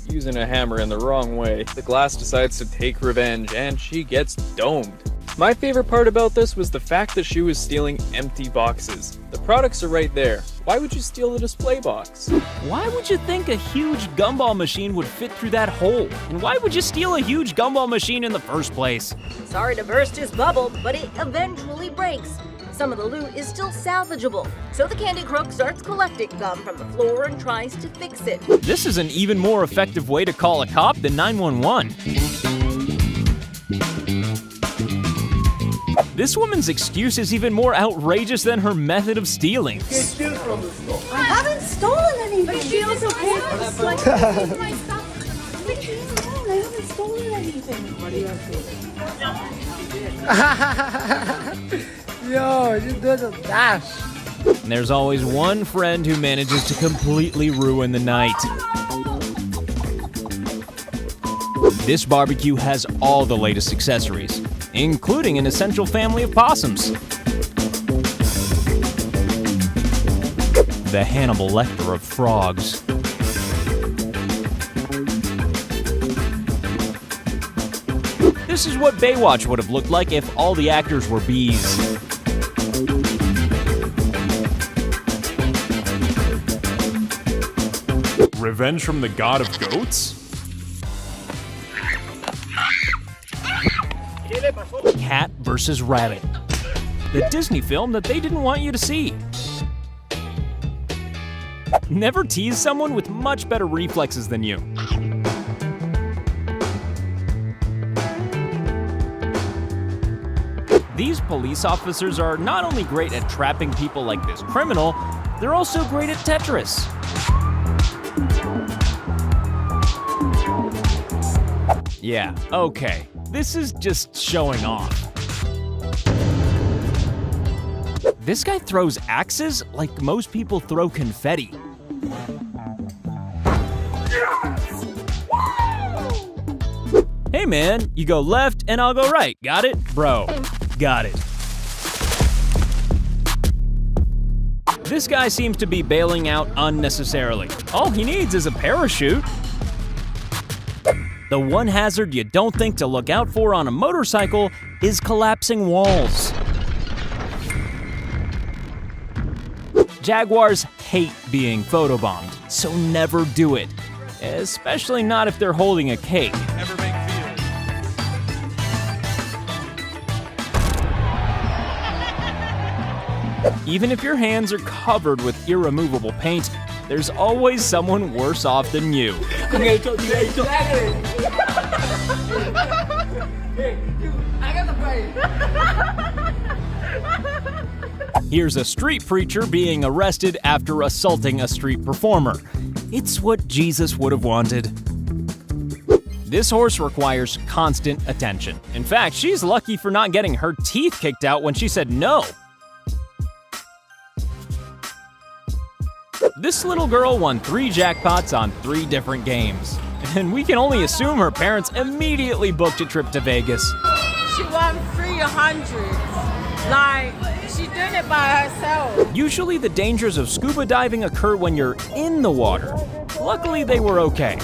Speaker 4: using a hammer in the wrong way. The glass decides to take revenge, and she gets domed. My favorite part about this was the fact that she was stealing empty boxes. The products are right there. Why would you steal the display box?
Speaker 1: Why would you think a huge gumball machine would fit through that hole? And why would you steal a huge gumball machine in the first place?
Speaker 8: Sorry to burst his bubble, but it eventually breaks. Some of the loot is still salvageable, so the candy crook starts collecting gum from the floor and tries to fix it.
Speaker 1: This is an even more effective way to call a cop than 911. This woman's excuse is even more outrageous than her method of stealing.
Speaker 18: I haven't stolen anything. It feels okay. I haven't stolen anything. What do you have to Yo, you did a dash.
Speaker 1: And there's always one friend who manages to completely ruin the night. This barbecue has all the latest accessories, including an essential family of possums. The Hannibal Lecter of frogs. This is what Baywatch would have looked like if all the actors were bees.
Speaker 2: Revenge from the God of Goats?
Speaker 1: Cat versus Rabbit. The Disney film that they didn't want you to see. Never tease someone with much better reflexes than you. These police officers are not only great at trapping people like this criminal, they're also great at Tetris. Yeah, okay. This is just showing off. This guy throws axes like most people throw confetti. Hey man, you go left and I'll go right. Got it? Bro, got it. This guy seems to be bailing out unnecessarily. All he needs is a parachute. The one hazard you don't think to look out for on a motorcycle is collapsing walls. Jaguars hate being photobombed, so never do it. Especially not if they're holding a cake. Even if your hands are covered with irremovable paint, there's always someone worse off than you. Here's a street preacher being arrested after assaulting a street performer. It's what Jesus would have wanted. This horse requires constant attention. In fact, she's lucky for not getting her teeth kicked out when she said no. This little girl won 3 jackpots on 3 different games. And we can only assume her parents immediately booked a trip to Vegas.
Speaker 14: She won 300. Like, she's doing it by herself.
Speaker 1: Usually the dangers of scuba diving occur when you're in the water. Luckily, they were okay.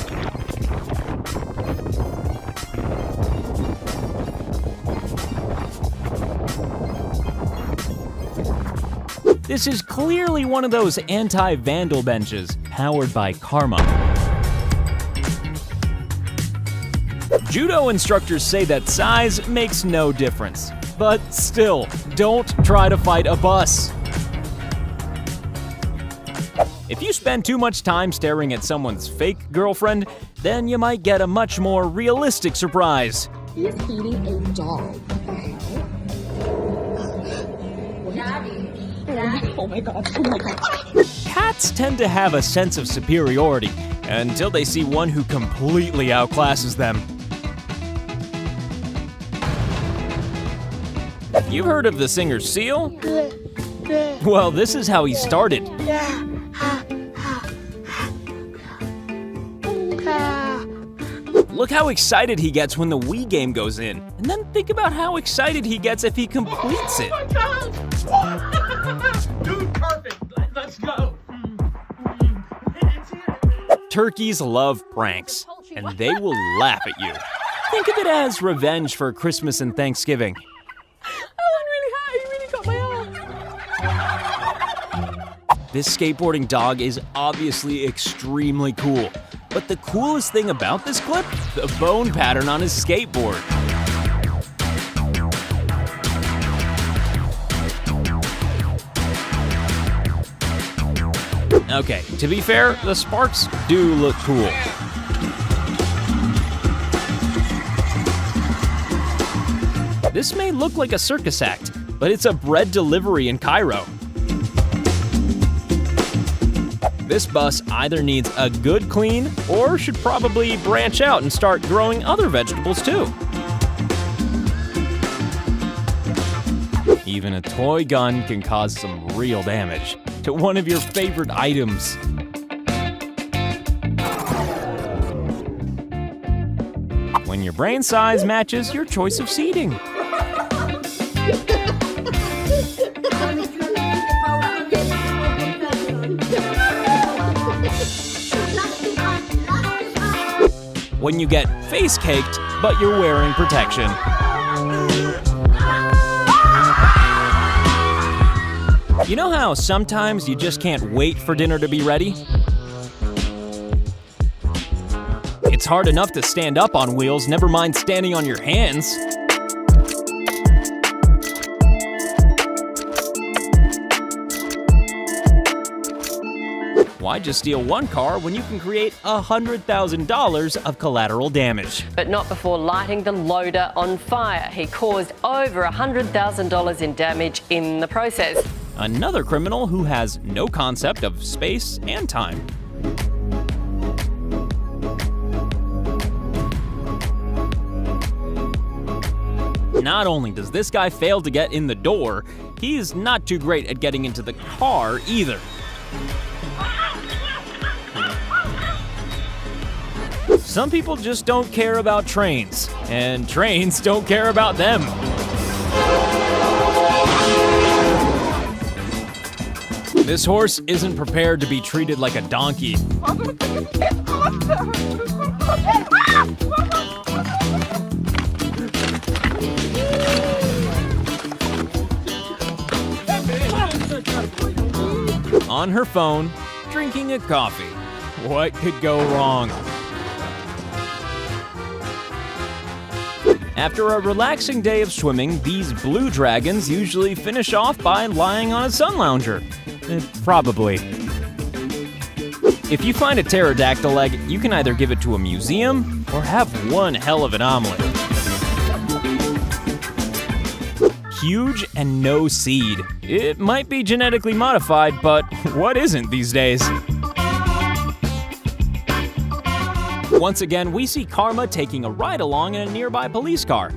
Speaker 1: This is clearly one of those anti-vandal benches, powered by karma. Judo instructors say that size makes no difference. But still, don't try to fight a bus. If you spend too much time staring at someone's fake girlfriend, then you might get a much more realistic surprise.
Speaker 16: He's eating a dog. Oh my god, oh my god.
Speaker 1: Cats tend to have a sense of superiority until they see one who completely outclasses them. You've heard of the singer Seal? Well, this is how he started. Look how excited he gets when the Wii game goes in. And then think about how excited he gets if he completes it.
Speaker 6: Oh my god! Dude, perfect. Let's go.
Speaker 1: Turkeys love pranks, and they will laugh at you. Think of it as revenge for Christmas and Thanksgiving. This skateboarding dog is obviously extremely cool, but the coolest thing about this clip, the bone pattern on his skateboard. Okay, to be fair, the sparks do look cool. This may look like a circus act, but it's a bread delivery in Cairo. This bus either needs a good clean or should probably branch out and start growing other vegetables too. Even a toy gun can cause some real damage to one of your favorite items. When your brain size matches your choice of seating. When you get face caked, but you're wearing protection. You know how sometimes you just can't wait for dinner to be ready? It's hard enough to stand up on wheels, never mind standing on your hands. Why just steal one car when you can create $100,000 of collateral damage?
Speaker 10: But not before lighting the loader on fire. He caused over $100,000 in damage in the process.
Speaker 1: Another criminal who has no concept of space and time. Not only does this guy fail to get in the door, he's not too great at getting into the car either. Some people just don't care about trains, and trains don't care about them. This horse isn't prepared to be treated like a donkey. On her phone, drinking a coffee. What could go wrong? After a relaxing day of swimming, these blue dragons usually finish off by lying on a sun lounger. Probably. If you find a pterodactyl egg, you can either give it to a museum or have one hell of an omelet. Huge and no seed. It might be genetically modified, but what isn't these days? Once again, we see Karma taking a ride along in a nearby police car.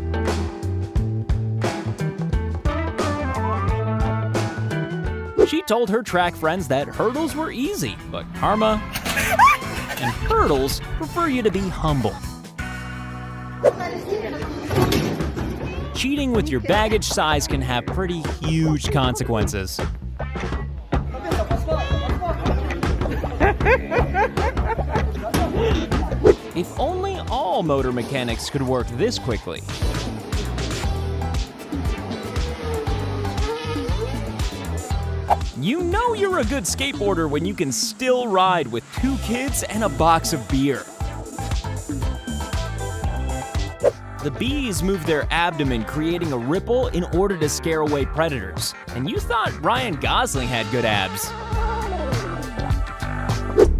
Speaker 1: She told her track friends that hurdles were easy, but Karma and hurdles prefer you to be humble. Cheating with your baggage size can have pretty huge consequences. If only all motor mechanics could work this quickly. You know you're a good skateboarder when you can still ride with 2 kids and a box of beer. The bees move their abdomen, creating a ripple in order to scare away predators. And you thought Ryan Gosling had good abs.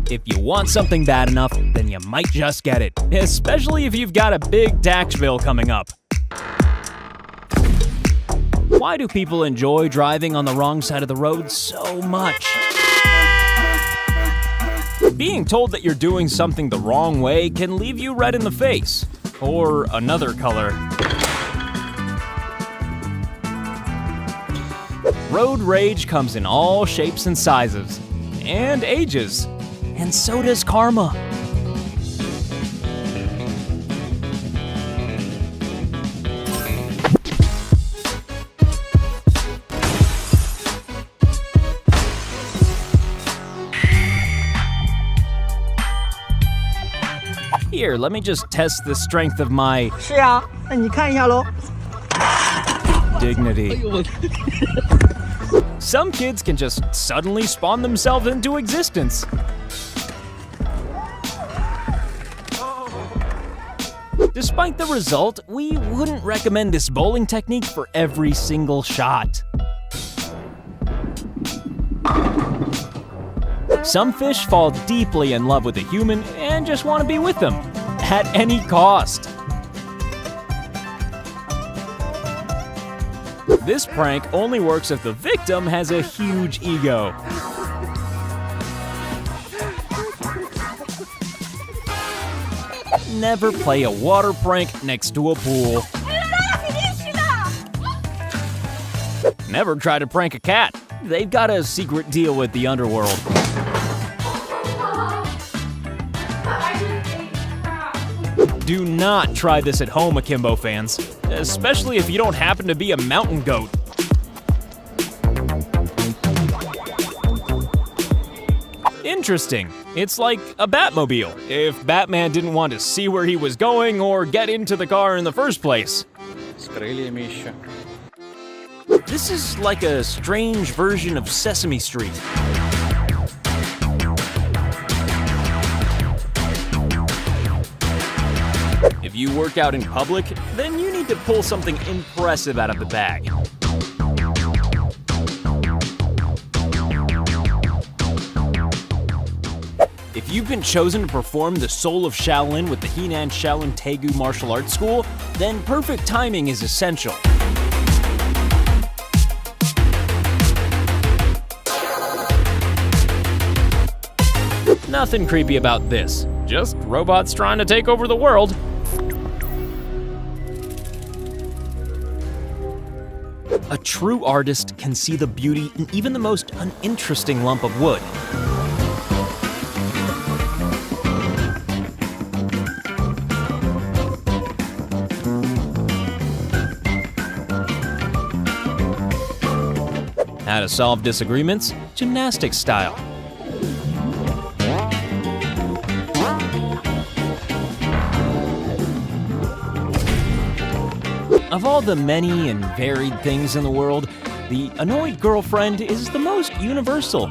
Speaker 1: If you want something bad enough, then you might just get it, especially if you've got a big tax bill coming up. Why do people enjoy driving on the wrong side of the road so much? Being told that you're doing something the wrong way can leave you red in the face, or another color. Road rage comes in all shapes and sizes, and ages. And so does karma. Here, let me just test the strength of my
Speaker 9: 是啊，那你看一下喽。
Speaker 1: dignity. Some kids can just suddenly spawn themselves into existence. Despite the result, we wouldn't recommend this bowling technique for every single shot. Some fish fall deeply in love with a human and just want to be with them, at any cost. This prank only works if the victim has a huge ego. Never play a water prank next to a pool. Never try to prank a cat. They've got a secret deal with the underworld. Do not try this at home, Akimbo fans, especially if you don't happen to be a mountain goat. Interesting. It's like a Batmobile, if Batman didn't want to see where he was going or get into the car in the first place. This is like a strange version of Sesame Street. If you work out in public, then you need to pull something impressive out of the bag. If you've been chosen to perform the Soul of Shaolin with the Henan Shaolin Taegu Martial Arts School, then perfect timing is essential. Nothing creepy about this, just robots trying to take over the world. A true artist can see the beauty in even the most uninteresting lump of wood. How to solve disagreements, gymnastics style. Of all the many and varied things in the world, the annoyed girlfriend is the most universal.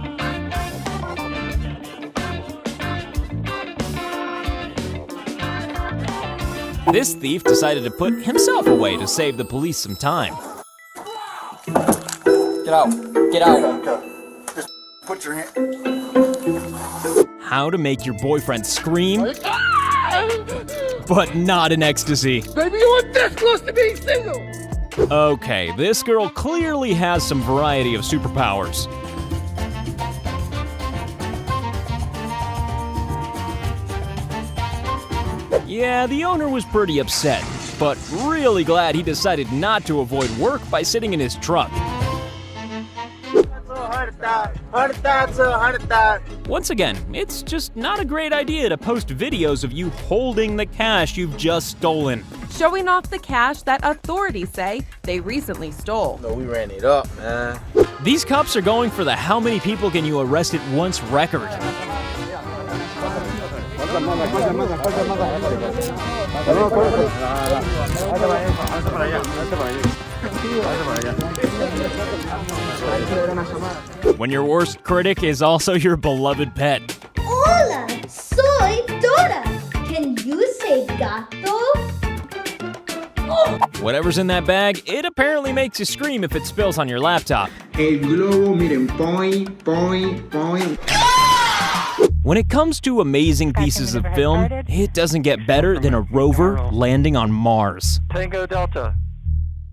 Speaker 1: This thief decided to put himself away to save the police some time.
Speaker 12: Get out. Get out. Just put your hand.
Speaker 1: How to make your boyfriend scream, but not in ecstasy.
Speaker 9: Baby, you were this close to being single!
Speaker 1: Okay, this girl clearly has some variety of superpowers. Yeah, the owner was pretty upset, but really glad he decided not to avoid work by sitting in his truck. Once again, it's just not a great idea to post videos of you holding the cash you've just stolen.
Speaker 11: Showing off the cash that authorities say they recently stole.
Speaker 12: No, we ran it up, man.
Speaker 1: These cops are going for the how many people can you arrest at once record. When your worst critic is also your beloved pet.
Speaker 15: Hola, soy Dora. Can you say gato?
Speaker 1: Whatever's in that bag, it apparently makes you scream if it spills on your laptop.
Speaker 12: El globo, miren, point.
Speaker 1: When it comes to amazing pieces of film, it doesn't get better than a rover landing on Mars.
Speaker 22: Tango Delta.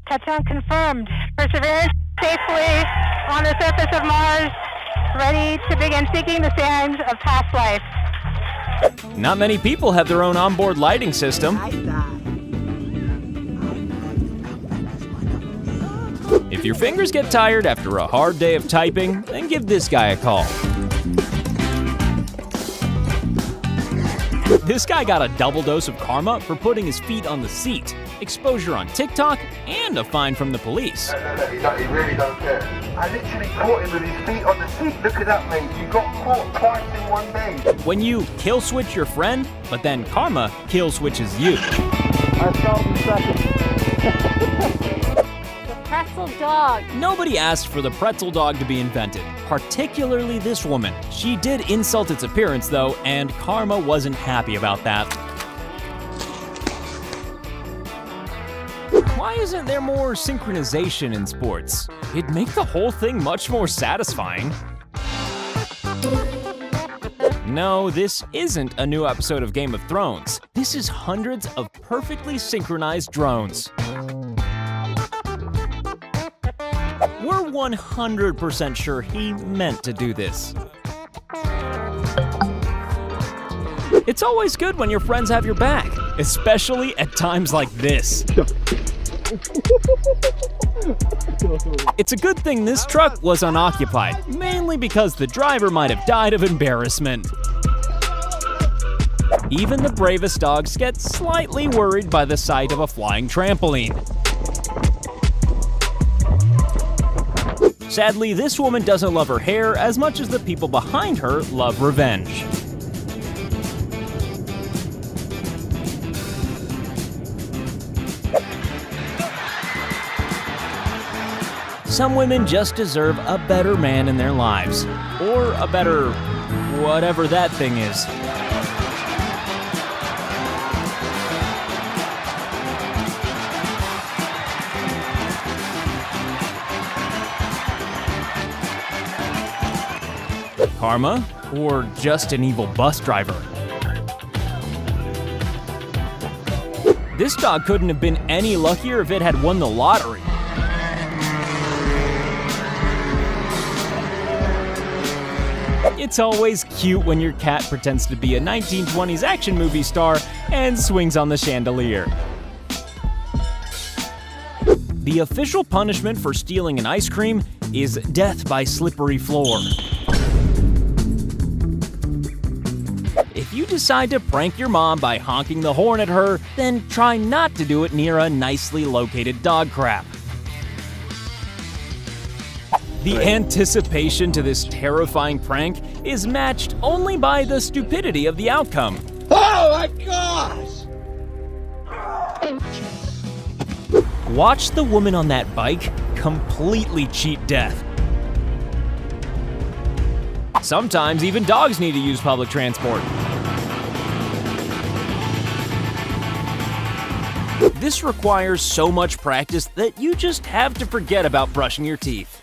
Speaker 23: Touchdown confirmed. Perseverance safely on the surface of Mars, ready to begin seeking the sands of past life.
Speaker 1: Not many people have their own onboard lighting system. If your fingers get tired after a hard day of typing, then give this guy a call. This guy got a double dose of karma for putting his feet on the seat, exposure on TikTok, and a fine from the police.
Speaker 24: He really don't care. I literally caught him with his feet on the seat. Look at that, mate. You got caught twice in one day.
Speaker 1: When you kill switch your friend, but then karma kill switches you.
Speaker 23: Pretzel dog.
Speaker 1: Nobody asked for the pretzel dog to be invented, particularly this woman. She did insult its appearance though, and karma wasn't happy about that. Why isn't there more synchronization in sports? It'd make the whole thing much more satisfying. No, this isn't a new episode of Game of Thrones. This is hundreds of perfectly synchronized drones. We're 100% sure he meant to do this. It's always good when your friends have your back, especially at times like this. It's a good thing this truck was unoccupied, mainly because the driver might have died of embarrassment. Even the bravest dogs get slightly worried by the sight of a flying trampoline. Sadly, this woman doesn't love her hair as much as the people behind her love revenge. Some women just deserve a better man in their lives. Or a better whatever that thing is. karma, or just an evil bus driver? This dog couldn't have been any luckier if it had won the lottery. It's always cute when your cat pretends to be a 1920s action movie star and swings on the chandelier. The official punishment for stealing an ice cream is death by slippery floor. If you decide to prank your mom by honking the horn at her, then try not to do it near a nicely located dog crap. The anticipation to this terrifying prank is matched only by the stupidity of the outcome.
Speaker 12: Oh my gosh!
Speaker 1: Watch the woman on that bike completely cheat death. Sometimes even dogs need to use public transport. This requires so much practice that you just have to forget about brushing your teeth.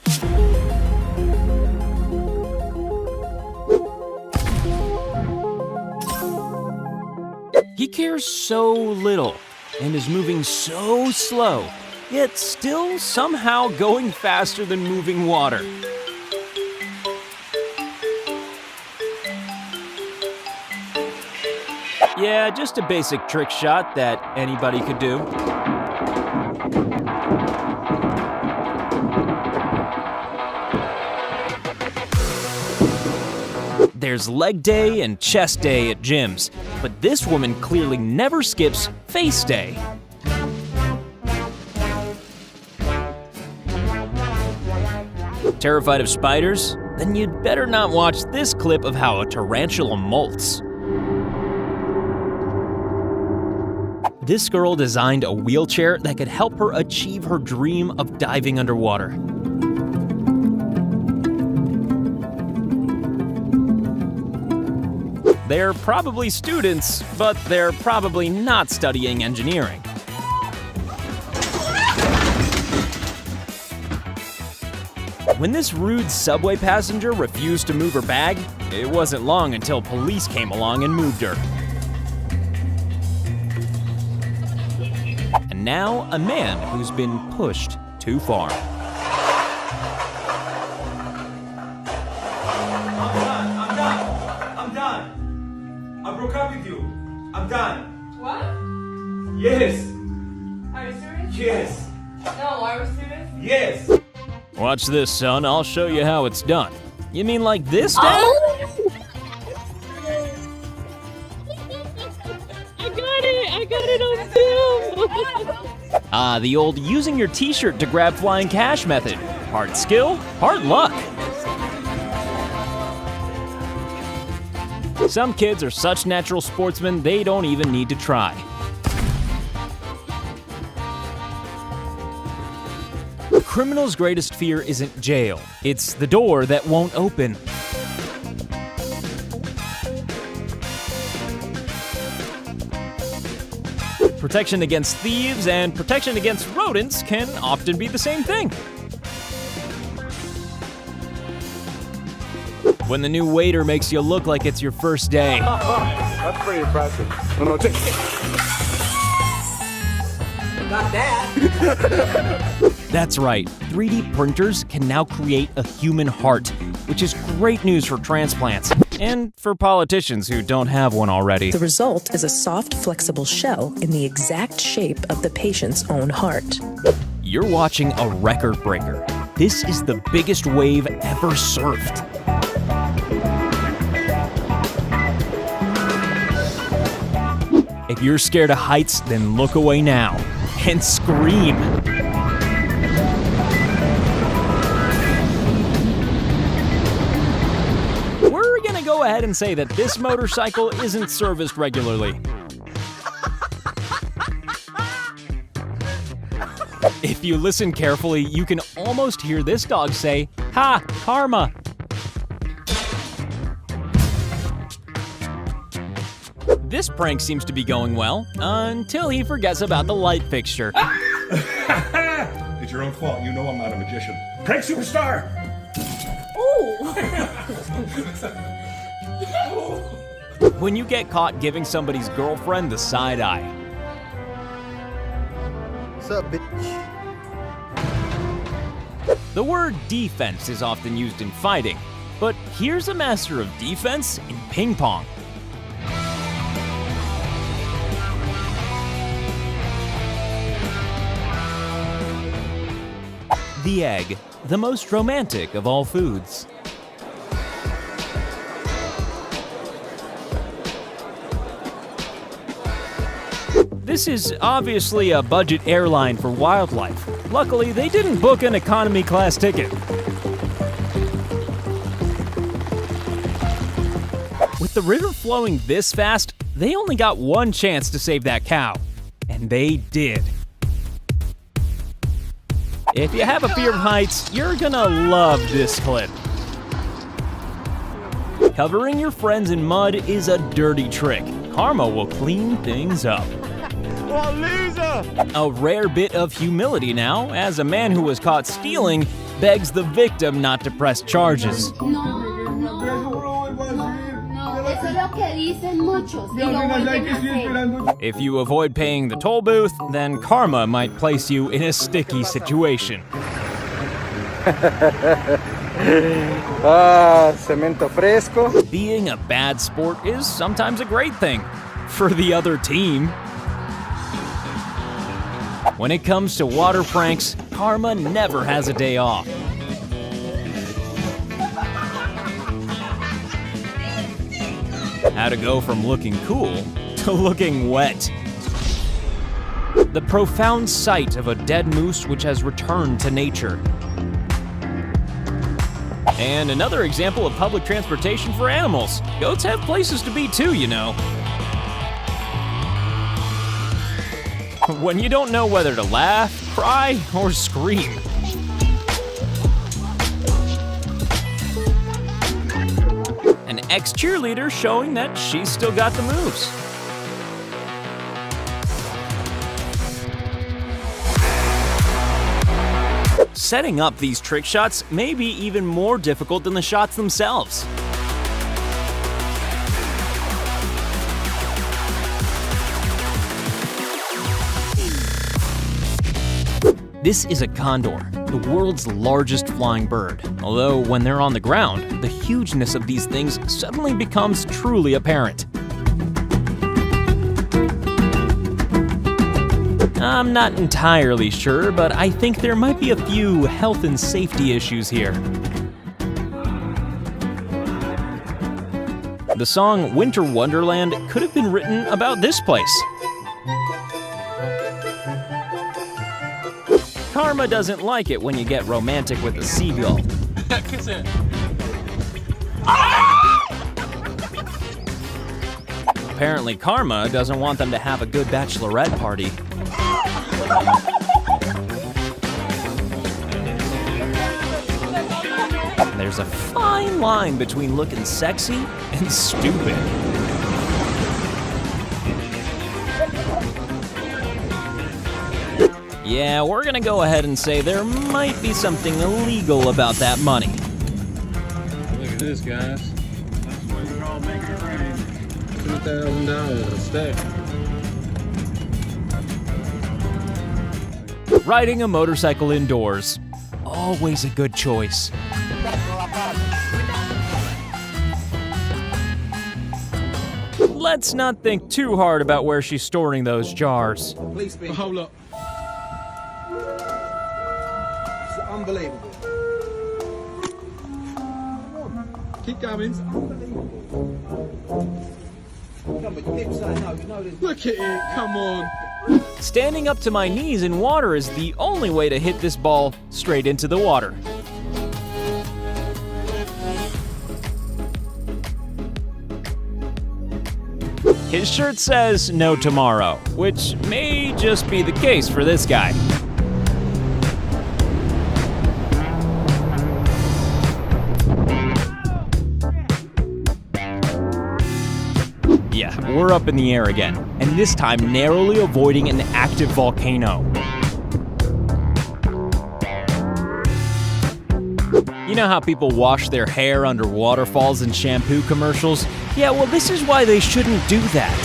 Speaker 1: He cares so little and is moving so slow, yet still somehow going faster than moving water. Yeah, just a basic trick shot that anybody could do. There's leg day and chest day at gyms, but this woman clearly never skips face day. Terrified of spiders? Then you'd better not watch this clip of how a tarantula molts. This girl designed a wheelchair that could help her achieve her dream of diving underwater. They're probably students, but they're probably not studying engineering. When this rude subway passenger refused to move her bag, it wasn't long until police came along and moved her. And now, a man who's been pushed too far.
Speaker 5: I'm done. I broke up with you. I'm done.
Speaker 14: What?
Speaker 5: Yes.
Speaker 14: Are you serious?
Speaker 5: Yes.
Speaker 14: No, are you serious?
Speaker 5: Yes.
Speaker 1: Watch this, son. I'll show you how it's done. You mean like this, Dad?
Speaker 14: I got it on film.
Speaker 1: Ah, the old using your t-shirt to grab flying cash method. Hard skill, hard luck. Some kids are such natural sportsmen, they don't even need to try. A criminal's greatest fear isn't jail. It's the door that won't open. Protection against thieves and protection against rodents can often be the same thing. When the new waiter makes you look like it's your first day.
Speaker 21: That's pretty impressive. No, take
Speaker 5: Not that.
Speaker 1: That's right, 3D printers can now create a human heart, which is great news for transplants and for politicians who don't have one already.
Speaker 13: The result is a soft, flexible shell in the exact shape of the patient's own heart.
Speaker 1: You're watching a record breaker. This is the biggest wave ever surfed. If you're scared of heights, then look away now and scream. We're gonna go ahead and say that this motorcycle isn't serviced regularly. If you listen carefully, you can almost hear this dog say, "Ha, karma." This prank seems to be going well, until he forgets about the light fixture.
Speaker 17: It's your own fault. You know I'm not a magician. Prank superstar!
Speaker 14: Ooh.
Speaker 1: When you get caught giving somebody's girlfriend the side eye.
Speaker 9: What's up, bitch?
Speaker 1: The word defense is often used in fighting, but here's a master of defense in ping pong. The egg, the most romantic of all foods. This is obviously a budget airline for wildlife. Luckily, they didn't book an economy class ticket. With the river flowing this fast, they only got one chance to save that cow. And they did. If you have a fear of heights, you're gonna love this clip. Covering your friends in mud is a dirty trick. Karma will clean things up.
Speaker 21: Oh, loser!
Speaker 1: A rare bit of humility now, as a man who was caught stealing begs the victim not to press charges. If you avoid paying the toll booth, then karma might place you in a sticky situation.
Speaker 9: Cemento fresco.
Speaker 1: Being a bad sport is sometimes a great thing for the other team. When it comes to water pranks, karma never has a day off. How to go from looking cool to looking wet. The profound sight of a dead moose which has returned to nature. And another example of public transportation for animals. Goats have places to be too, you know. When you don't know whether to laugh, cry, or scream. An ex-cheerleader showing that she's still got the moves. Setting up these trick shots may be even more difficult than the shots themselves. This is a condor, the world's largest flying bird. Although when they're on the ground, the hugeness of these things suddenly becomes truly apparent. I'm not entirely sure, but I think there might be a few health and safety issues here. The song Winter Wonderland could have been written about this place. Karma doesn't like it when you get romantic with a seagull. Apparently, Karma doesn't want them to have a good bachelorette party. There's a fine line between looking sexy and stupid. Yeah, we're gonna go ahead and say there might be something illegal about that money.
Speaker 21: Look at this, guys. That's why you're all making it rain. $2,000 a stack.
Speaker 1: Riding a motorcycle indoors. Always a good choice. Let's not think too hard about where she's storing those jars.
Speaker 21: Please be. Hold up. It's unbelievable. Keep going. It's unbelievable. Come on, you keep saying no. You know this. Look at it. Come on.
Speaker 1: Standing up to my knees in water is the only way to hit this ball straight into the water. His shirt says no tomorrow, which may just be the case for this guy. Yeah, we're up in the air again, and this time narrowly avoiding an active volcano. You know how people wash their hair under waterfalls in shampoo commercials? Yeah, well, this is why they shouldn't do that.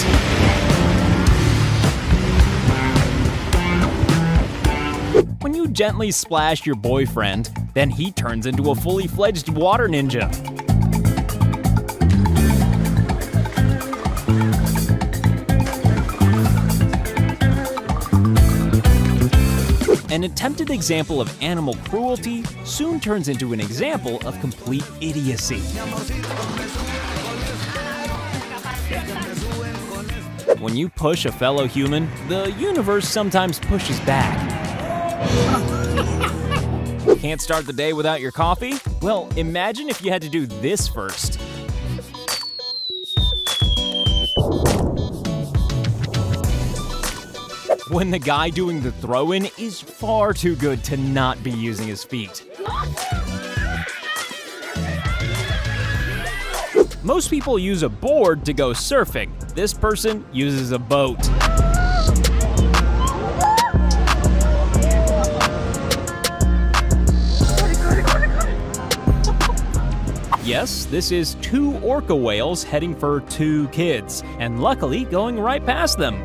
Speaker 1: When you gently splash your boyfriend, then he turns into a fully fledged water ninja. An attempted example of animal cruelty soon turns into an example of complete idiocy. When you push a fellow human, the universe sometimes pushes back. Can't start the day without your coffee? Well, imagine if you had to do this first. When the guy doing the throw-in is far too good to not be using his feet. Most people use a board to go surfing. This person uses a boat. Yes, this is 2 orca whales heading for 2 kids, and luckily going right past them.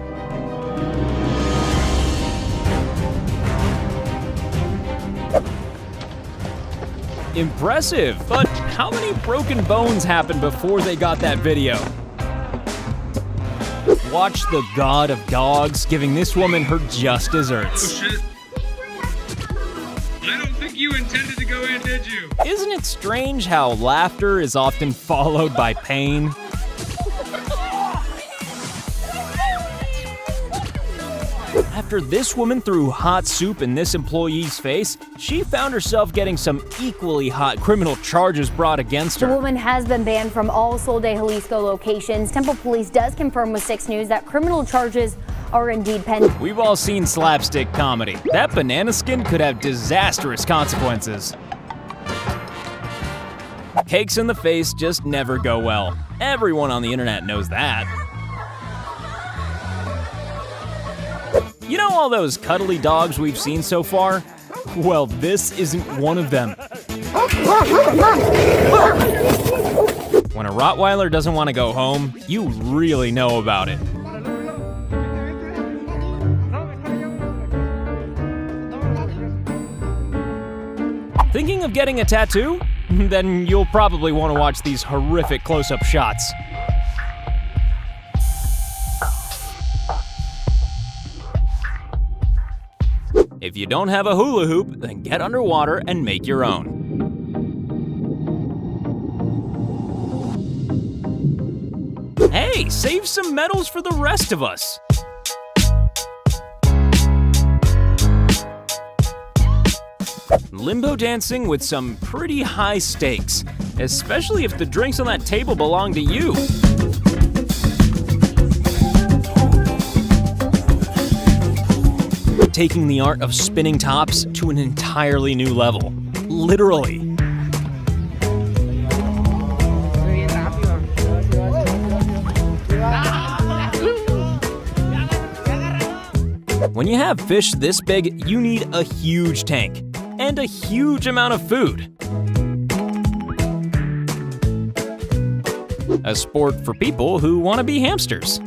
Speaker 1: Impressive, but how many broken bones happened before they got that video? Watch the god of dogs giving this woman her just desserts.
Speaker 5: Oh shit. I don't think you intended to go in, did you?
Speaker 1: Isn't it strange how laughter is often followed by pain? After this woman threw hot soup in this employee's face, she found herself getting some equally hot criminal charges brought against her.
Speaker 7: The woman has been banned from all Sol de Jalisco locations. Temple Police does confirm with 6 News that criminal charges are indeed pending.
Speaker 1: We've all seen slapstick comedy. That banana skin could have disastrous consequences. Cakes in the face just never go well. Everyone on the internet knows that. You know all those cuddly dogs we've seen so far? Well, this isn't one of them. When a Rottweiler doesn't want to go home, you really know about it. Thinking of getting a tattoo? Then you'll probably want to watch these horrific close-up shots. If you don't have a hula hoop, then get underwater and make your own. Hey, save some medals for the rest of us. Limbo dancing with some pretty high stakes, especially if the drinks on that table belong to you. Taking the art of spinning tops to an entirely new level. Literally. When you have fish this big, you need a huge tank and a huge amount of food. A sport for people who want to be hamsters.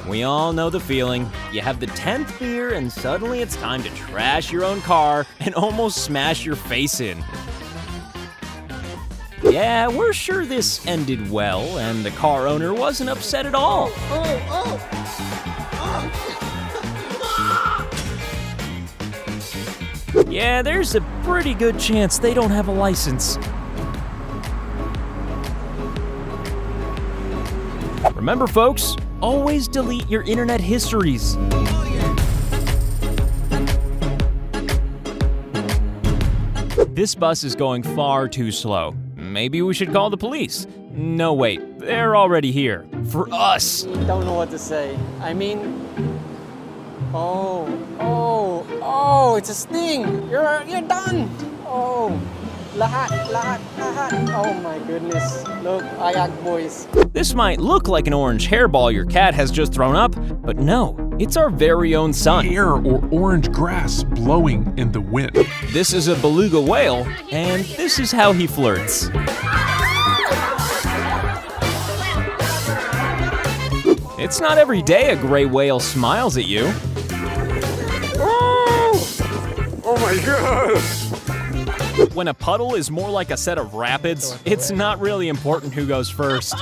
Speaker 1: We all know the feeling. You have the 10th beer and suddenly it's time to trash your own car and almost smash your face in. Yeah, we're sure this ended well and the car owner wasn't upset at all. Yeah, there's a pretty good chance they don't have a license. Remember, folks, always delete your internet histories. This bus is going far too slow. Maybe we should call the police. No, wait, they're already here. For us.
Speaker 9: Don't know what to say. I mean, it's a sting. You're done. Oh. Lahat. Oh my goodness. Look, ayak boys.
Speaker 1: This might look like an orange hairball your cat has just thrown up, but no, it's our very own sun.
Speaker 2: Hair or orange grass blowing in the wind.
Speaker 1: This is a beluga whale, and this is how he flirts. It's not every day a gray whale smiles at you.
Speaker 21: Oh my god!
Speaker 1: When a puddle is more like a set of rapids, it's not really important who goes first.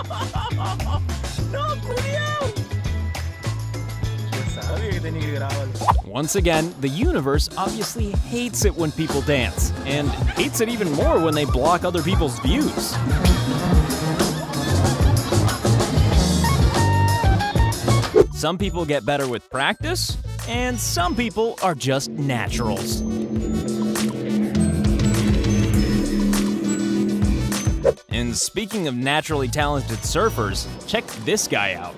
Speaker 1: Once again, the universe obviously hates it when people dance, and hates it even more when they block other people's views. Some people get better with practice, and some people are just naturals. And speaking of naturally talented surfers, check this guy out.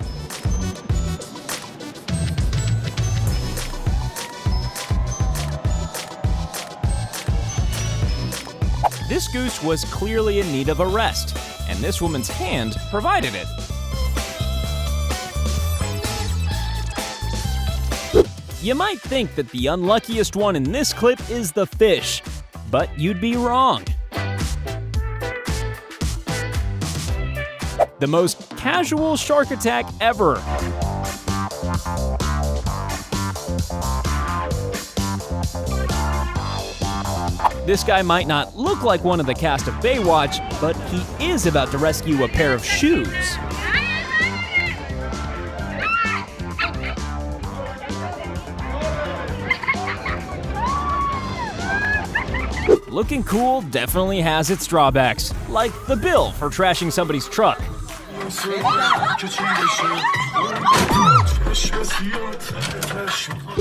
Speaker 1: This goose was clearly in need of a rest, and this woman's hand provided it. You might think that the unluckiest one in this clip is the fish, but you'd be wrong. The most casual shark attack ever. This guy might not look like one of the cast of Baywatch, but he is about to rescue a pair of shoes. Looking cool definitely has its drawbacks, like the bill for trashing somebody's truck.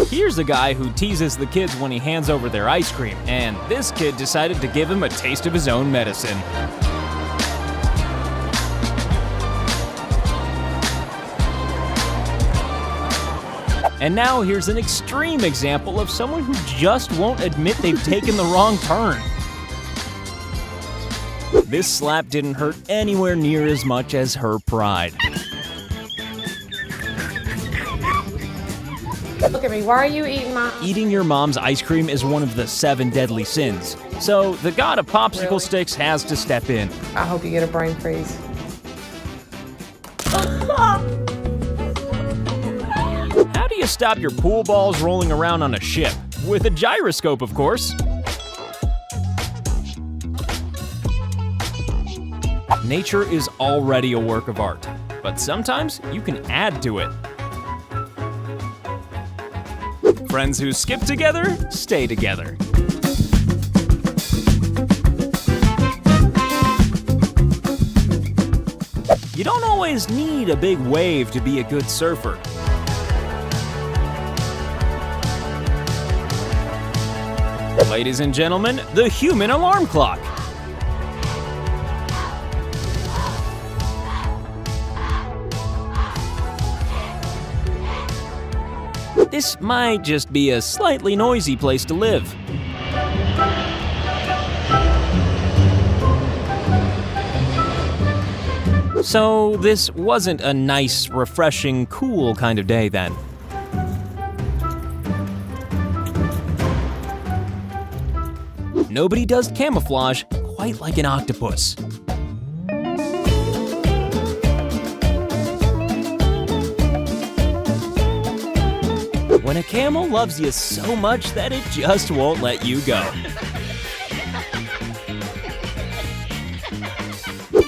Speaker 1: Here's a guy who teases the kids when he hands over their ice cream, and this kid decided to give him a taste of his own medicine. And now here's an extreme example of someone who just won't admit they've taken the wrong turn. This slap didn't hurt anywhere near as much as her pride.
Speaker 3: Look at me, why are you eating my...
Speaker 1: Eating your mom's ice cream is one of the 7 deadly sins. So the god of popsicle sticks has to step in.
Speaker 3: I hope you get a brain freeze.
Speaker 1: How do you stop your pool balls rolling around on a ship? With a gyroscope, of course. Nature is already a work of art, but sometimes you can add to it. Friends who skip together, stay together. You don't always need a big wave to be a good surfer. Ladies and gentlemen, the human alarm clock. This might just be a slightly noisy place to live. So this wasn't a nice, refreshing, cool kind of day then. Nobody does camouflage quite like an octopus. When a camel loves you so much that it just won't let you go.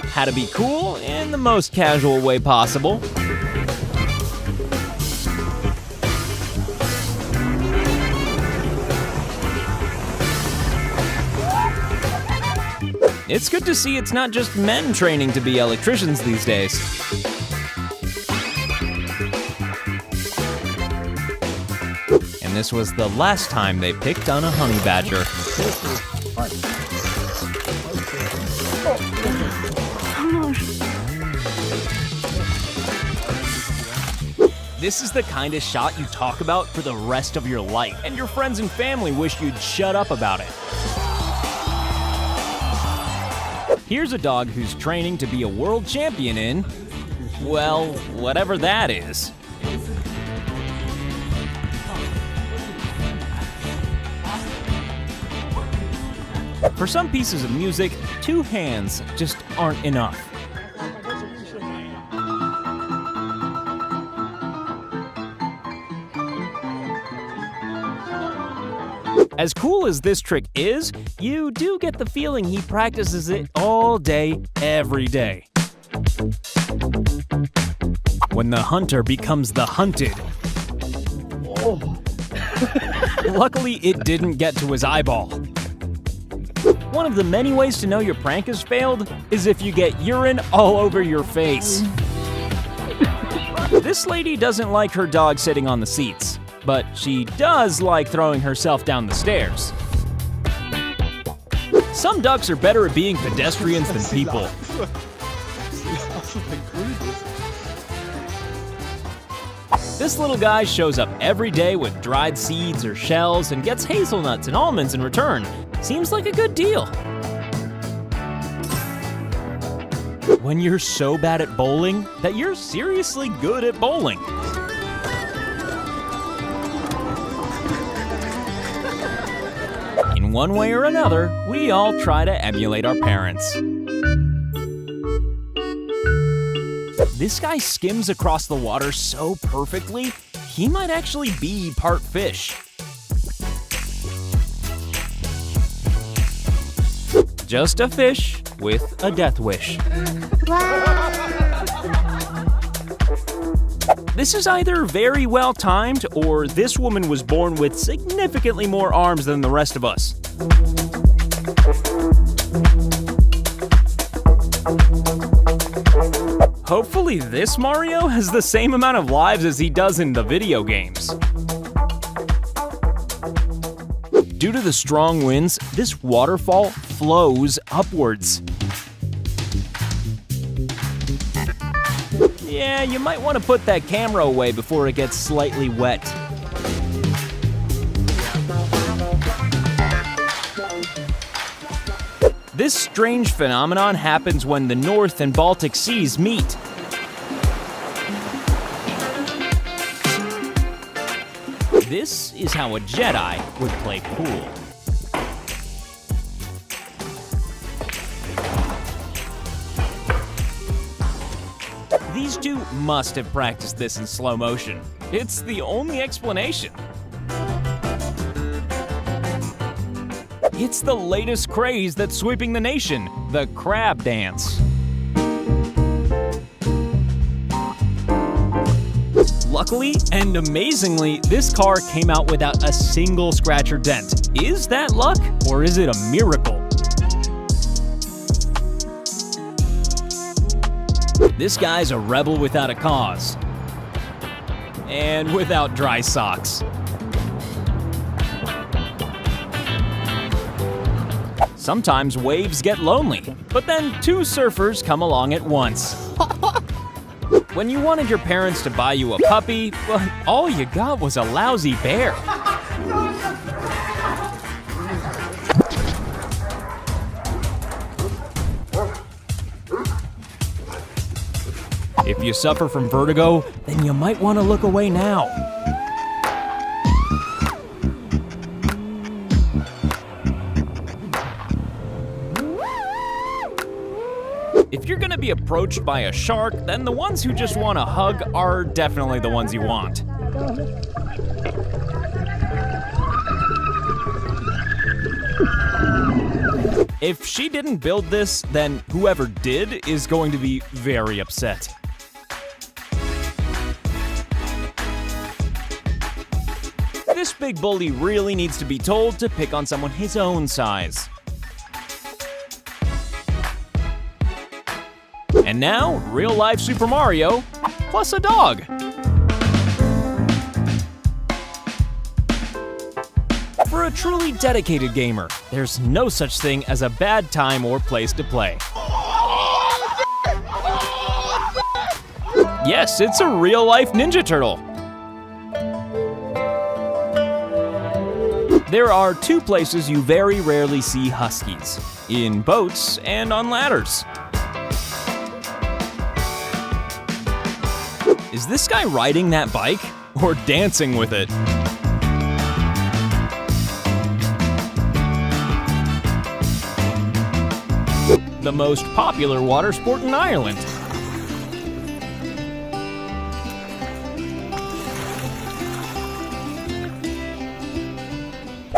Speaker 1: How to be cool in the most casual way possible. It's good to see it's not just men training to be electricians these days. And this was the last time they picked on a honey badger. This is the kind of shot you talk about for the rest of your life, and your friends and family wish you'd shut up about it. Here's a dog who's training to be a world champion in, well, whatever that is. For some pieces of music, 2 hands just aren't enough. As cool as this trick is, you do get the feeling he practices it all day, every day. When the hunter becomes the hunted. Oh. Luckily, it didn't get to his eyeball. One of the many ways to know your prank has failed is if you get urine all over your face. This lady doesn't like her dog sitting on the seats, but she does like throwing herself down the stairs. Some ducks are better at being pedestrians than people. This little guy shows up every day with dried seeds or shells and gets hazelnuts and almonds in return. Seems like a good deal. When you're so bad at bowling that you're seriously good at bowling. In one way or another, we all try to emulate our parents. This guy skims across the water so perfectly, he might actually be part fish. Just a fish with a death wish. This is either very well timed, or this woman was born with significantly more arms than the rest of us. Hopefully this Mario has the same amount of lives as he does in the video games. Due to the strong winds, this waterfall flows upwards. Yeah, you might want to put that camera away before it gets slightly wet. This strange phenomenon happens when the North and Baltic Seas meet. This is how a Jedi would play pool. These two must have practiced this in slow motion. It's the only explanation. It's the latest craze that's sweeping the nation, the crab dance. Luckily and amazingly, this car came out without a single scratch or dent. Is that luck, or is it a miracle? This guy's a rebel without a cause. And without dry socks. Sometimes waves get lonely, but then 2 surfers come along at once. When you wanted your parents to buy you a puppy, but all you got was a lousy bear. If you suffer from vertigo, then you might want to look away now. If you're gonna be approached by a shark, then the ones who just want a hug are definitely the ones you want. If she didn't build this, then whoever did is going to be very upset. This big bully really needs to be told to pick on someone his own size. And now, real-life Super Mario, plus a dog. For a truly dedicated gamer, there's no such thing as a bad time or place to play. Yes, it's a real-life Ninja Turtle. There are 2 places you very rarely see huskies. in boats, and on ladders. Is this guy riding that bike or dancing with it? The most popular water sport in Ireland.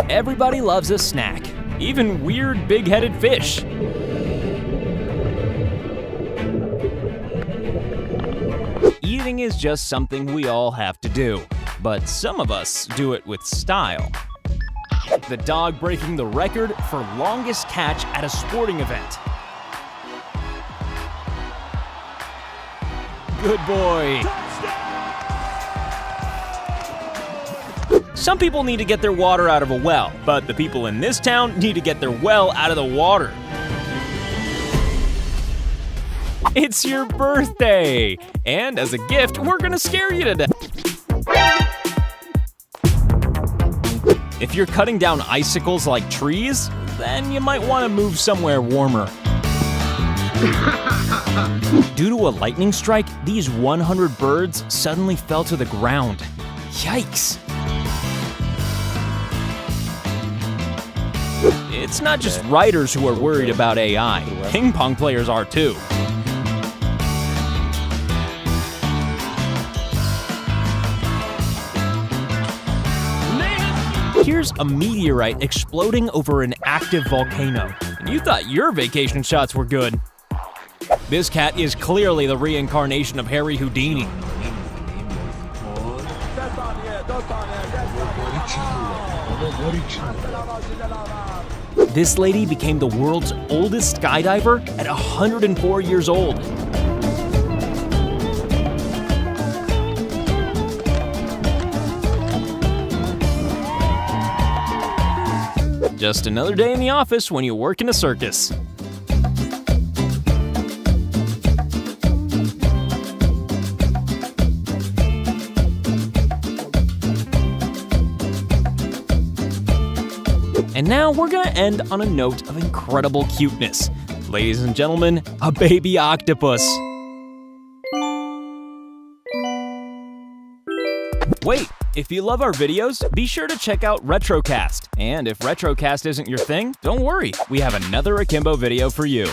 Speaker 1: Everybody loves a snack, even weird big-headed fish. Eating is just something we all have to do, but some of us do it with style. The dog breaking the record for longest catch at a sporting event. Good boy. Some people need to get their water out of a well, but the people in this town need to get their well out of the water. It's your birthday! And as a gift, we're gonna scare you to death. If you're cutting down icicles like trees, then you might want to move somewhere warmer. Due to a lightning strike, these 100 birds suddenly fell to the ground. Yikes! It's not just writers who are worried about AI. Ping pong players are too. Here's a meteorite exploding over an active volcano. And you thought your vacation shots were good. This cat is clearly the reincarnation of Harry Houdini. This lady became the world's oldest skydiver at 104 years old. Just another day in the office when you work in a circus. And now we're gonna end on a note of incredible cuteness. Ladies and gentlemen, a baby octopus. Wait, if you love our videos, be sure to check out Retrocast. And if Retrocast isn't your thing, don't worry, we have another Akimbo video for you.